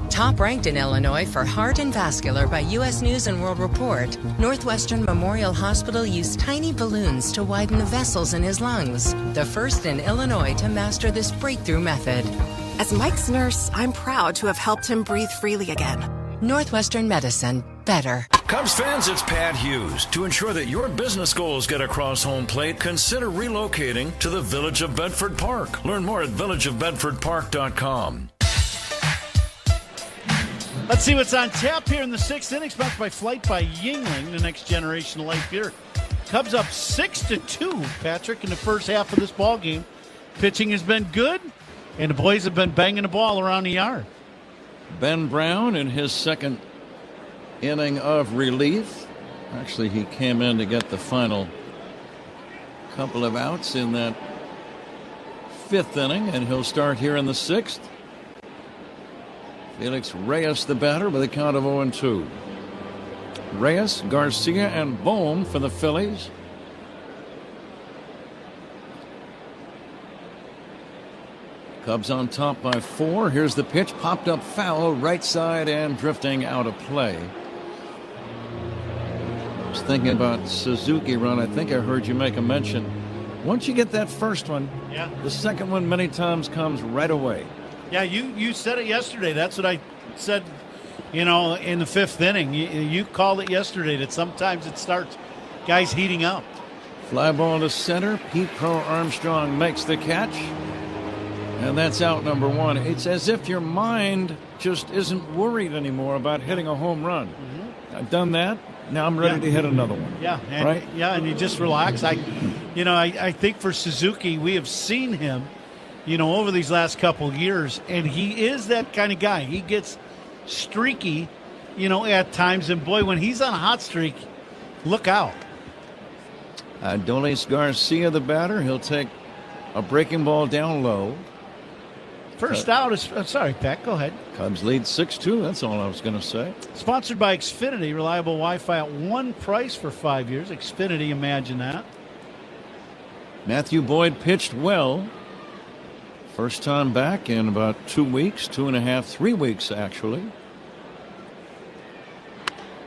Top ranked in Illinois for heart and vascular by U.S. News and World Report, Northwestern Memorial Hospital used tiny balloons to widen the vessels in his lungs, the first in Illinois to master this breakthrough method. As Mike's nurse, I'm proud to have helped him breathe freely again. Northwestern Medicine. Better. Cubs fans, it's Pat Hughes. To ensure that your business goals get across home plate, consider relocating to the Village of Bedford Park. Learn more at villageofbedfordpark.com. Let's see what's on tap here in the 6th inning, sponsored by Flight by Yingling, the next generation of life beer. Cubs up 6-2, Patrick, in the first half of this ball game. Pitching has been good, and the boys have been banging the ball around the yard. Ben Brown in his second inning of relief. Actually, he came in to get the final couple of outs in that 5th inning, and he'll start here in the 6th. Felix Reyes, the batter, with a count of 0-2. Reyes, Garcia, and Bohm for the Phillies. Cubs on top by 4. Here's the pitch, popped up foul, right side and drifting out of play. I was thinking about Suzuki, Ron. I think I heard you make a mention. Once you get that first one, the second one many times comes right away. Yeah, you said it yesterday. That's what I said, in the 5th inning. You called it yesterday that sometimes it starts guys heating up. Fly ball to center. Pete Crow Armstrong makes the catch. And that's out number 1. It's as if your mind just isn't worried anymore about hitting a home run. Mm-hmm. I've done that. Now I'm ready to hit another one. Yeah, and, right? Yeah, and you just relax. I think for Suzuki, we have seen him, over these last couple of years, and he is that kind of guy. He gets streaky, at times, and boy, when he's on a hot streak, look out. Adolis Garcia, the batter, he'll take a breaking ball down low. First out is, sorry, Pat, go ahead. Cubs lead 6-2, that's all I was going to say. Sponsored by Xfinity, reliable Wi-Fi at one price for 5 years. Xfinity, imagine that. Matthew Boyd pitched well. First time back in about 2 weeks, 2.5, 3 weeks actually.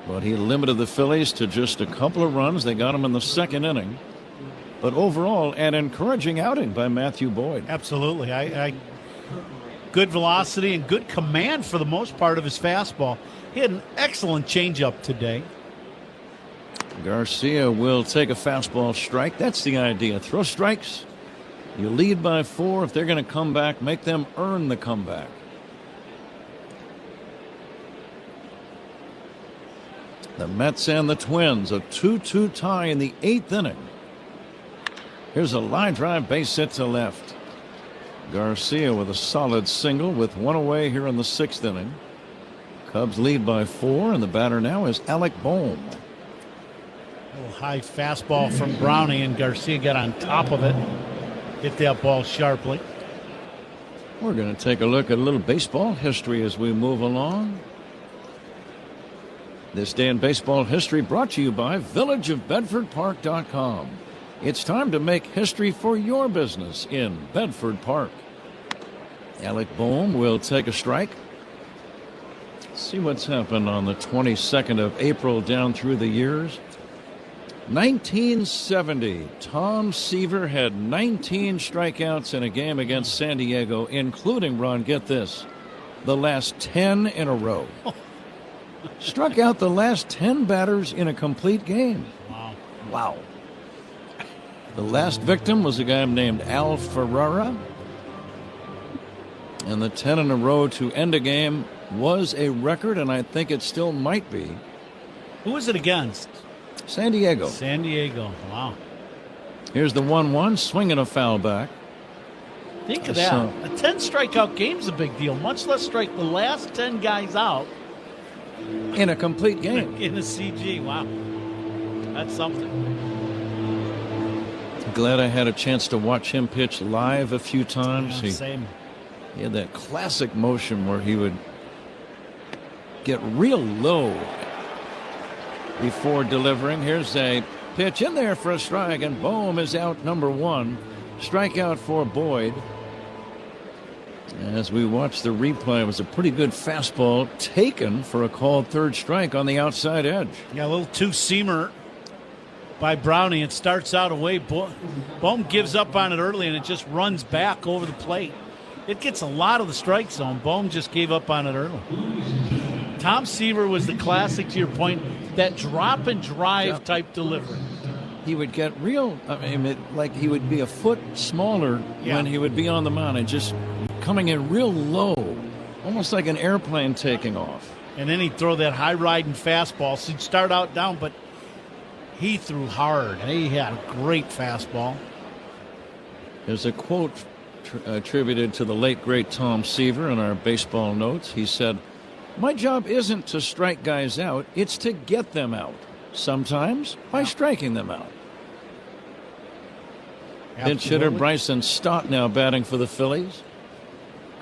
But he limited the Phillies to just a couple of runs. They got him in the 2nd inning. But overall, an encouraging outing by Matthew Boyd. Absolutely. Good velocity and good command for the most part of his fastball. He had an excellent changeup today. Garcia will take a fastball strike. That's the idea. Throw strikes. You lead by 4. If they're going to come back, make them earn the comeback. The Mets and the Twins, a 2-2 tie in the 8th inning. Here's a line drive, base hit to left. Garcia with a solid single with 1 away here in the 6th inning. Cubs lead by 4, and the batter now is Alec Bohm. A little high fastball from Browning, and Garcia got on top of it. Hit that ball sharply. We're going to take a look at a little baseball history as we move along. This day in baseball history brought to you by villageofbedfordpark.com. It's time to make history for your business in Bedford Park. Alec Bohm will take a strike. See what's happened on the 22nd of April down through the years. 1970, Tom Seaver had 19 strikeouts in a game against San Diego, including, Ron, get this, the last 10 in a row. Struck out the last 10 batters in a complete game. Wow. The last victim was a guy named Al Ferrara. And the 10 in a row to end a game was a record, and I think it still might be. Who was it against? San Diego. San Diego. Wow. Here's the 1-1, swinging a foul back. Think of that. A 10 strikeout game's a big deal, much less strike the last 10 guys out. In a complete game. In a CG. Wow. That's something. Glad I had a chance to watch him pitch live a few times. Yeah, same. He had that classic motion where he would get real low before delivering. Here's a pitch in there for a strike, and Bohm is out number 1. Strikeout for Boyd. As we watch the replay, it was a pretty good fastball taken for a called third strike on the outside edge. Yeah, a little two-seamer by Browning. It starts out away. Bohm gives up on it early, and it just runs back over the plate. It gets a lot of the strike zone. Bohm just gave up on it early. Tom Seaver was the classic, to your point, that drop and drive type delivery. He would get real, like he would be a foot smaller when he would be on the mound and just coming in real low, almost like an airplane taking off. And then he'd throw that high-riding fastball. So he'd start out down, but he threw hard. He had a great fastball. There's a quote attributed to the late, great Tom Seaver in our baseball notes. He said, "My job isn't to strike guys out, it's to get them out. Sometimes by striking them out." Pinch hitter Bryson Stott now batting for the Phillies.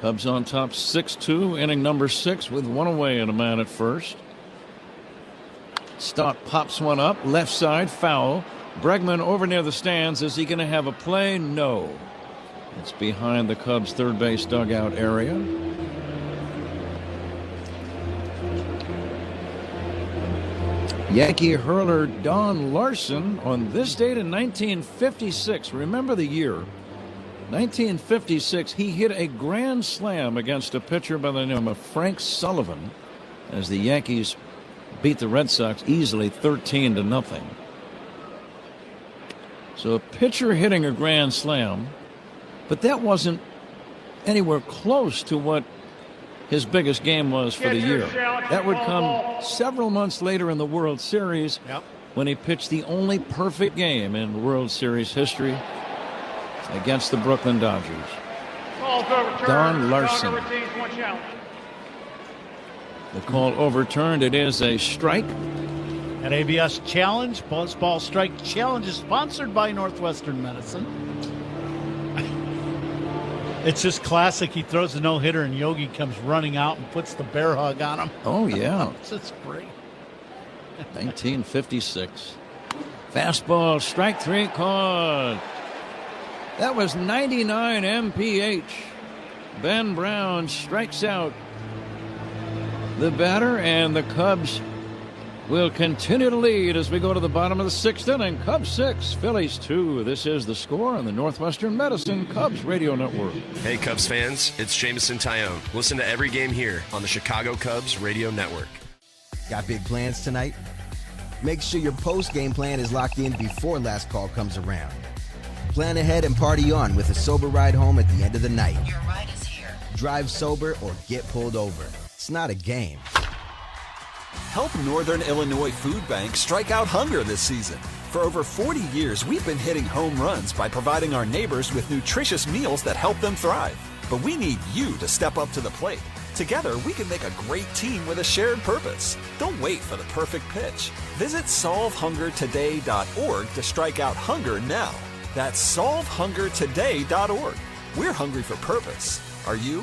Cubs on top 6-2, inning number 6 with 1 away and a man at first. Stott pops one up, left side, foul. Bregman over near the stands. Is he going to have a play? No. It's behind the Cubs' third base dugout area. Yankee hurler Don Larson on this date in 1956. Remember the year. 1956, he hit a grand slam against a pitcher by the name of Frank Sullivan as the Yankees beat the Red Sox easily 13-0. So a pitcher hitting a grand slam, but that wasn't anywhere close to what his biggest game was for the year. That would come several months later in the World Series when he pitched the only perfect game in World Series history against the Brooklyn Dodgers. Don Larson. The call overturned. It is a strike. An ABS Challenge, Buzzball Strike Challenge, is sponsored by Northwestern Medicine. It's just classic. He throws a no-hitter, and Yogi comes running out and puts the bear hug on him. Oh, yeah. It's just great. 1956. Fastball, strike 3 called. That was 99 mph. Ben Brown strikes out the batter, and the Cubs will continue to lead as we go to the bottom of the 6th inning. Cubs 6, Phillies 2. This is the score on the Northwestern Medicine Cubs Radio Network. Hey, Cubs fans, it's Jameson Tyone. Listen to every game here on the Chicago Cubs Radio Network. Got big plans tonight? Make sure your post-game plan is locked in before last call comes around. Plan ahead and party on with a sober ride home at the end of the night. Your ride is here. Drive sober or get pulled over. It's not a game. Help Northern Illinois Food Bank strike out hunger this season. For over 40 years, we've been hitting home runs by providing our neighbors with nutritious meals that help them thrive. But we need you to step up to the plate. Together, we can make a great team with a shared purpose. Don't wait for the perfect pitch. Visit solvehungertoday.org to strike out hunger now. That's solvehungertoday.org. We're hungry for purpose. Are you?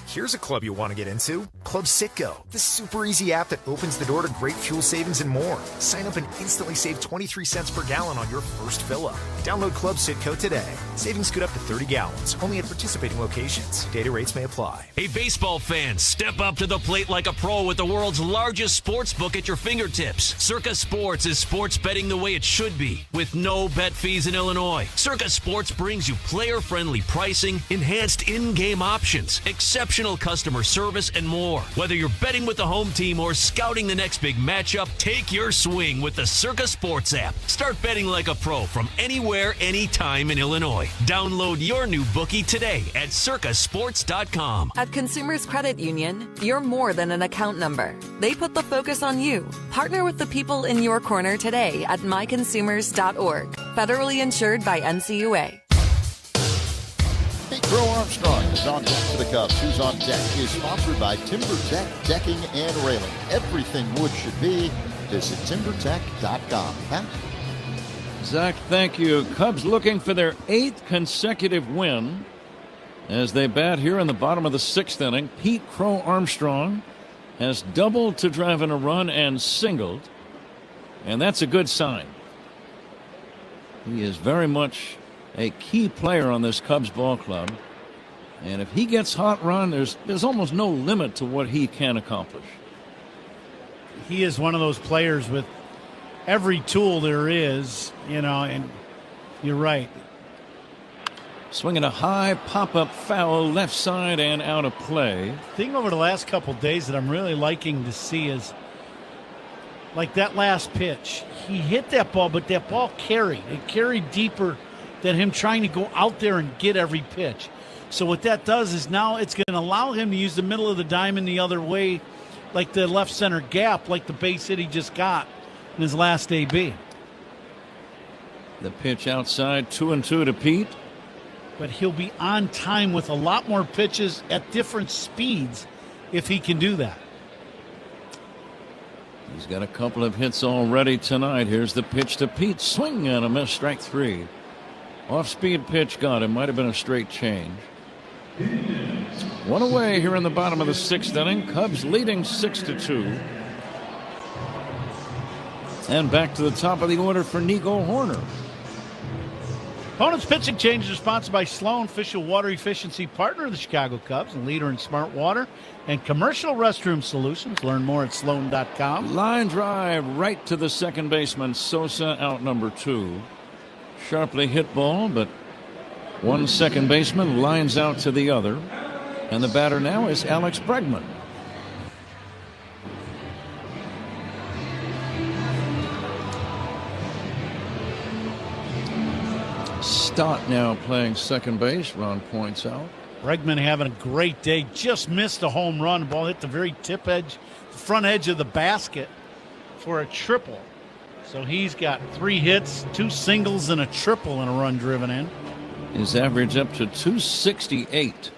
Here's a club you'll want to get into. Club Citgo, the super easy app that opens the door to great fuel savings and more. Sign up and instantly save 23 cents per gallon on your first fill-up. Download Club Citgo today. Savings could up to 30 gallons, only at participating locations. Data rates may apply. Hey, baseball fans, step up to the plate like a pro with the world's largest sports book at your fingertips. Circa Sports is sports betting the way it should be, with no bet fees in Illinois. Circa Sports brings you player-friendly pricing, enhanced in-game options, exceptional customer service, and more. Whether you're betting with the home team or scouting the next big matchup, take your swing with the Circa Sports app. Start betting like a pro from anywhere, anytime in Illinois. Download your new bookie today at circasports.com. At Consumers Credit Union, you're more than an account number. They put the focus on you. Partner with the people in your corner today at myconsumers.org. Federally insured by NCUA. Pete Crow Armstrong is on deck for the Cubs. Who's on Deck is sponsored by TimberTech Decking and Railing. Everything wood should be. Visit timbertech.com. Pat? Zach, thank you. Cubs looking for their 8th consecutive win as they bat here in the bottom of the 6th inning. Pete Crow Armstrong has doubled to drive in a run and singled, and that's a good sign. He is very much a key player on this Cubs ball club, and if he gets hot run, there's almost no limit to what he can accomplish. He is one of those players with every tool there is, and you're right. Swinging a high pop-up foul left side and out of play. The thing over the last couple of days that I'm really liking to see is like that last pitch. He hit that ball, but that ball carried. It carried deeper than him trying to go out there and get every pitch. So what that does is now it's going to allow him to use the middle of the diamond the other way, like the left center gap, like the base hit he just got in his last AB. The pitch outside, 2-2 to Pete. But he'll be on time with a lot more pitches at different speeds if he can do that. He's got a couple of hits already tonight. Here's the pitch to Pete. Swing and a miss, strike 3. Off-speed pitch got him. Might have been a straight change. One away here in the bottom of the 6th inning. Cubs leading 6-2. And back to the top of the order for Nico Horner. Opponent's pitching change is sponsored by Sloan, official water efficiency partner of the Chicago Cubs and leader in smart water and commercial restroom solutions. Learn more at sloan.com. Line drive right to the second baseman. Sosa out number 2. Sharply hit ball, but one second baseman lines out to the other. And the batter now is Alex Bregman. Stott now playing second base. Ron points out. Bregman having a great day. Just missed a home run. Ball hit the very tip edge, the front edge of the basket for a triple. So he's got 3 hits, 2 singles, and a triple, and a run driven in. His average up to 268.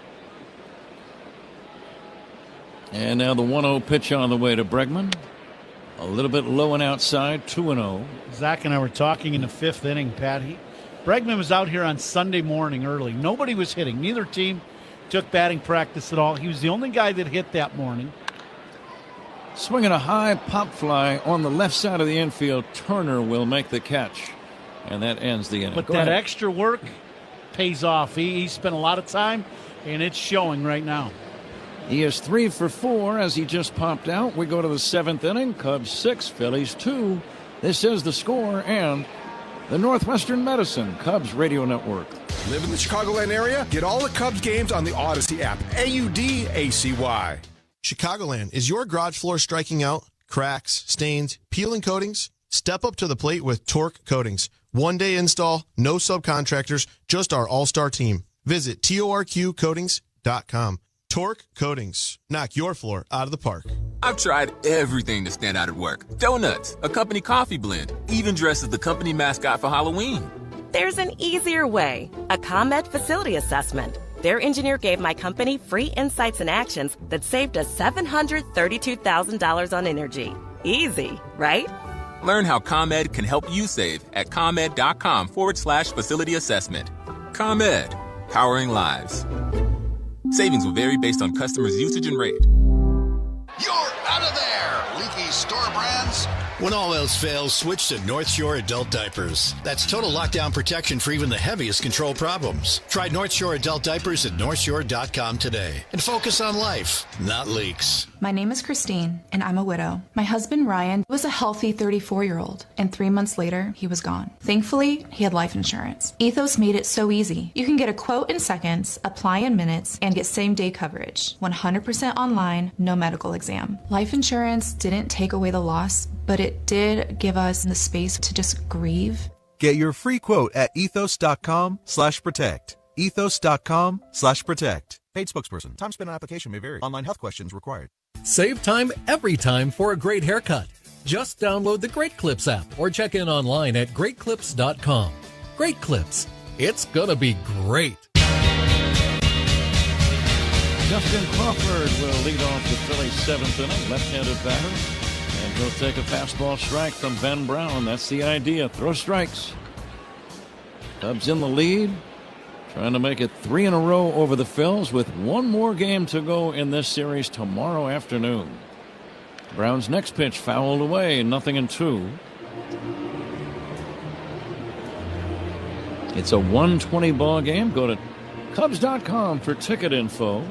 And now the 1-0 pitch on the way to Bregman. A little bit low and outside, 2-0. Zach and I were talking in the 5th inning, Pat. Bregman was out here on Sunday morning early. Nobody was hitting. Neither team took batting practice at all. He was the only guy that hit that morning. Swinging a high pop fly on the left side of the infield. Turner will make the catch. And that ends the inning. But that extra work pays off. He spent a lot of time, and it's showing right now. He is 3 for 4 as he just popped out. We go to the 7th inning. Cubs 6, Phillies 2. This is The Score and the Northwestern Medicine Cubs Radio Network. Live in the Chicagoland area? Get all the Cubs games on the Odyssey app. AUDACY. Chicagoland, is your garage floor striking out? Cracks, stains, peeling coatings? Step up to the plate with Torque Coatings. One-day install, no subcontractors, just our all-star team. Visit TORQcoatings.com. Torque Coatings. Knock your floor out of the park. I've tried everything to stand out at work. Donuts, a company coffee blend, even dressed as the company mascot for Halloween. There's an easier way. A ComEd facility assessment. Their engineer gave my company free insights and actions that saved us $732,000 on energy. Easy, right? Learn how ComEd can help you save at ComEd.com/facility assessment. ComEd, powering lives. Savings will vary based on customers' usage and rate. You're out of there, leaky store brands. When all else fails, switch to North Shore Adult Diapers. That's total lockdown protection for even the heaviest control problems. Try North Shore Adult Diapers at NorthShore.com today and focus on life, not leaks. My name is Christine, and I'm a widow. My husband, Ryan, was a healthy 34-year-old, and 3 months later, he was gone. Thankfully, he had life insurance. Ethos made it so easy. You can get a quote in seconds, apply in minutes, and get same-day coverage. 100% online, no medical exam. Life insurance didn't take away the loss, but it did give us the space to just grieve. Get your free quote at ethos.com/protect. Ethos.com/protect. Paid spokesperson. Time spent on application may vary. Online health questions required. Save time every time for a great haircut. Just download the Great Clips app or check in online at greatclips.com. Great Clips. It's gonna be great. Justin Crawford will lead off the Phillies' 7th inning, left-handed batter. And he'll take a fastball strike from Ben Brown. That's the idea. Throw strikes. Cubs in the lead. Trying to make it 3 in a row over the Phils with one more game to go in this series tomorrow afternoon. Brown's next pitch fouled away. 0-2. It's a 120 ball game. Go to Cubs.com for ticket info.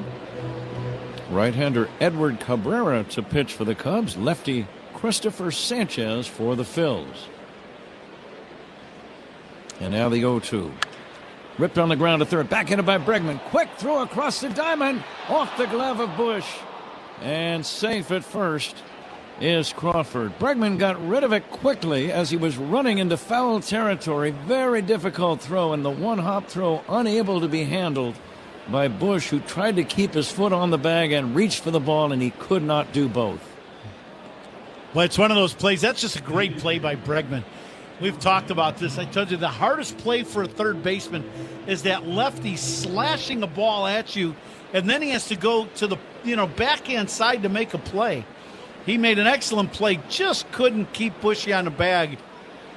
Right-hander Edward Cabrera to pitch for the Cubs. Lefty Christopher Sanchez for the Phils. And now the 0-2. Ripped on the ground to third. Backhanded by Bregman. Quick throw across the diamond. Off the glove of Bush. And safe at first is Crawford. Bregman got rid of it quickly as he was running into foul territory. Very difficult throw, and the one-hop throw unable to be handled by Bush, who tried to keep his foot on the bag and reached for the ball, and he could not do both. Well, it's one of those plays. That's just a great play by Bregman. We've talked about this. I told you the hardest play for a third baseman is that lefty slashing a ball at you, and then he has to go to the backhand side to make a play. He made an excellent play, just couldn't keep Bushy on the bag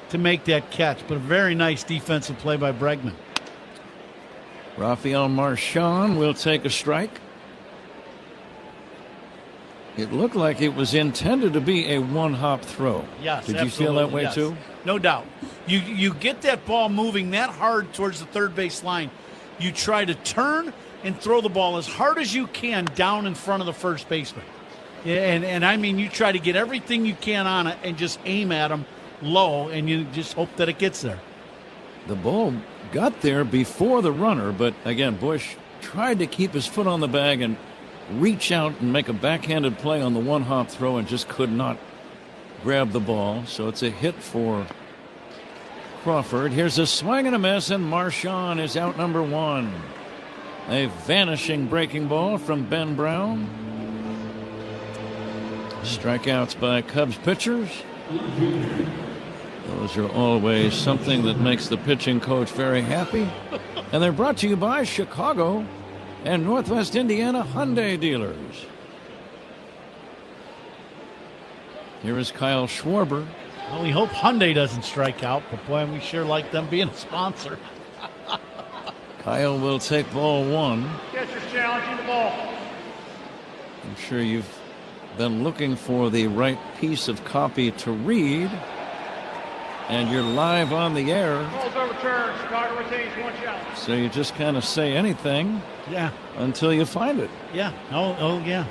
to make that catch, but a very nice defensive play by Bregman. Rafael Marchand will take a strike. It looked like it was intended to be a one-hop throw. Yes, Did you feel that way too? No doubt. You get that ball moving that hard towards the third base line. You try to turn and throw the ball as hard as you can down in front of the first baseman. And I mean, you try to get everything you can on it and just aim at him low, and you just hope that it gets there. The ball got there before the runner, but again, Bush tried to keep his foot on the bag and reach out and make a backhanded play on the one-hop throw and just could not grab the ball. So it's a hit for Crawford. Here's a swing and a miss, and Marchand is out number 1. A vanishing breaking ball from Ben Brown. Strikeouts by Cubs pitchers. Those are always something that makes the pitching coach very happy. And they're brought to you by Chicago and Northwest Indiana Hyundai dealers. Here is Kyle Schwarber. Well, we hope Hyundai doesn't strike out, but boy, we sure like them being a sponsor. Kyle will take ball 1. Catcher's challenging the ball. I'm sure you've been looking for the right piece of copy to read. and you're live on the air. Calls overturned. Chicago retains 1 challenge. So you just kind of say anything. Yeah. Until you find it. Yeah. Oh yeah.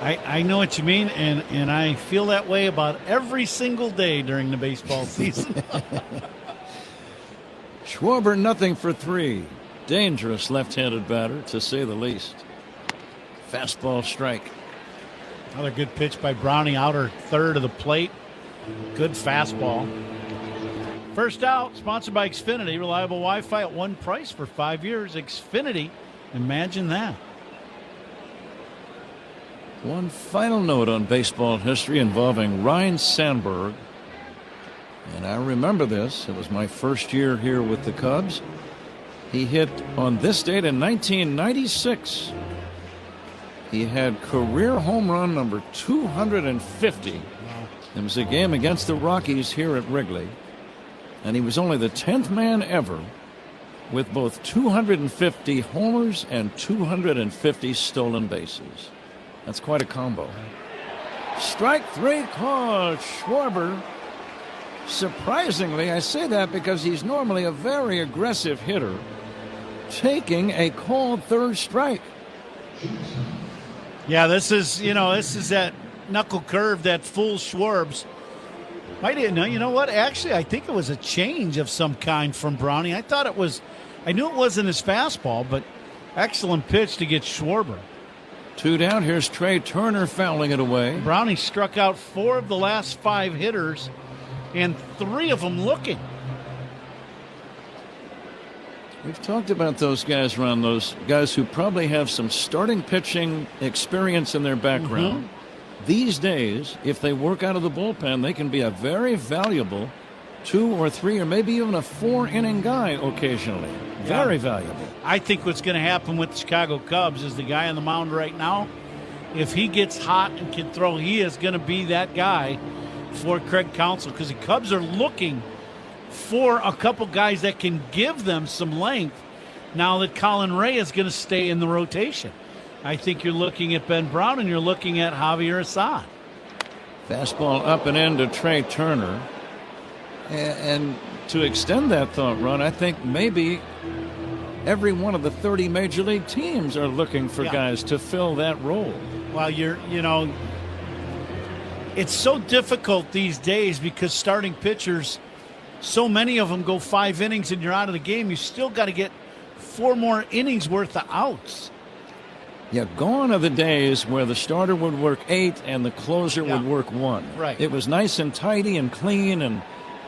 I know what you mean, and I feel that way about every single day during the baseball season. Schwarber, nothing for 3. Dangerous left-handed batter, to say the least. Fastball strike. Another good pitch by Browning, outer third of the plate. Good fastball. First out, sponsored by Xfinity. Reliable Wi-Fi at one price for 5 years. Xfinity, imagine that. One final note on baseball history involving Ryne Sandberg. And I remember this. It was my first year here with the Cubs. He hit on this date in 1996. He had career home run number 250. It was a game against the Rockies here at Wrigley. And he was only the 10th man ever with both 250 homers and 250 stolen bases. That's quite a combo. Strike 3 called. Schwarber, surprisingly, I say that because he's normally a very aggressive hitter, taking a called third strike. Yeah, this is that knuckle curve that fools Schwarbs. I didn't know. You know what? Actually, I think it was a change of some kind from Browning. I knew it wasn't his fastball, but excellent pitch to get Schwarber. 2 down. Here's Trey Turner fouling it away. Browning struck out 4 of the last 5 hitters, and 3 of them looking. We've talked about those guys, Ron, those guys who probably have some starting pitching experience in their background. Mm-hmm. These days, if they work out of the bullpen, they can be a very valuable 2 or 3 or maybe even a 4-inning guy occasionally. Very valuable. I think what's going to happen with the Chicago Cubs is the guy on the mound right now, if he gets hot and can throw, he is going to be that guy for Craig Counsell, because the Cubs are looking for a couple guys that can give them some length now that Colin Ray is going to stay in the rotation. I think you're looking at Ben Brown and you're looking at Javier Assad. Fastball up and in to Trey Turner. And to extend that thought, Ron, I think maybe every one of the 30 major league teams are looking for guys to fill that role. Well, it's so difficult these days because starting pitchers, so many of them go 5 innings and you're out of the game. You still got to get 4 more innings worth of outs. Yeah, gone are the days where the starter would work 8 and the closer would work 1. Right. It was nice and tidy and clean, and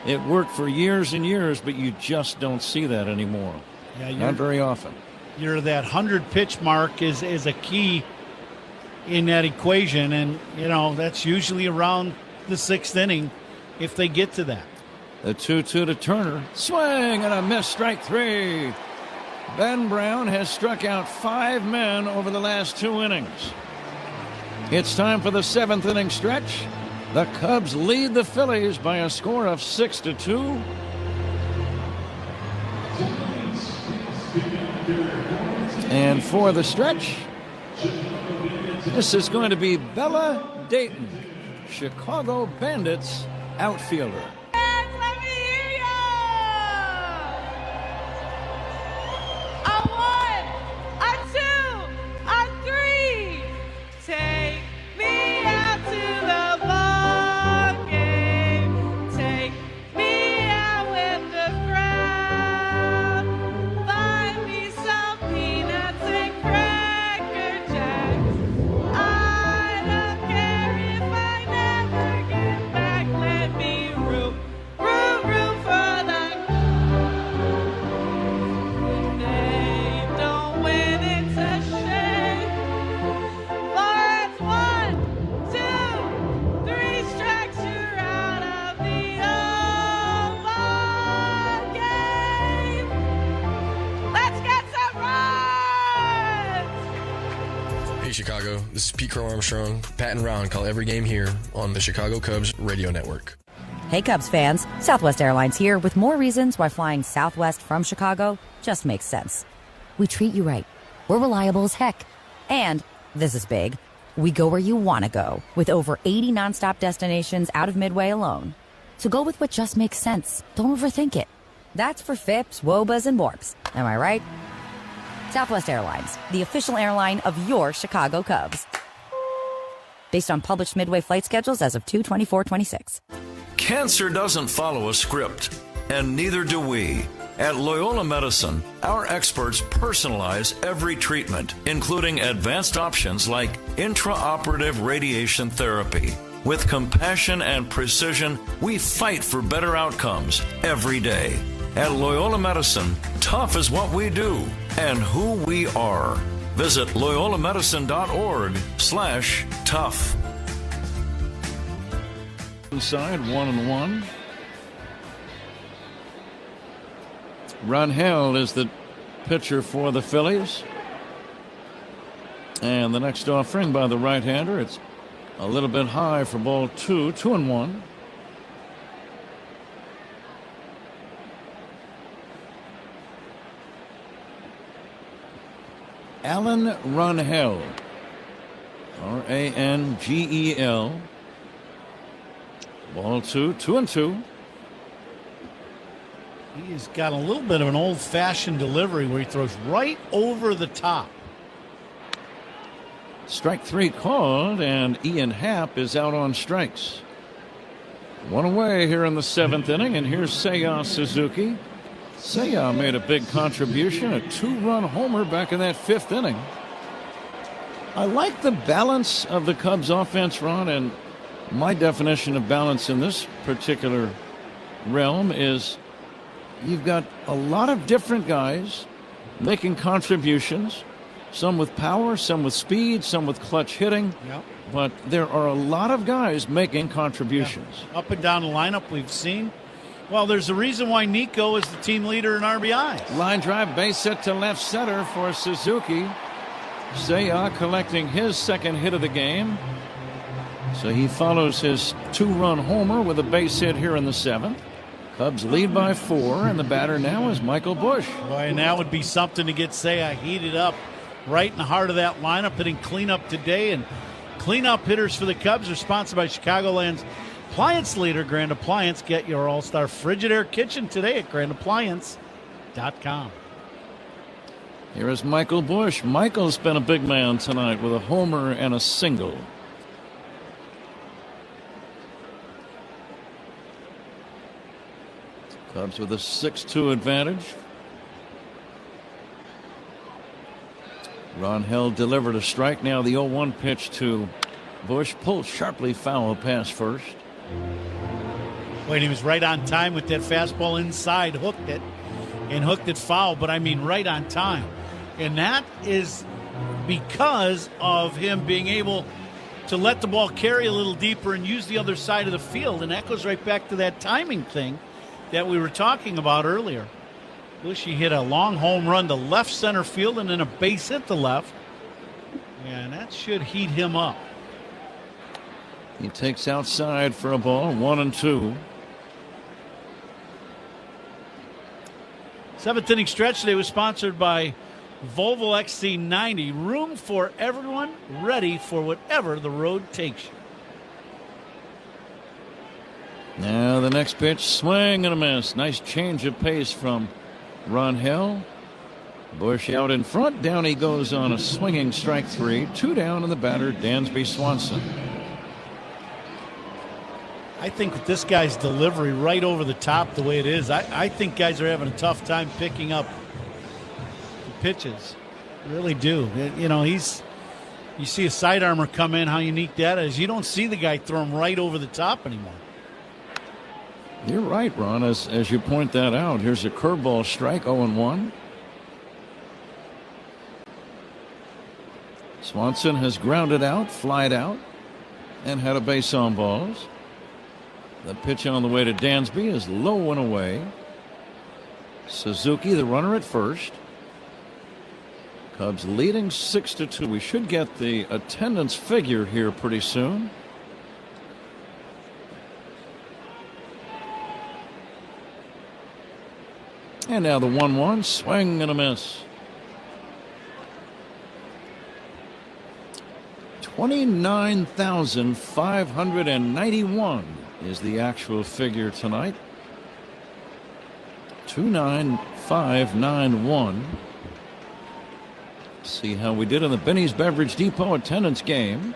it worked for years and years, but you just don't see that anymore. Yeah, not very often. That 100-pitch mark is a key in that equation, and, that's usually around the 6th inning if they get to that. The 2-2 to Turner. Swing and a miss, strike 3. Ben Brown has struck out 5 men over the last 2 innings. It's time for the 7th inning stretch. The Cubs lead the Phillies by a score of 6-2. And for the stretch, this is going to be Bella Dayton, Chicago Bandits outfielder. Chicago. This is Pete Crow Armstrong. Pat and Ron call every game here on the Chicago Cubs radio network. Hey Cubs fans, Southwest Airlines here with more reasons why flying Southwest from Chicago just makes sense. We treat you right. We're reliable as heck. And, this is big, we go where you want to go with over 80 nonstop destinations out of Midway alone. So go with what just makes sense. Don't overthink it. That's for FIPS, WOBAs, and WARPs. Am I right? Southwest Airlines, the official airline of your Chicago Cubs. Based on published Midway flight schedules as of 2/24/26. Cancer doesn't follow a script, and neither do we. At Loyola Medicine, our experts personalize every treatment, including advanced options like intraoperative radiation therapy. With compassion and precision, we fight for better outcomes every day. At Loyola Medicine, tough is what we do and who we are. Visit loyolamedicine.org/tough. Inside 1-1. Rangel is the pitcher for the Phillies. And the next offering by the right-hander, it's a little bit high for ball 2, 2-1. Alan Rangel, Rangel. Ball 2, 2-2. He's got a little bit of an old-fashioned delivery where he throws right over the top. Strike 3 called, and Ian Happ is out on strikes. One away here in the 7th inning, and here's Seiya Suzuki. Seiya made a big contribution, a 2-run homer back in that 5th inning. I like the balance of the Cubs offense, Ron, and my definition of balance in this particular realm is you've got a lot of different guys making contributions, some with power, some with speed, some with clutch hitting. Yep. But there are a lot of guys making contributions. Yeah. Up and down the lineup we've seen. Well, there's a reason why Nico is the team leader in RBIs. Line drive, base hit to left center for Suzuki. Seiya collecting his second hit of the game. So he follows his 2-run homer with a base hit here in the 7th. Cubs lead by 4, and the batter now is Michael Busch. Boy, and that would be something to get Seiya heated up right in the heart of that lineup, hitting cleanup today. And cleanup hitters for the Cubs are sponsored by Chicagoland's appliance leader, Grand Appliance. Get your all-star Frigidaire kitchen today at grandappliance.com. Here is Michael Busch. Michael's been a big man tonight with a homer and a single. Cubs with a 6-2 advantage. Rangel delivered a strike. Now the 0-1 pitch to Busch. Pulled sharply foul past first. Wait, he was right on time with that fastball inside. Hooked it foul, but I mean right on time. And that is because of him being able to let the ball carry a little deeper and use the other side of the field. And that goes right back to that timing thing that we were talking about earlier. Bushy hit a long home run to left center field and then a base hit to left. And that should heat him up. He takes outside for a ball, 1-2. 7th inning stretch today was sponsored by Volvo XC90. Room for everyone, ready for whatever the road takes you. Now the next pitch, swing and a miss. Nice change of pace from Rangel. Busch out in front. Down he goes on a swinging strike 3. 2 down, and the batter, Dansby Swanson. I think with this guy's delivery right over the top the way it is, I think guys are having a tough time picking up the pitches. Really do. You know, you see a side armor come in, how unique that is. You don't see the guy throw him right over the top anymore. You're right, Ron, as you point that out. Here's a curveball strike, 0-1. Swanson has grounded out, flied out, and had a base on balls. The pitch on the way to Dansby is low and away. Suzuki, the runner at first. Cubs leading 6-2. We should get the attendance figure here pretty soon. And now the 1-1, swing and a miss. 29,591 is the actual figure tonight. 29591. See how we did in the Benny's Beverage Depot attendance game.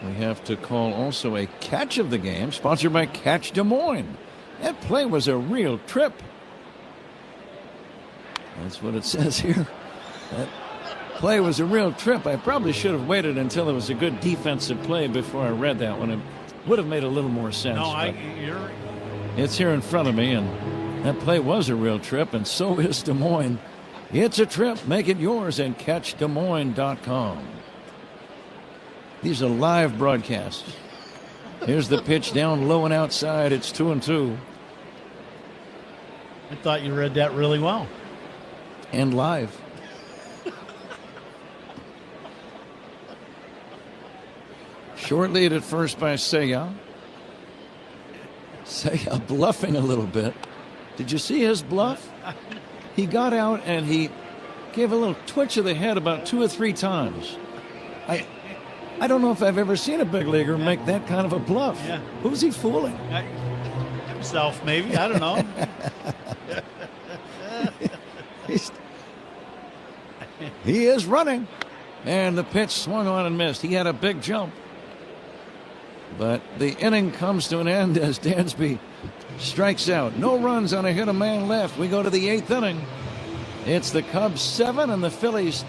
We have to call also a catch of the game, sponsored by Catch Des Moines. That play was a real trip. That's what it says here. That play was a real trip. I probably should have waited until it was a good defensive play before I read that one. It would have made a little more sense. No, it's here in front of me, and that play was a real trip, and so is Des Moines. It's a trip. Make it yours at CatchDesMoines.com. These are live broadcasts. Here's the pitch down low and outside. It's 2-2. I thought you read that really well. And live. Short lead at first by Seiya. Seiya bluffing a little bit. Did you see his bluff? He got out and he gave a little twitch of the head about 2 or 3 times. I don't know if I've ever seen a big leaguer make that kind of a bluff. Yeah. Who's he fooling? Himself, maybe. I don't know. He is running. And the pitch swung on and missed. He had a big jump. But the inning comes to an end as Dansby strikes out. No runs on a hit, a man left. We go to the 8th inning. It's the Cubs 7 and the Phillies.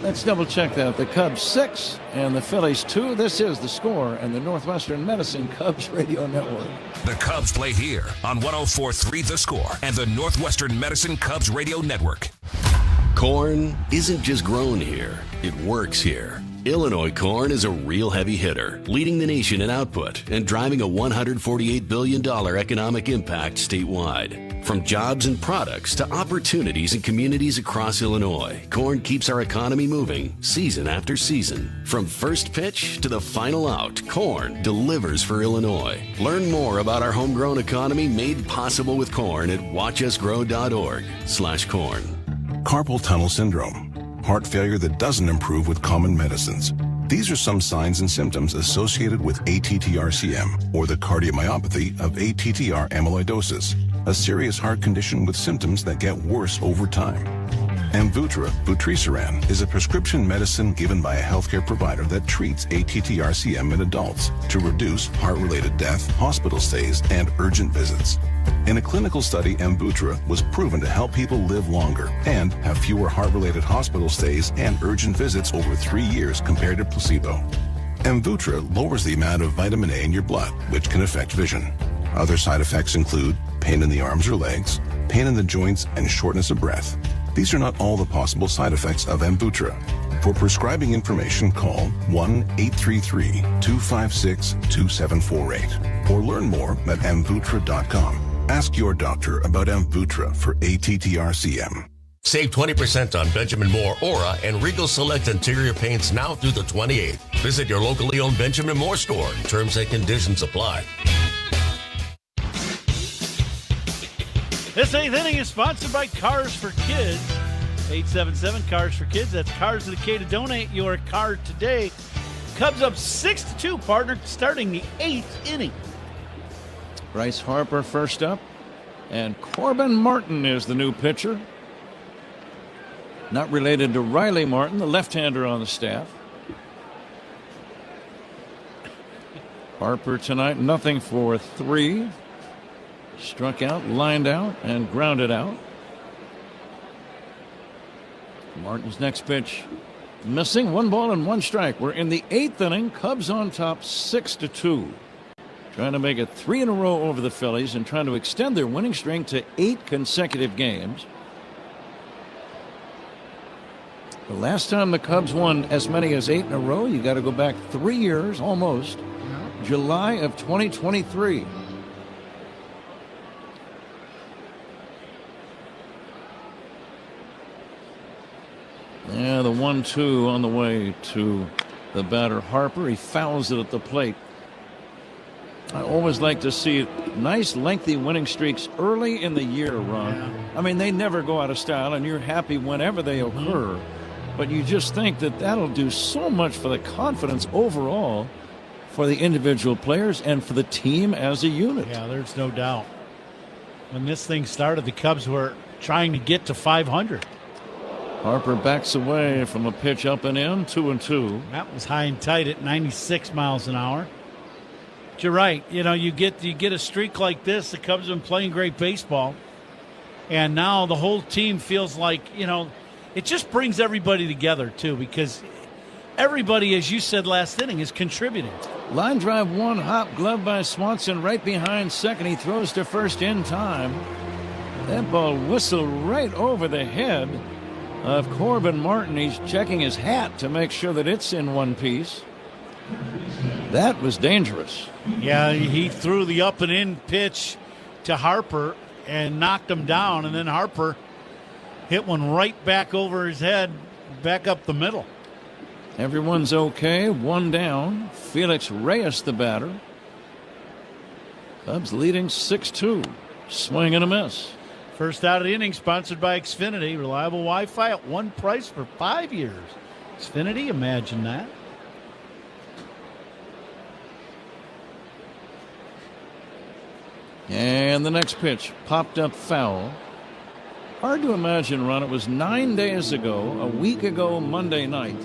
Let's double check that. The Cubs 6 and the Phillies 2. This is The Score and the Northwestern Medicine Cubs Radio Network. The Cubs play here on 104.3 The Score and the Northwestern Medicine Cubs Radio Network. Corn isn't just grown here, it works here. Illinois corn is a real heavy hitter, leading the nation in output and driving a $148 billion economic impact statewide. From jobs and products to opportunities in communities across Illinois, corn keeps our economy moving season after season. From first pitch to the final out, corn delivers for Illinois. Learn more about our homegrown economy made possible with corn at watchusgrow.org/corn. Carpal tunnel syndrome, heart failure that doesn't improve with common medicines. These are some signs and symptoms associated with ATTR-CM, or the cardiomyopathy of ATTR amyloidosis, a serious heart condition with symptoms that get worse over time. Amvuttra, vutrisiran, is a prescription medicine given by a healthcare provider that treats ATTR-CM in adults to reduce heart-related death, hospital stays, and urgent visits. In a clinical study, Amvuttra was proven to help people live longer and have fewer heart-related hospital stays and urgent visits over 3 years compared to placebo. Amvuttra lowers the amount of vitamin A in your blood, which can affect vision. Other side effects include pain in the arms or legs, pain in the joints, and shortness of breath. These are not all the possible side effects of Amvuttra. For prescribing information, call 1-833-256-2748 or learn more at amvuttra.com. Ask your doctor about Amvuttra for ATTR-CM. Save 20% on Benjamin Moore Aura and Regal Select Interior Paints now through the 28th. Visit your locally owned Benjamin Moore store. Terms and conditions apply. This 8th inning is sponsored by Cars for Kids. 877 Cars for Kids. That's Cars with a K to donate your car today. Cubs up 6-2, partner, starting the 8th inning. Bryce Harper first up, and Corbin Martin is the new pitcher. Not related to Riley Martin, the left-hander on the staff. Harper tonight, nothing for 3. Struck out, lined out, and grounded out. Martin's next pitch missing. 1 ball and 1 strike. We're in the 8th inning. Cubs on top 6-2. Trying to make it 3 in a row over the Phillies and trying to extend their winning streak to 8 consecutive games. The last time the Cubs won as many as 8 in a row, you got to go back 3 years almost. July of 2023. Yeah, the 1-2 on the way to the batter Harper. He fouls it at the plate. I always like to see nice lengthy winning streaks early in the year, Ron. I mean, they never go out of style, and you're happy whenever they occur. but you just think that that'll do so much for the confidence overall for the individual players and for the team as a unit. Yeah, there's no doubt. When this thing started, the Cubs were trying to get to 500. Harper backs away from a pitch up and in, 2-2. That was high and tight at 96 miles an hour. But you're right. You get a streak like this. The Cubs have been playing great baseball, and now the whole team feels like it just brings everybody together too, because everybody, as you said last inning, is contributing. Line drive one, hop glove by Swanson right behind second. He throws to first in time. That ball whistled right over the head of Corbin Martin. He's checking his hat to make sure that it's in one piece. That was dangerous. Yeah, he threw the up and in pitch to Harper and knocked him down, and then Harper hit one right back over his head, back up the middle. Everyone's okay. One down. Felix Reyes, the batter. Cubs leading 6-2. Swing and a miss. First out of the inning, sponsored by Xfinity. Reliable Wi-Fi at one price for 5 years. Xfinity, imagine that. And the next pitch popped up foul. Hard to imagine, Ron. It was 9 days ago, a week ago Monday night,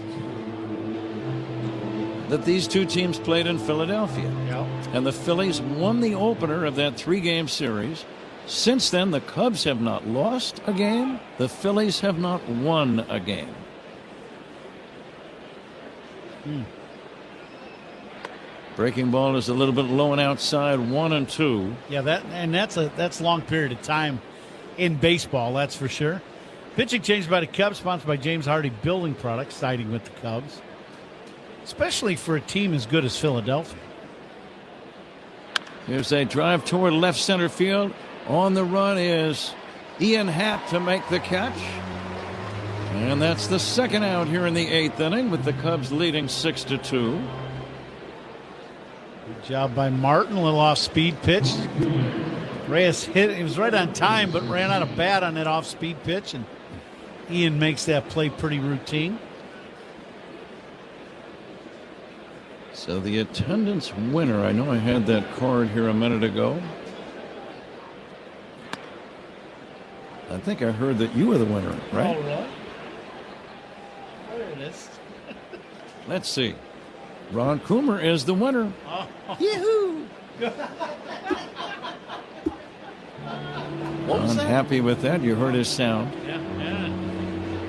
that these two teams played in Philadelphia. Yep. And the Phillies won the opener of that 3-game series. Since then, the Cubs have not lost a game. The Phillies have not won a game. Breaking ball is a little bit low and outside, 1-2. Yeah, that's a long period of time in baseball, that's for sure. Pitching change by the Cubs, sponsored by James Hardy Building Products, siding with the Cubs, especially for a team as good as Philadelphia. Here's a drive toward left center field. On the run is Ian Happ to make the catch. And that's the second out here in the 8th inning, with the Cubs leading 6-2. Good job by Martin. A little off-speed pitch. Reyes hit. He was right on time, but ran out of bat on that off-speed pitch, and Ian makes that play pretty routine. So the attendance winner, I know I had that card here a minute ago. I think I heard that you were the winner, right? Oh, really? There it is. Let's see. Ron Coomer is the winner. Oh. Yahoo! I'm happy with that. You heard his sound. Yeah.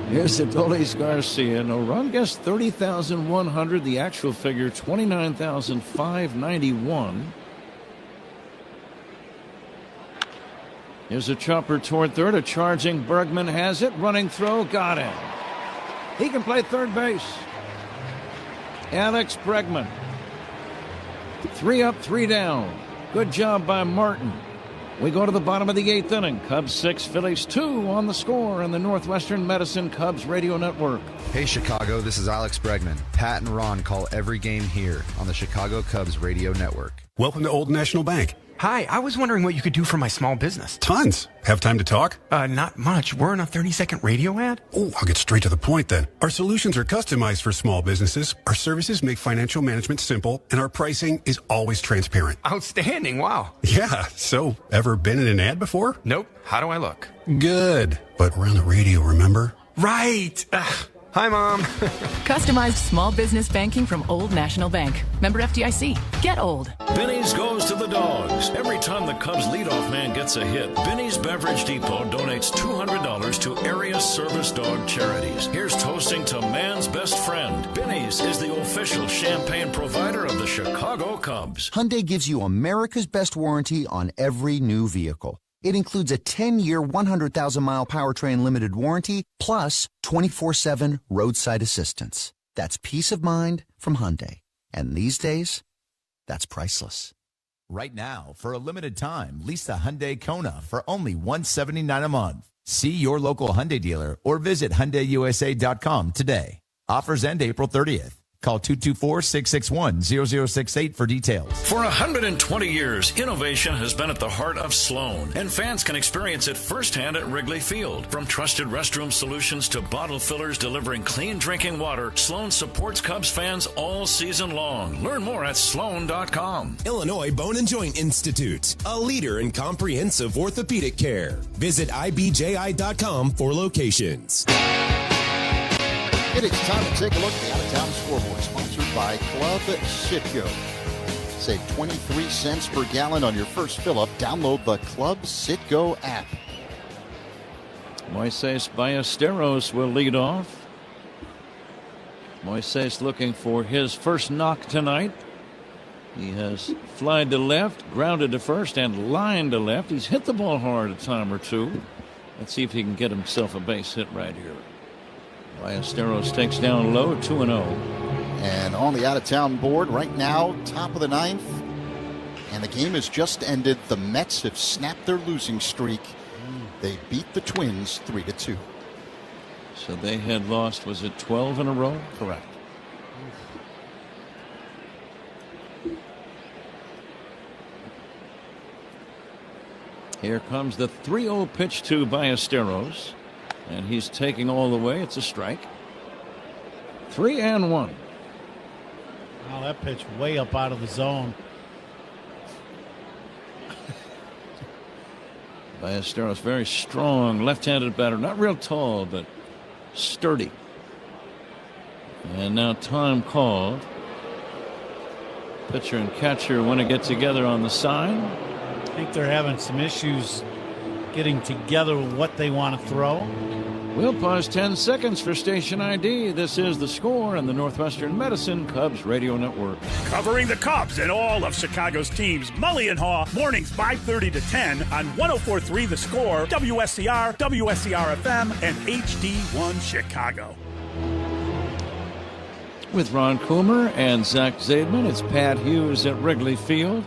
Here's Adolis Garcia. No, Ron guessed 30,100. The actual figure, 29,591. Here's a chopper toward third. A charging Bergman has it. Running throw. Got him. He can play third base. Alex Bregman. 3 up, 3 down. Good job by Martin. We go to the bottom of the 8th inning. Cubs 6, Phillies 2 on the score on the Northwestern Medicine Cubs Radio Network. Hey, Chicago, this is Alex Bregman. Pat and Ron call every game here on the Chicago Cubs Radio Network. Welcome to Old National Bank. Hi, I was wondering what you could do for my small business. Tons. Have time to talk? Not much. We're in a 30-second radio ad. Oh, I'll get straight to the point then. Our solutions are customized for small businesses. Our services make financial management simple, and our pricing is always transparent. Outstanding. Wow. Yeah. So, ever been in an ad before? Nope. How do I look? Good. But we're on the radio, remember? Right. Hi, Mom. Customized small business banking from Old National Bank. Member FDIC. Get old. Benny's goes to the dogs. Every time the Cubs leadoff man gets a hit, Benny's Beverage Depot donates $200 to area service dog charities. Here's toasting to man's best friend. Benny's is the official champagne provider of the Chicago Cubs. Hyundai gives you America's best warranty on every new vehicle. It includes a 10-year, 100,000-mile powertrain limited warranty, plus 24/7 roadside assistance. That's peace of mind from Hyundai. And these days, that's priceless. Right now, for a limited time, lease the Hyundai Kona for only $179 a month. See your local Hyundai dealer or visit HyundaiUSA.com today. Offers end April 30th. Call 224-661-0068 for details. For 120 years, innovation has been at the heart of Sloan, and fans can experience it firsthand at Wrigley Field. From trusted restroom solutions to bottle fillers delivering clean drinking water, Sloan supports Cubs fans all season long. Learn more at sloan.com. Illinois Bone and Joint Institute, a leader in comprehensive orthopedic care. Visit ibji.com for locations. It is time to take a look at the out-of-town scoreboard, sponsored by Club Citgo. Save 23 cents per gallon on your first fill-up. Download the Club Citgo app. Moises Ballesteros will lead off. Moises looking for his first knock tonight. He has flied to left, grounded to first, and lined to left. He's hit the ball hard a time or two. Let's see if he can get himself a base hit right here. Ballesteros takes down low, 2-0. And on the out-of-town board right now, top of the ninth. And the game has just ended. The Mets have snapped their losing streak. They beat the Twins 3-2. So they had lost, was it 12 in a row? Correct. Here comes the 3-0 pitch to Ballesteros. And he's taking all the way. It's a strike. 3-1. Wow, that pitch way up out of the zone. Ballesteros, very strong left-handed batter. Not real tall, but sturdy. And now time called. Pitcher and catcher want to get together on the sign. I think they're having some issues getting together what they want to throw. We'll pause 10 seconds for station ID. This is The Score and the Northwestern Medicine Cubs Radio Network. Covering the Cubs and all of Chicago's teams, Mully and Haw, mornings 5:30 to 10 on 104.3 The Score, WSCR, WSCR-FM, and HD1 Chicago. With Ron Coomer and Zach Zaidman, it's Pat Hughes at Wrigley Field.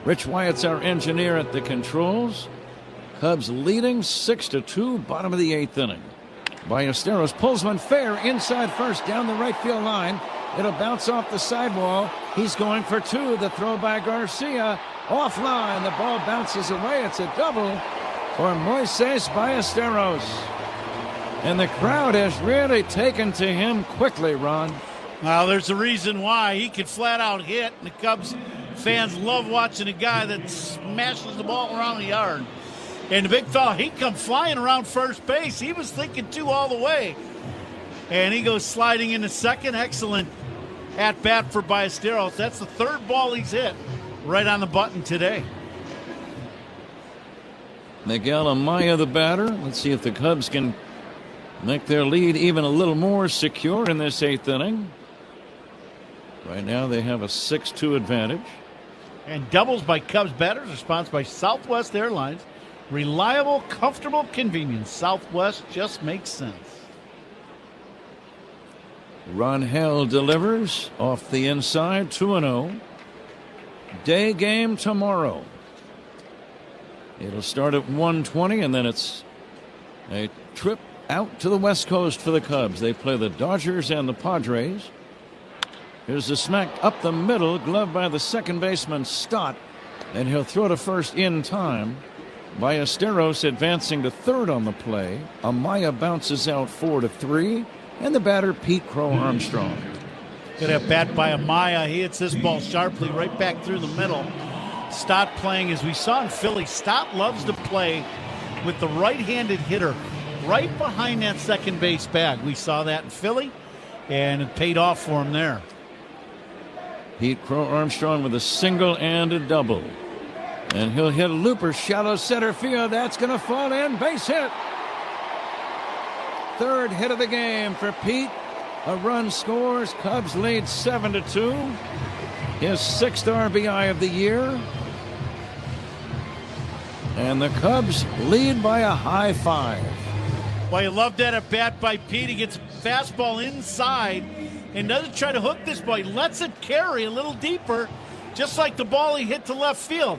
Rich Wyatt's our engineer at the controls. Cubs leading 6-2, bottom of the 8th inning. Ballesteros pulls one fair inside first down the right field line. It'll bounce off the sidewall. He's going for two. The throw by Garcia. Offline. The ball bounces away. It's a double for Moises Ballesteros. And the crowd has really taken to him quickly, Ron. Well, there's a reason why. He could flat out hit. And the Cubs fans love watching a guy that smashes the ball around the yard. And the big fella, he come flying around first base. He was thinking two all the way. And he goes sliding into second. Excellent at bat for Ballesteros. That's the third ball he's hit right on the button today. Miguel Amaya, the batter. Let's see if the Cubs can make their lead even a little more secure in this 8th inning. Right now they have a 6-2 advantage. And doubles by Cubs batters are sponsored by Southwest Airlines. Reliable, comfortable convenience. Southwest just makes sense. Rangel delivers off the inside, 2-0. Day game tomorrow. It'll start at 1:20, and then it's a trip out to the West Coast for the Cubs. They play the Dodgers and the Padres. Here's the smack up the middle, gloved by the second baseman Stott, and he'll throw to first in time. Ballesteros advancing to third on the play. Amaya bounces out 4-3, and the batter Pete Crow Armstrong. Good at bat by Amaya. He hits this ball sharply right back through the middle. Stott playing as we saw in Philly. Stott loves to play with the right-handed hitter right behind that second base bag. We saw that in Philly, and it paid off for him there. Pete Crow Armstrong with a single and a double. And he'll hit a looper, shallow center field. That's going to fall in. Base hit. Third hit of the game for Pete. A run scores. Cubs lead 7-2. His 6th RBI of the year. And the Cubs lead by a high 5. Well, you love that at bat by Pete. He gets fastball inside and doesn't try to hook this ball. He lets it carry a little deeper, just like the ball he hit to left field.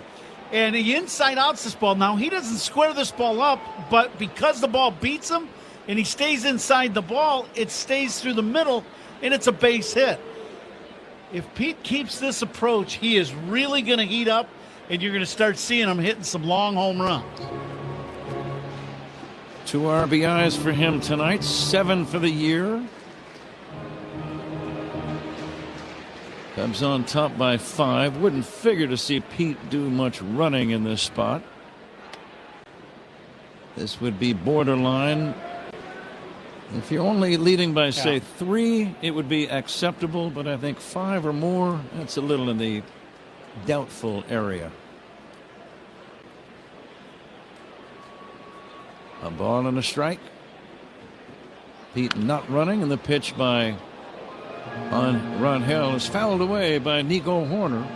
And he inside outs this ball. Now, he doesn't square this ball up, but because the ball beats him and he stays inside the ball, it stays through the middle, and it's a base hit. If Pete keeps this approach, he is really going to heat up, and you're going to start seeing him hitting some long home runs. 2 RBIs for him tonight, 7 for the year. Cubs on top by 5. Wouldn't figure to see Pete do much running in this spot. This would be borderline. If you're only leading by, say, 3, it would be acceptable, but I think 5 or more, that's a little in the doubtful area. A ball and a strike. Pete not running, and the pitch by Rangel is fouled away by Nico Horner.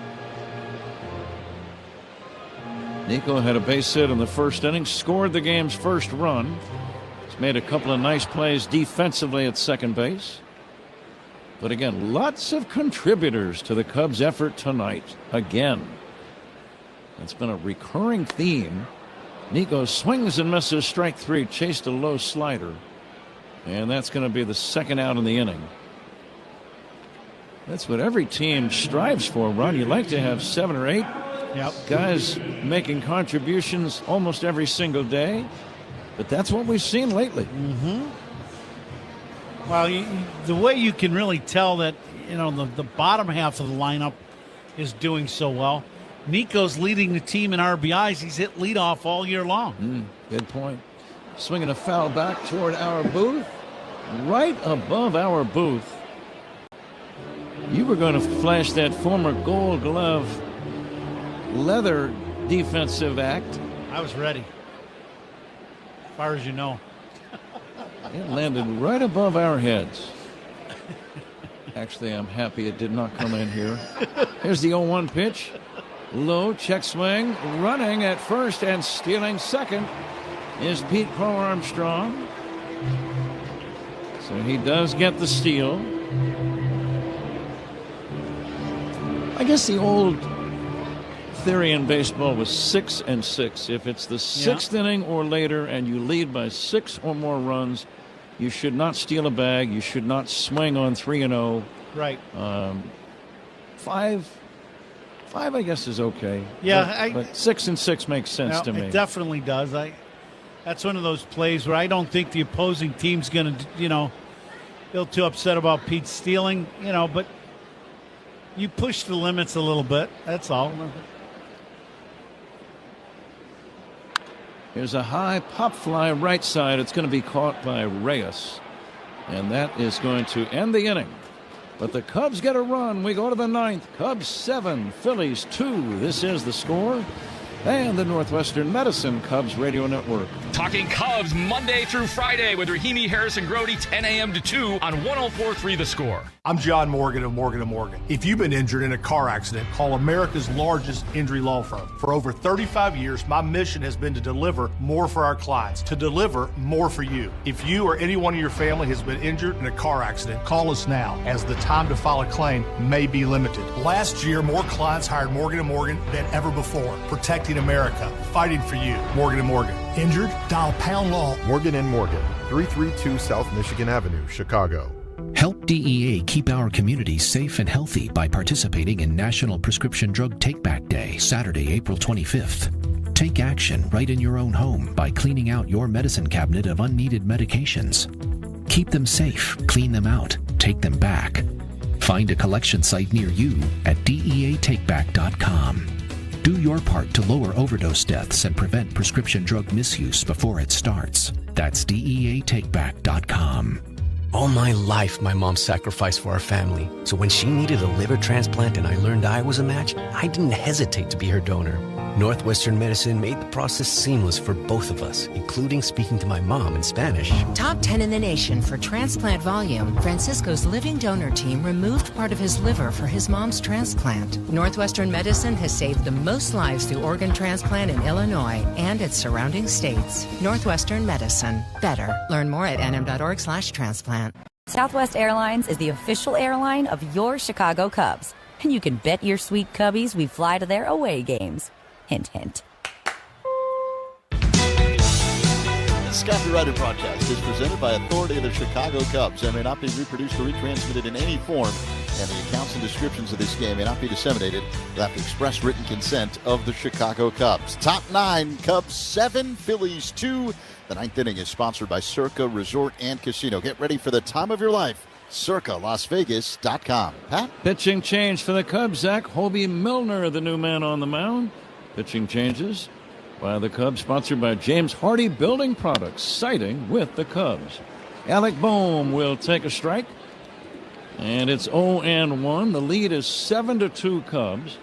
Nico had a base hit in the first inning, scored the game's first run. He's made a couple of nice plays defensively at second base. But again, lots of contributors to the Cubs' effort tonight. Again, it's been a recurring theme. Nico swings and misses, strike 3, chased a low slider. And that's going to be the second out in the inning. That's what every team strives for, Ron. You like to have 7 or 8 guys making contributions almost every single day. But that's what we've seen lately. Well, the way you can really tell that, the bottom half of the lineup is doing so well. Nico's leading the team in RBIs. He's hit leadoff all year long. Good point. Swinging a foul back toward our booth. Right above our booth. You were going to flash that former Gold Glove leather defensive act. I was ready. As far as you know. It landed right above our heads. Actually, I'm happy it did not come in here. Here's the 0-1 pitch. Low check swing. Running at first and stealing second is Pete Crow Armstrong. So he does get the steal. I guess the old theory in baseball was 6 and 6. If it's the 6th inning or later and you lead by 6 or more runs, you should not steal a bag. You should not swing on 3-0. Right. 5, I guess, is okay. Yeah, but 6 and 6 makes sense to me. It definitely does. That's one of those plays where I don't think the opposing team's going to, feel too upset about Pete stealing, but you push the limits a little bit. That's all. Here's a high pop fly right side. It's going to be caught by Reyes. And that is going to end the inning. But the Cubs get a run. We go to the 9th. Cubs 7, Phillies 2. This is the score. And the Northwestern Medicine Cubs Radio Network. Talking Cubs Monday through Friday with Rahimi, Harrison, Grody, 10 a.m. to 2 on 104.3 The Score. I'm John Morgan of Morgan & Morgan. If you've been injured in a car accident, call America's largest injury law firm. For over 35 years, my mission has been to deliver more for our clients, to deliver more for you. If you or anyone in your family has been injured in a car accident, call us now, as the time to file a claim may be limited. Last year, more clients hired Morgan & Morgan than ever before, protecting America, fighting for you. Morgan & Morgan. Injured? Dial pound law. Morgan & Morgan, 332 South Michigan Avenue, Chicago. Help DEA keep our communities safe and healthy by participating in National Prescription Drug Take-Back Day, Saturday, April 25th. Take action right in your own home by cleaning out your medicine cabinet of unneeded medications. Keep them safe, clean them out, take them back. Find a collection site near you at DEATakeback.com. Do your part to lower overdose deaths and prevent prescription drug misuse before it starts. That's DEATakeback.com. All my life, my mom sacrificed for our family. So when she needed a liver transplant and I learned I was a match, I didn't hesitate to be her donor. Northwestern Medicine made the process seamless for both of us, including speaking to my mom in Spanish. Top 10 in the nation for transplant volume, Francisco's living donor team removed part of his liver for his mom's transplant. Northwestern Medicine has saved the most lives through organ transplant in Illinois and its surrounding states. Northwestern Medicine. Better. Learn more at nm.org/transplant. Southwest Airlines is the official airline of your Chicago Cubs. And you can bet your sweet Cubbies we fly to their away games. Hint, hint. This copyrighted broadcast is presented by authority of the Chicago Cubs and may not be reproduced or retransmitted in any form and the accounts and descriptions of this game may not be disseminated without the express written consent of the Chicago Cubs. Top 9, Cubs 7, Phillies 2. The ninth inning is sponsored by Circa Resort and Casino. Get ready for the time of your life. CircaLasVegas.com. Pat? Pitching change for the Cubs, Zach. Hobie Milner, the new man on the mound. Pitching changes by the Cubs, sponsored by James Hardy Building Products, siding with the Cubs. Alec Bohm will take a strike. And it's 0-1. The lead is 7-2 Cubs.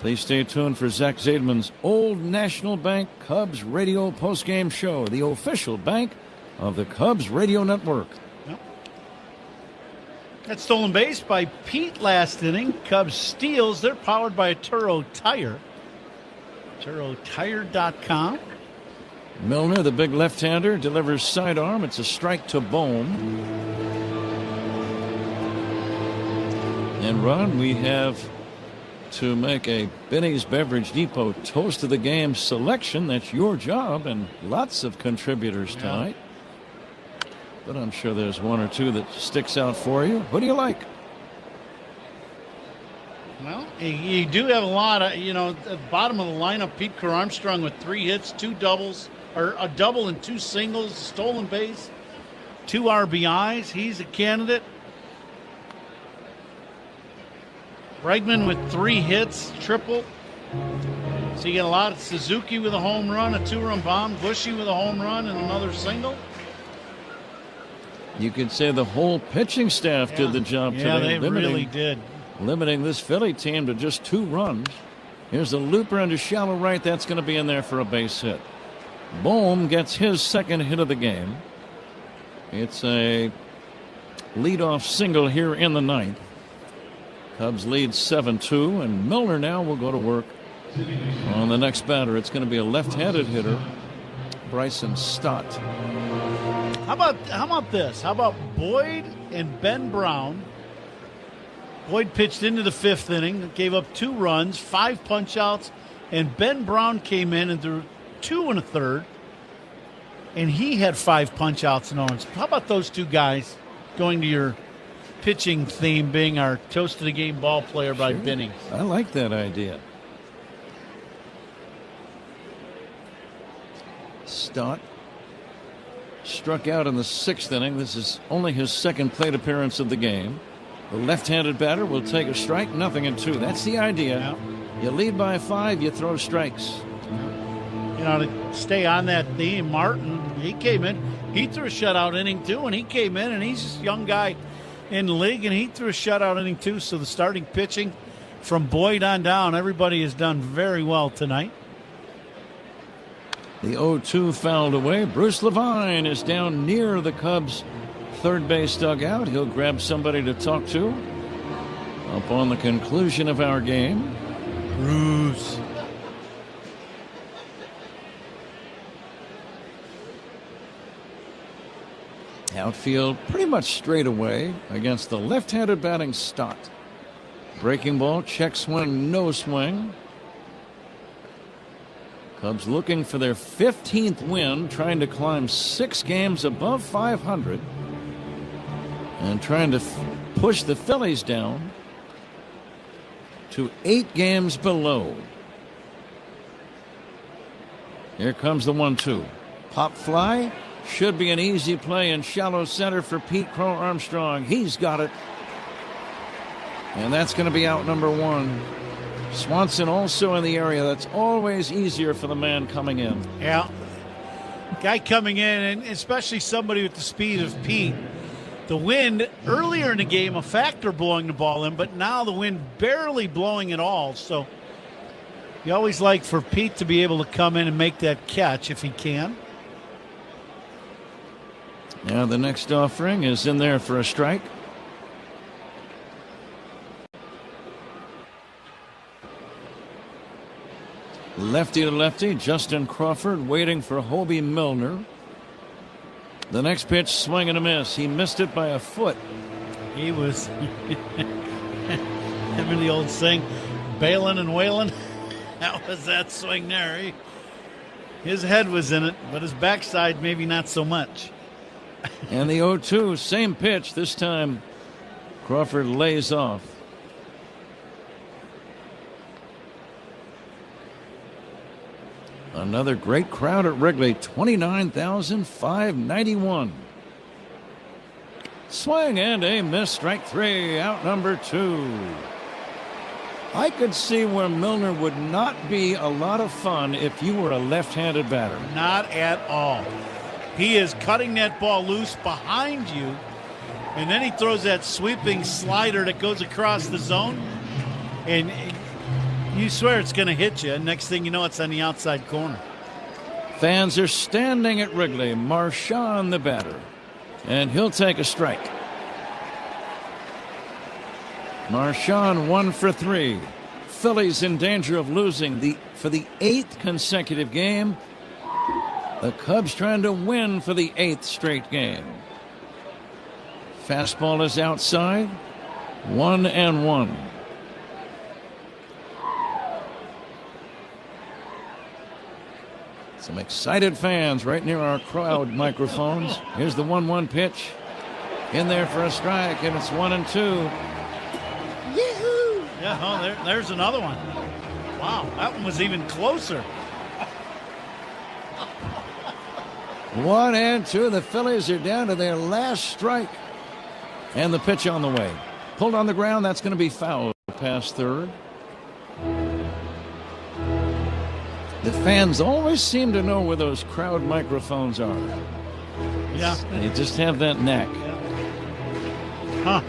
Please stay tuned for Zach Zaidman's Old National Bank Cubs radio postgame show, the official bank of the Cubs radio network. Yep. That stolen base by Pete last inning. Cubs steals. They're powered by a Turo Tire. TuroTire.com. Milner, the big left-hander, delivers sidearm. It's a strike to Bohm. And Ron, we have to make a Benny's Beverage Depot Toast of the Game selection. That's your job, and lots of contributors tonight. But I'm sure there's one or two that sticks out for you. Who do you like? Well, you do have a lot of, at the bottom of the lineup, Pete Crow Armstrong with 3 hits, 2 doubles, or a double and 2 singles, stolen base, 2 RBIs. He's a candidate. Bregman with 3 hits, triple. So you get a lot of Suzuki with a home run, a 2-run bomb, Bushy with a home run, and another single. You could say the whole pitching staff did the job today. Yeah, they really did. Limiting this Philly team to just 2 runs. Here's a looper into shallow right. That's going to be in there for a base hit. Bohm gets his second hit of the game. It's a leadoff single here in the ninth. Cubs lead 7-2, and Milner now will go to work on the next batter. It's going to be a left-handed hitter, Bryson Stott. How about this? How about Boyd and Ben Brown? Boyd pitched into the 5th inning, gave up 2 runs, 5 punch-outs, and Ben Brown came in and threw 2 1/3, and he had 5 punch-outs and runs. How about those 2 guys going to your pitching theme, being our Toast of the Game ball player by Benny? I like that idea. Stott struck out in the 6th inning. This is only his second plate appearance of the game. The left-handed batter will take a strike, 0-2. That's the idea. Yeah. You lead by 5, you throw strikes. To stay on that theme, Martin, he came in. He threw a shutout inning, too, and he came in, and he's a young guy in the league, and he threw a shutout inning, too. So the starting pitching from Boyd on down, everybody has done very well tonight. The 0-2 fouled away. Bruce Levine is down near the Cubs' third base dugout. He'll grab somebody to talk to upon the conclusion of our game. Bruce. Outfield pretty much straight away against the left-handed batting Stott. Breaking ball, check swing, no swing. Cubs looking for their 15th win, trying to climb 6 games above 500 and trying to push the Phillies down to 8 games below. Here comes the 1-2. Pop fly. Should be an easy play in shallow center for Pete Crow Armstrong. He's got it. And that's going to be out number 1. Swanson also in the area. That's always easier for the man coming in. Yeah. Guy coming in, and especially somebody with the speed of Pete. The wind earlier in the game, a factor blowing the ball in, but now the wind barely blowing at all. So you always like for Pete to be able to come in and make that catch if he can. Now the next offering is in there for a strike. Lefty to lefty, Justin Crawford waiting for Hobie Milner. The next pitch, swing and a miss. He missed it by a foot. He was remember the old saying, bailing and wailing? That was that swing there. His head was in it, but his backside maybe not so much. And the 0-2, same pitch. This time Crawford lays off. Another great crowd at Wrigley, 29,591. Swing and a miss, strike 3, out number 2. I could see where Milner would not be a lot of fun if you were a left-handed batter. Not at all. He is cutting that ball loose behind you, and then he throws that sweeping slider that goes across the zone, and you swear it's going to hit you. Next thing you know, it's on the outside corner. Fans are standing at Wrigley. Marchand the batter, and he'll take a strike. Marchand 1 for 3. Phillies in danger of losing for the 8th consecutive game. The Cubs trying to win for the 8th straight game. Fastball is outside. 1-1. Some excited fans right near our crowd microphones. Here's the 1-1 pitch. In there for a strike, and it's 1-2. Yahoo! Yeah, oh, there's another one. Wow, that one was even closer. 1-2. The Phillies are down to their last strike. And the pitch on the way. Pulled on the ground. That's going to be fouled past third. The fans always seem to know where those crowd microphones are. Yeah. They just have that knack. Huh.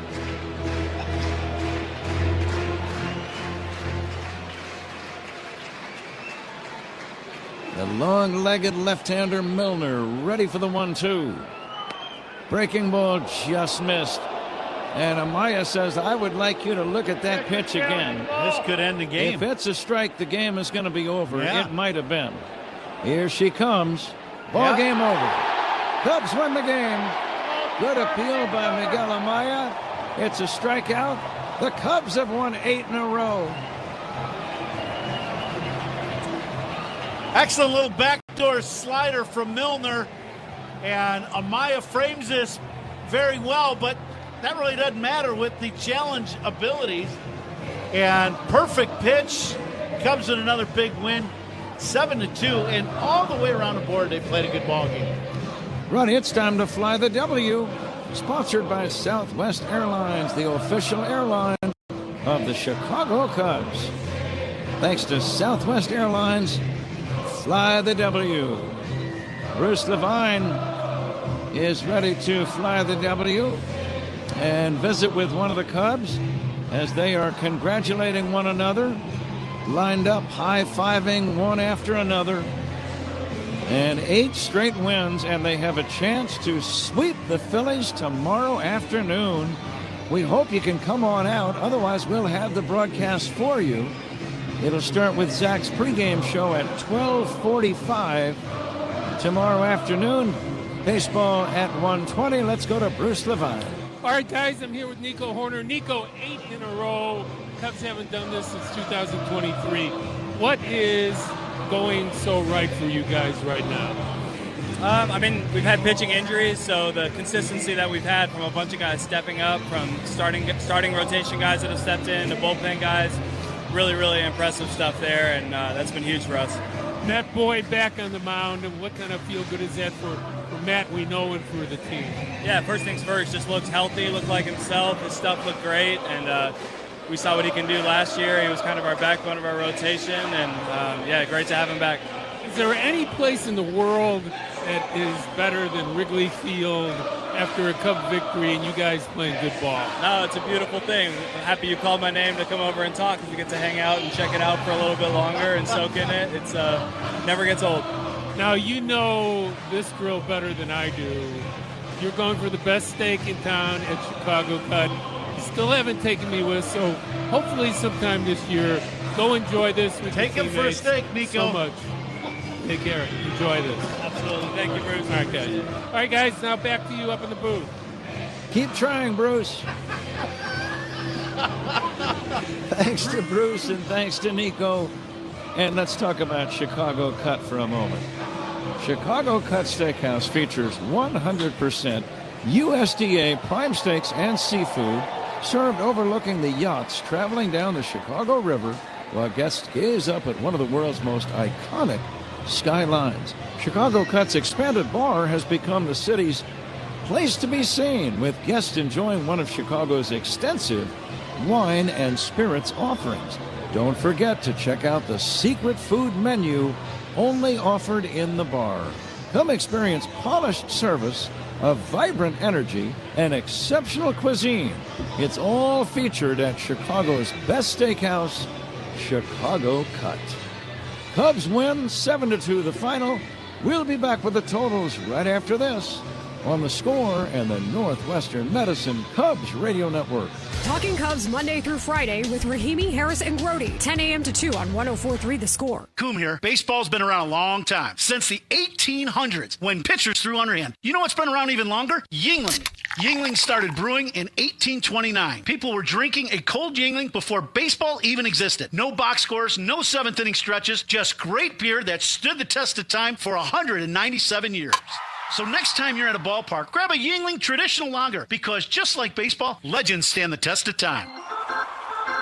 The long-legged left-hander Milner ready for the 1-2. Breaking ball just missed. And Amaya says, I would like you to look at that pitch again. This could end the game. If it's a strike, the game is going to be over. Yeah. It might have been. Here she comes. Ball game over. Cubs win the game. Good appeal by Miguel Amaya. It's a strikeout. The Cubs have won 8 in a row. Excellent little backdoor slider from Milner. And Amaya frames this very well, but that really doesn't matter with the challenge abilities. And perfect pitch. Cubs with another big win. 7-2. And all the way around the board, they played a good ball game. Ronnie, it's time to fly the W. Sponsored by Southwest Airlines, the official airline of the Chicago Cubs. Thanks to Southwest Airlines, fly the W. Bruce Levine is ready to fly the W and visit with one of the Cubs as they are congratulating one another, lined up high-fiving one after another. And 8 straight wins, and they have a chance to sweep the Phillies tomorrow afternoon. We hope you can come on out. Otherwise, we'll have the broadcast for you. It'll start with Zach's pregame show at 12:45 tomorrow afternoon. Baseball at 1:20. Let's go to Bruce Levine. All right, guys, I'm here with Nico Horner. Nico, 8 in a row. Cubs haven't done this since 2023. What is going so right for you guys right now? I mean, we've had pitching injuries, so the consistency that we've had from a bunch of guys stepping up, from starting rotation guys that have stepped in, the bullpen guys, really, really impressive stuff there, and that's been huge for us. Matt Boyd back on the mound, and what kind of feel-good is that for Matt, we know, and for the team? Yeah, first things first, just looks healthy, looked like himself. His stuff looked great, and we saw what he can do last year. He was kind of our backbone of our rotation, and yeah, great to have him back. Is there any place in the world that is better than Wrigley Field after a Cub victory and you guys playing good ball? No, it's a beautiful thing. I'm happy you called my name to come over and talk. We get to hang out and check it out for a little bit longer and soak in it. It's never gets old. Now, you know this grill better than I do. You're going for the best steak in town at Chicago Cut. You still haven't taken me with, so hopefully sometime this year, go enjoy this with Take your him for a steak, Nico. So much. Take care. Enjoy this. Absolutely. Thank you, Bruce. All right, guys. All right, guys, now back to you up in the booth. Keep trying, Bruce. Thanks to Bruce and thanks to Nico. And let's talk about Chicago Cut for a moment. Chicago Cut Steakhouse features 100% USDA prime steaks and seafood served overlooking the yachts traveling down the Chicago River while guests gaze up at one of the world's most iconic skylines. Chicago Cut's expanded bar has become the city's place to be seen, with guests enjoying one of Chicago's extensive wine and spirits offerings. Don't forget to check out the secret food menu only offered in the bar. Come experience polished service, a vibrant energy, and exceptional cuisine. It's all featured at Chicago's best steakhouse, Chicago Cut. Cubs win 7-2 the final. We'll be back with the totals right after this on The Score and the Northwestern Medicine Cubs Radio Network. Talking Cubs Monday through Friday with Rahimi, Harris, and Grody, 10 a.m. to 2 on 104.3 The Score. Coom here. Baseball's been around a long time, since the 1800s, when pitchers threw underhand. You know what's been around even longer? Yuengling. Yuengling started brewing in 1829. People were drinking a cold Yuengling before baseball even existed. No box scores, no seventh-inning stretches, just great beer that stood the test of time for 197 years. So next time you're at a ballpark, grab a Yuengling Traditional Lager, because just like baseball, legends stand the test of time.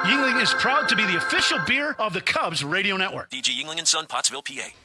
Yuengling is proud to be the official beer of the Cubs Radio Network. DG Yuengling & Son, Pottsville, PA.